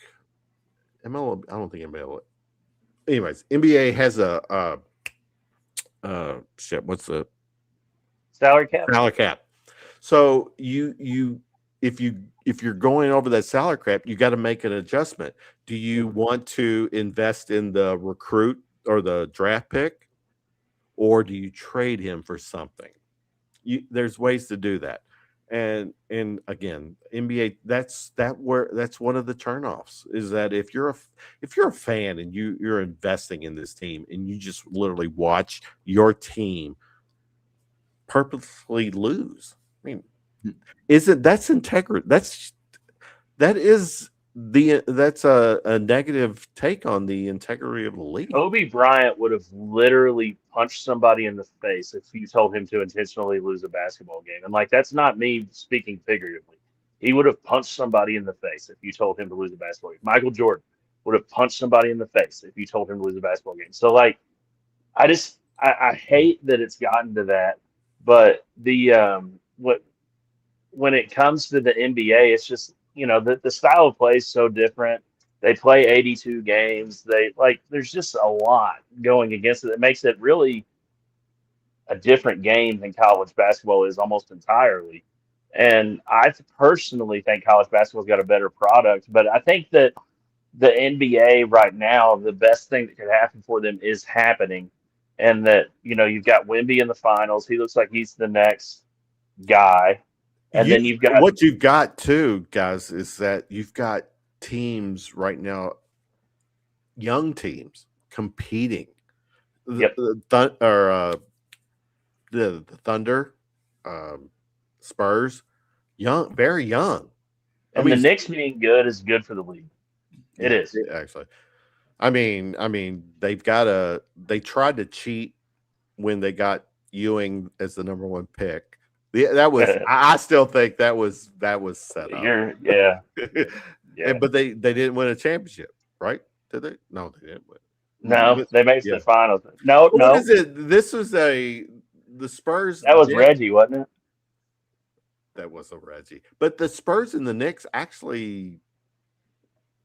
MLB, I don't think MLB. Anyways, NBA has a what's the salary cap? Salary cap. So if you're going over that salary cap, you got to make an adjustment. Do you want to invest in the recruit or the draft pick, or do you trade him for something? There's ways to do that. And again, NBA, that's one of the turnoffs is that if you're a fan and you're investing in this team and you just literally watch your team purposely lose. I mean, that's integrity. That's a negative take on the integrity of the league. Kobe Bryant would have literally punched somebody in the face if you told him to intentionally lose a basketball game. And that's not me speaking figuratively. He would have punched somebody in the face if you told him to lose a basketball game. Michael Jordan would have punched somebody in the face if you told him to lose a basketball game. So I hate that it's gotten to that. But when it comes to the NBA, it's just, the style of play is so different. They play 82 games. There's just a lot going against it that makes it really a different game than college basketball is almost entirely. And I personally think college basketball's got a better product, but I think that the NBA right now, the best thing that could happen for them is happening. And that, you've got Wemby in the finals. He looks like he's the next guy. And then you've got what you've got too, guys, is that you've got teams right now, young teams competing. The Thunder, Spurs, young, very young. And the Knicks being good is good for the league. It is actually. I mean, they tried to cheat when they got Ewing as the number one pick. That was I still think that was set up. Yeah. But they didn't win a championship, right? Did they? No, they didn't win. No, they made the finals. No. What is it? This was the Spurs. That was Reggie, wasn't it? That was a Reggie. But the Spurs and the Knicks actually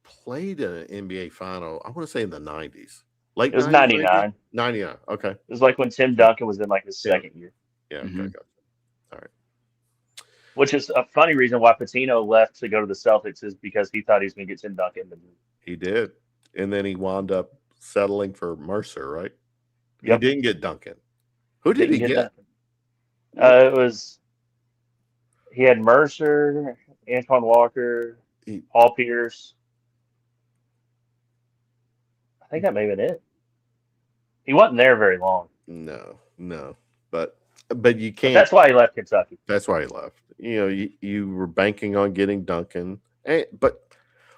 played an NBA final, I want to say in the 90s. It was 99. 99, okay. It was when Tim Duncan was in his second year. Yeah, okay, gotcha. All right. Which is a funny reason why Patino left to go to the Celtics is because he thought he was going to get Tim Duncan. He did. And then he wound up settling for Mercer, right? Yep. He didn't get Duncan. Who did he get? He had Mercer, Antoine Walker, Paul Pierce. I think that may have been it. He wasn't there very long. No. But you can't. That's why he left Kentucky. That's why he left. You were banking on getting Duncan. But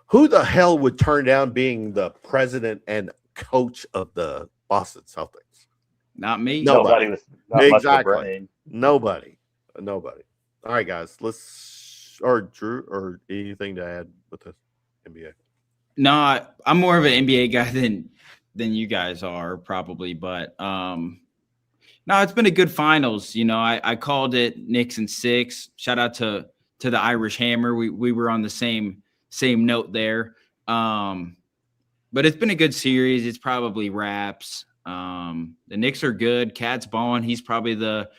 who the hell would turn down being the president and coach of the Boston Celtics? Not me. Nobody with much of a brain. Nobody. All right, guys. Drew, or anything to add with the NBA? No, I'm more of an NBA guy than you guys are probably, but no, it's been a good finals. I called it Knicks in 6. Shout out to the Irish Hammer. We were on the same note there. But it's been a good series. It's probably wraps. The Knicks are good. Cat's balling. He's probably the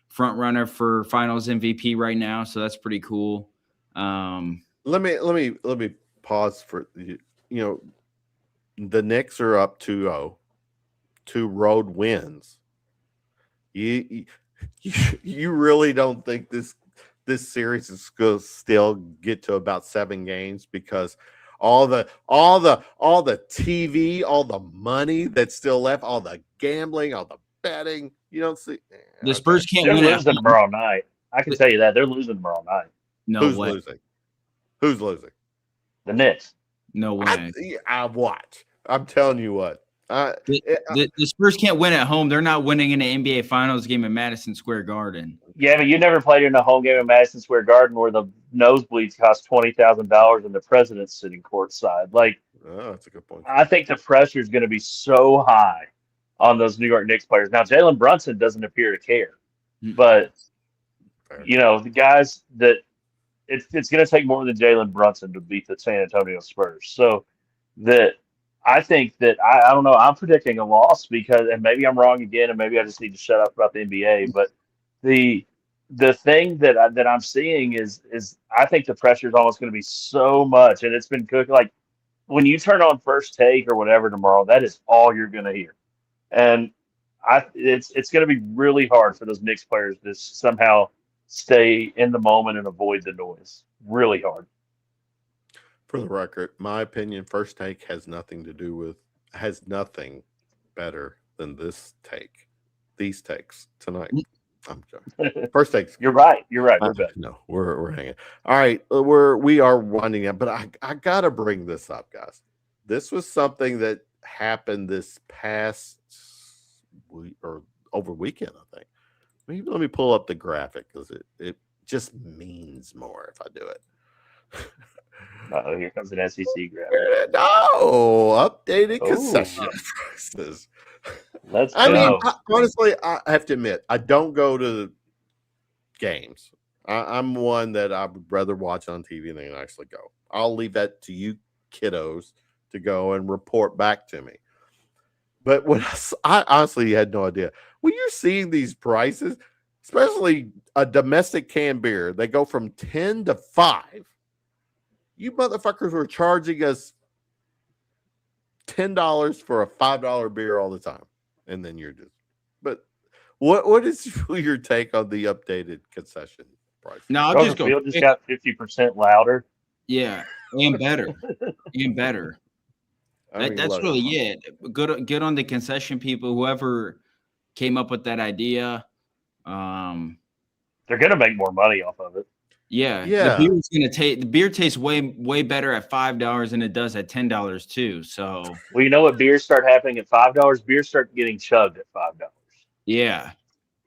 front runner for Finals MVP right now, so that's pretty cool. Let me pause for you know, the Knicks are up 2-0, 2 road wins. You really don't think this series is going to still get to about 7 games because all the TV, all the money that's still left, all the gambling, all the betting, you don't see. The Spurs can't They're win at losing home. tomorrow night. I can tell you that they're losing tomorrow night. No Who's way. losing? Who's losing? The Knicks. No way. I watch. I'm telling you what. The Spurs can't win at home. They're not winning in an NBA Finals game at Madison Square Garden. Yeah, but you never played in a home game in Madison Square Garden where the nosebleeds cost $20,000 and the president's sitting courtside. Like, Oh, that's a good point. I think the pressure is going to be so high on those New York Knicks players. Now, Jalen Brunson doesn't appear to care, but you know the guys that it's going to take more than Jalen Brunson to beat the San Antonio Spurs. So that I think that I don't know. I'm predicting a loss because, and maybe I'm wrong again, and maybe I just need to shut up about the NBA. But the thing that I'm seeing is I think the pressure is almost going to be so much, and it's been cooked. Like when you turn on First Take or whatever tomorrow, that is all you're going to hear, and it's going to be really hard for those Knicks players to somehow stay in the moment and avoid the noise. Really hard. For the record, my opinion, First Take has nothing better than these takes tonight. I'm joking. First Takes. You're right. We're better. No, we're hanging. All right, we are winding up, but I gotta bring this up, guys. This was something that happened this past week or over weekend, I think. Let me pull up the graphic because it just means more if I do it. Oh, here comes an SEC graphic. No, updated concession prices. Let's I go. mean, honestly, I have to admit, I don't go to games. I'm one that I would rather watch on TV than actually go. I'll leave that to you kiddos to go and report back to me. But when I honestly had no idea. When you're seeing these prices, especially a domestic canned beer, they go from 10 to 5. You motherfuckers were charging us $10 for a $5 beer all the time. And then you're just, but what is your take on the updated concession price? No, I'll just go. Field just got 50% louder. Yeah, and better. And better. That's really it. Good on the concession people, whoever came up with that idea. They're gonna make more money off of it. Yeah. The beer tastes way better at $5 than it does at $10 too. So well, you know what beers start happening at $5? Beers start getting chugged at $5. Yeah.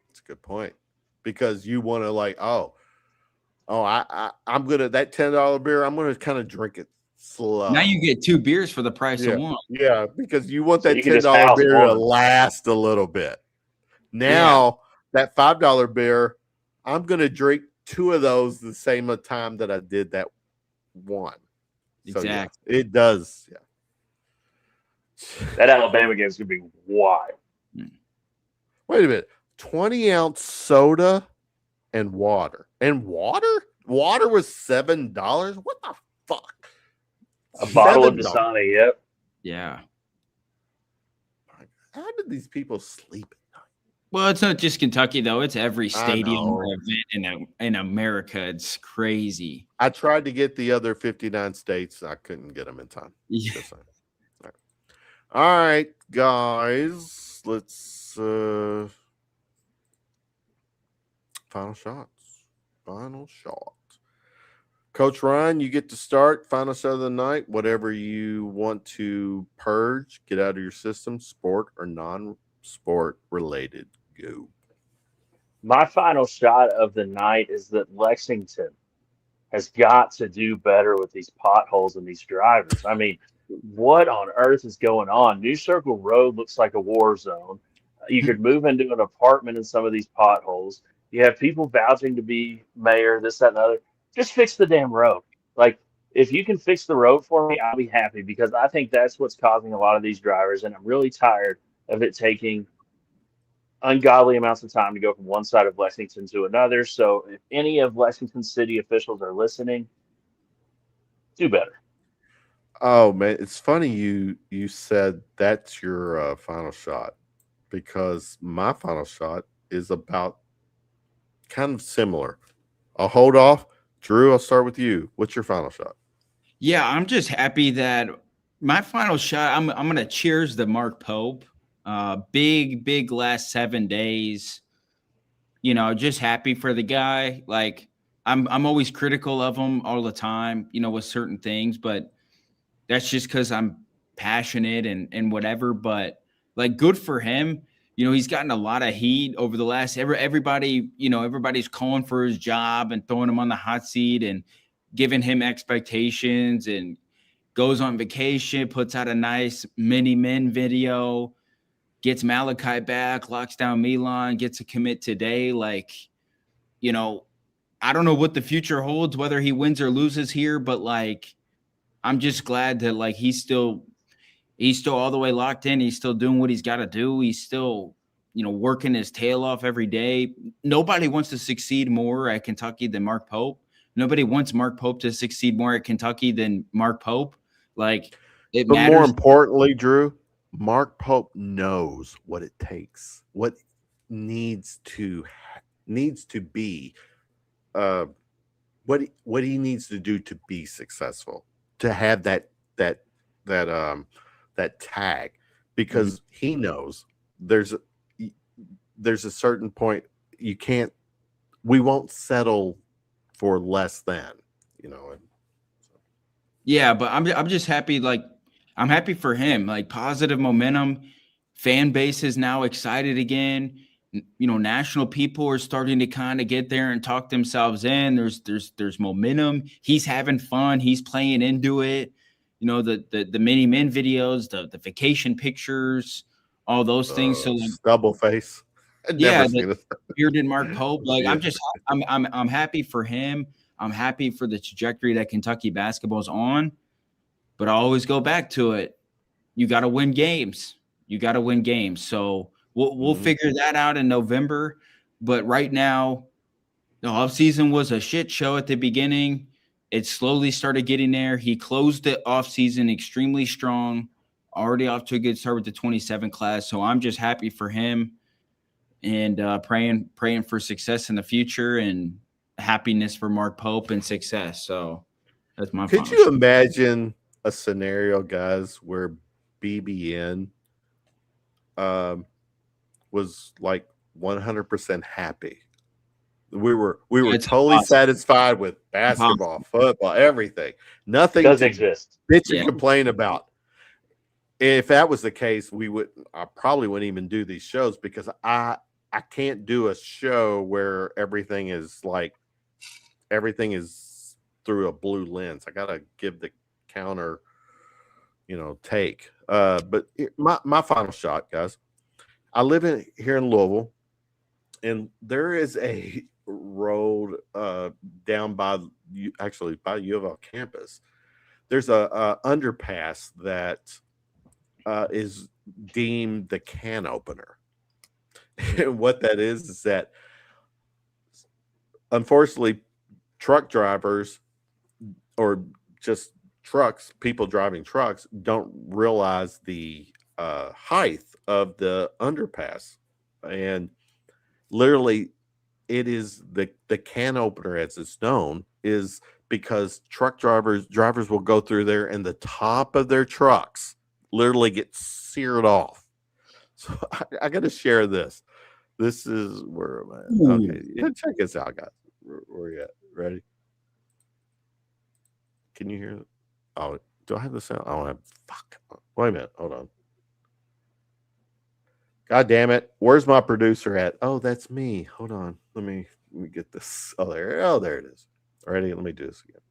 That's a good point. Because you want to like, I'm gonna that $10 beer, I'm gonna kind of drink it slow. Now you get 2 beers for the price of one. Yeah, because you want that $10 beer to last a little bit. Now that $5 beer, I'm gonna drink 2 of those the same time that I did that one. Exactly. So, it does. Yeah. That Alabama game is gonna be wild. Wait a minute. 20-ounce soda and water. And water? Water was $7? What the fuck? A bottle of Dasani, yep. Yeah. How did these people sleep at night? Well, it's not just Kentucky, though. It's every stadium or event in America. It's crazy. I tried to get the other 59 states. I couldn't get them in time. Yeah. All right, guys. Let's final shots. Coach Ryan, you get to start. Final shot of the night. Whatever you want to purge, get out of your system, sport or non-sport related. Go. My final shot of the night is that Lexington has got to do better with these potholes and these drivers. I mean, what on earth is going on? New Circle Road looks like a war zone. You could move into an apartment in some of these potholes. You have people vouching to be mayor, this, that, and the other. Just fix the damn road. Like, if you can fix the road for me, I'll be happy because I think that's what's causing a lot of these drivers. And I'm really tired of it taking ungodly amounts of time to go from one side of Lexington to another. So if any of Lexington city officials are listening, do better. Oh man, it's funny you said that's your final shot, because my final shot is about kind of similar. I'll hold off. Drew, I'll start with you. What's your final shot? Yeah, I'm just happy that my final shot, I'm gonna cheers to Mark Pope. Big last 7 days. You know, just happy for the guy. Like I'm always critical of him all the time, you know, with certain things, but that's just because I'm passionate and whatever. But like, good for him. You know, he's gotten a lot of heat over the last everybody, you know, everybody's calling for his job and throwing him on the hot seat and giving him expectations, and goes on vacation, puts out a nice mini men video, gets Malachi back, locks down Milan, gets a commit today. Like, you know, I don't know what the future holds, whether he wins or loses here, but like, I'm just glad that like he's still all the way locked in. He's still doing what he's got to do. He's still, you know, working his tail off every day. Nobody wants to succeed more at Kentucky than Mark Pope. Nobody wants Mark Pope to succeed more at Kentucky than Mark Pope. Like, it But matters. more importantly, Drew, Mark Pope knows what it takes, what needs to be, what he needs to do to be successful, to have that tag, because he knows there's a certain point we won't settle for less than, you know. Yeah, but I'm just happy. Like, I'm happy for him. Like, positive momentum. Fan base is now excited again. You know, national people are starting to kind of get there and talk themselves in. There's momentum. He's having fun. He's playing into it. You know, the mini men videos, the vacation pictures, all those things. So like, double face. yeah, the bearded Mark Pope. Like, Yeah. I'm happy for him. I'm happy for the trajectory that Kentucky basketball is on. But I always go back to it. You got to win games. So we'll figure that out in November. But right now, the offseason was a shit show at the beginning. It slowly started getting there. He closed the offseason extremely strong, already off to a good start with the 27 class. So I'm just happy for him, and praying for success in the future, and happiness for Mark Pope and success. So that's my Could you imagine a scenario, guys, where BBN was like 100% happy? We were totally satisfied with basketball, football, everything. Nothing does exist. Bitch and complain about. If that was the case, I probably wouldn't even do these shows, because I can't do a show where everything is through a blue lens. I gotta give the counter, you know, take. But my final shot, guys. I live here in Louisville, and there is a road down by U of L campus. There's a underpass that is deemed the can opener. And what that is that, unfortunately, truck drivers, or just people driving trucks, don't realize the height of the underpass. And literally, it is the can opener, as it's known, is because truck drivers will go through there, and the top of their trucks literally get seared off. So I got to share this. This is where am I? Okay, yeah, check this out, guys. Where you at? Ready? Can you hear it? Oh, do I have the sound? I don't have. Fuck. Wait a minute. Hold on. God damn it. Where's my producer at? Oh, that's me. Hold on. Let me get this. Oh, there it is. Ready? Let me do this again.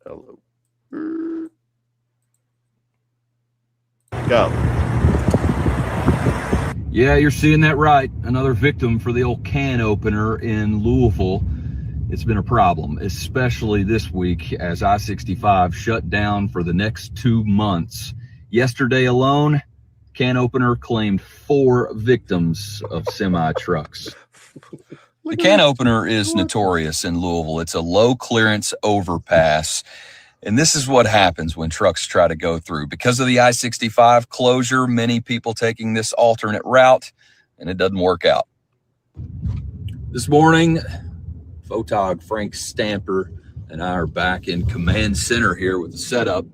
Hello. Go. Yeah, you're seeing that right. Another victim for the old can opener in Louisville. It's been a problem, especially this week as I-65 shut down for the next 2 months Yesterday alone, can opener claimed 4 victims of semi trucks. The can opener is notorious in Louisville. It's a low clearance overpass. And this is what happens when trucks try to go through. Because of the I-65 closure, many people taking this alternate route, and it doesn't work out. This morning, photog Frank Stamper and I are back in command center here with the setup,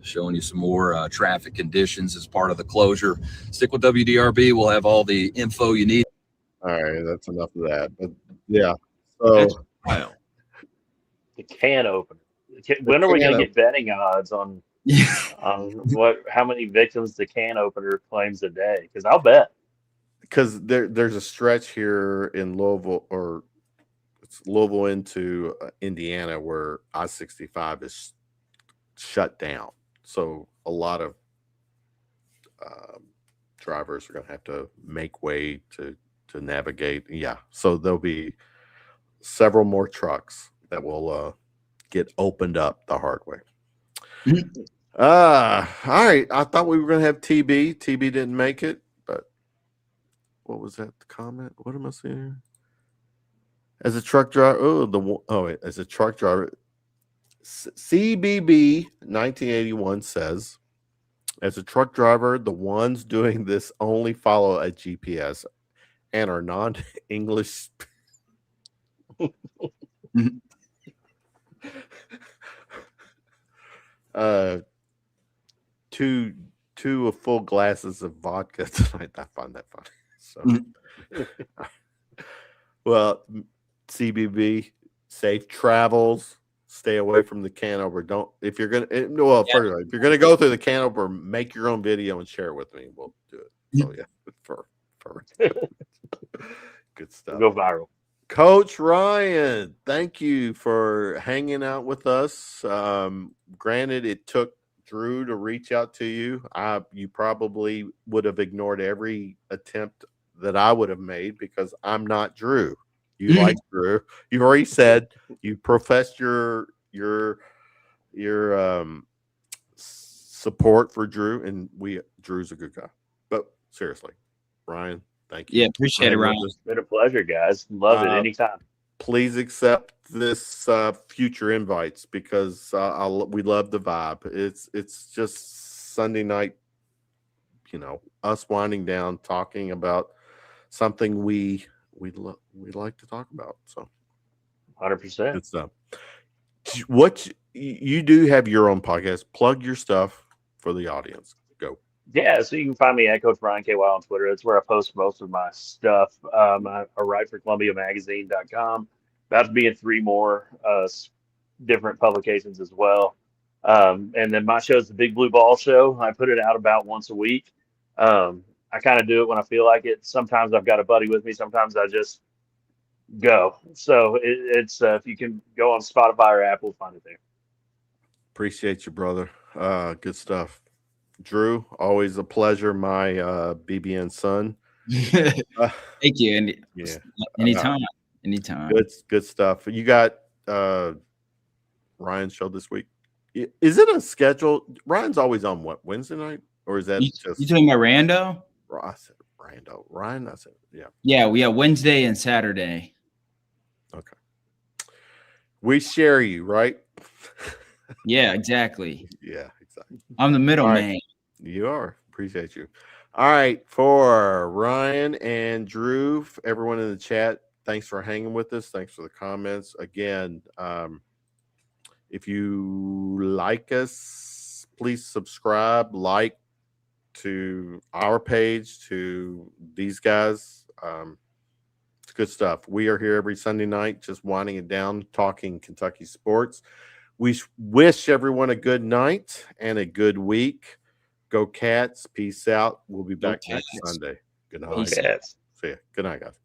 showing you some more traffic conditions as part of the closure. Stick with WDRB. We'll have all the info you need. All right, that's enough of that. But yeah, so The can opener. When are we going to get betting odds on how many victims the can opener claims a day? Because I'll bet. Because there's a stretch here in Louisville, or it's Louisville into Indiana, where I-65 is shut down. So a lot of drivers are going to have to make way to navigate. Yeah, so there'll be several more trucks that will get opened up the hard way. All right. I thought we were going to have TB. TB didn't make it, but what was that? The comment? What am I seeing here? As a truck driver, as a truck driver, CBB 1981 says, as a truck driver, the ones doing this only follow a GPS and are non-English. Two full glasses of vodka tonight. I find that funny. So, well, CBB, safe travels. Stay away from the can opener. Don't, if you're gonna, if you're gonna go through the can opener, make your own video and share it with me. We'll do it. So yeah, for good stuff. Go viral. Coach Ryan, thank you for hanging out with us. Granted, it took Drew to reach out to you. You probably would have ignored every attempt that I would have made because I'm not Drew. You like Drew. You already said you professed your support for Drew, and Drew's a good guy. But seriously, Ryan, thank you. Yeah, appreciate it, Ryan. It's been a pleasure, guys. Love it anytime. Please accept this future invites because we love the vibe. It's just Sunday night, us winding down, talking about something we like to talk about. So 100%. good stuff. What you do have your own podcast. Plug your stuff for the audience. Go. Yeah, so you can find me at Coach Brian KY on Twitter. That's where I post most of my stuff. I write for ColumbiaMagazine.com. About to be in 3 more different publications as well. And then my show is the Big Blue Ball Show. I put it out about once a week. I kind of do it when I feel like it. Sometimes I've got a buddy with me. Sometimes I just go. So it's if you can go on Spotify or Apple, find it there. Appreciate you, brother. Good stuff. Drew, always a pleasure, my BBN son. Thank you. And yeah, anytime. Good stuff. You got Ryan's show this week. Is it a schedule? Ryan's always on what, Wednesday night, or is that you just talking about Rando? I said Rando. Ryan, I said yeah. Yeah, we have Wednesday and Saturday. Okay. We share you, right? Yeah, exactly. Yeah, exactly. I'm the middleman. Right. You are. Appreciate you. All right. For Ryan and Drew, everyone in the chat, thanks for hanging with us. Thanks for the comments. Again, if you like us, please subscribe, like to our page, to these guys. It's good stuff. We are here every Sunday night, just winding it down, talking Kentucky sports. We wish everyone a good night and a good week. Go Cats. Peace out. We'll be back next Sunday. Good night. Cats. See ya. Good night, guys.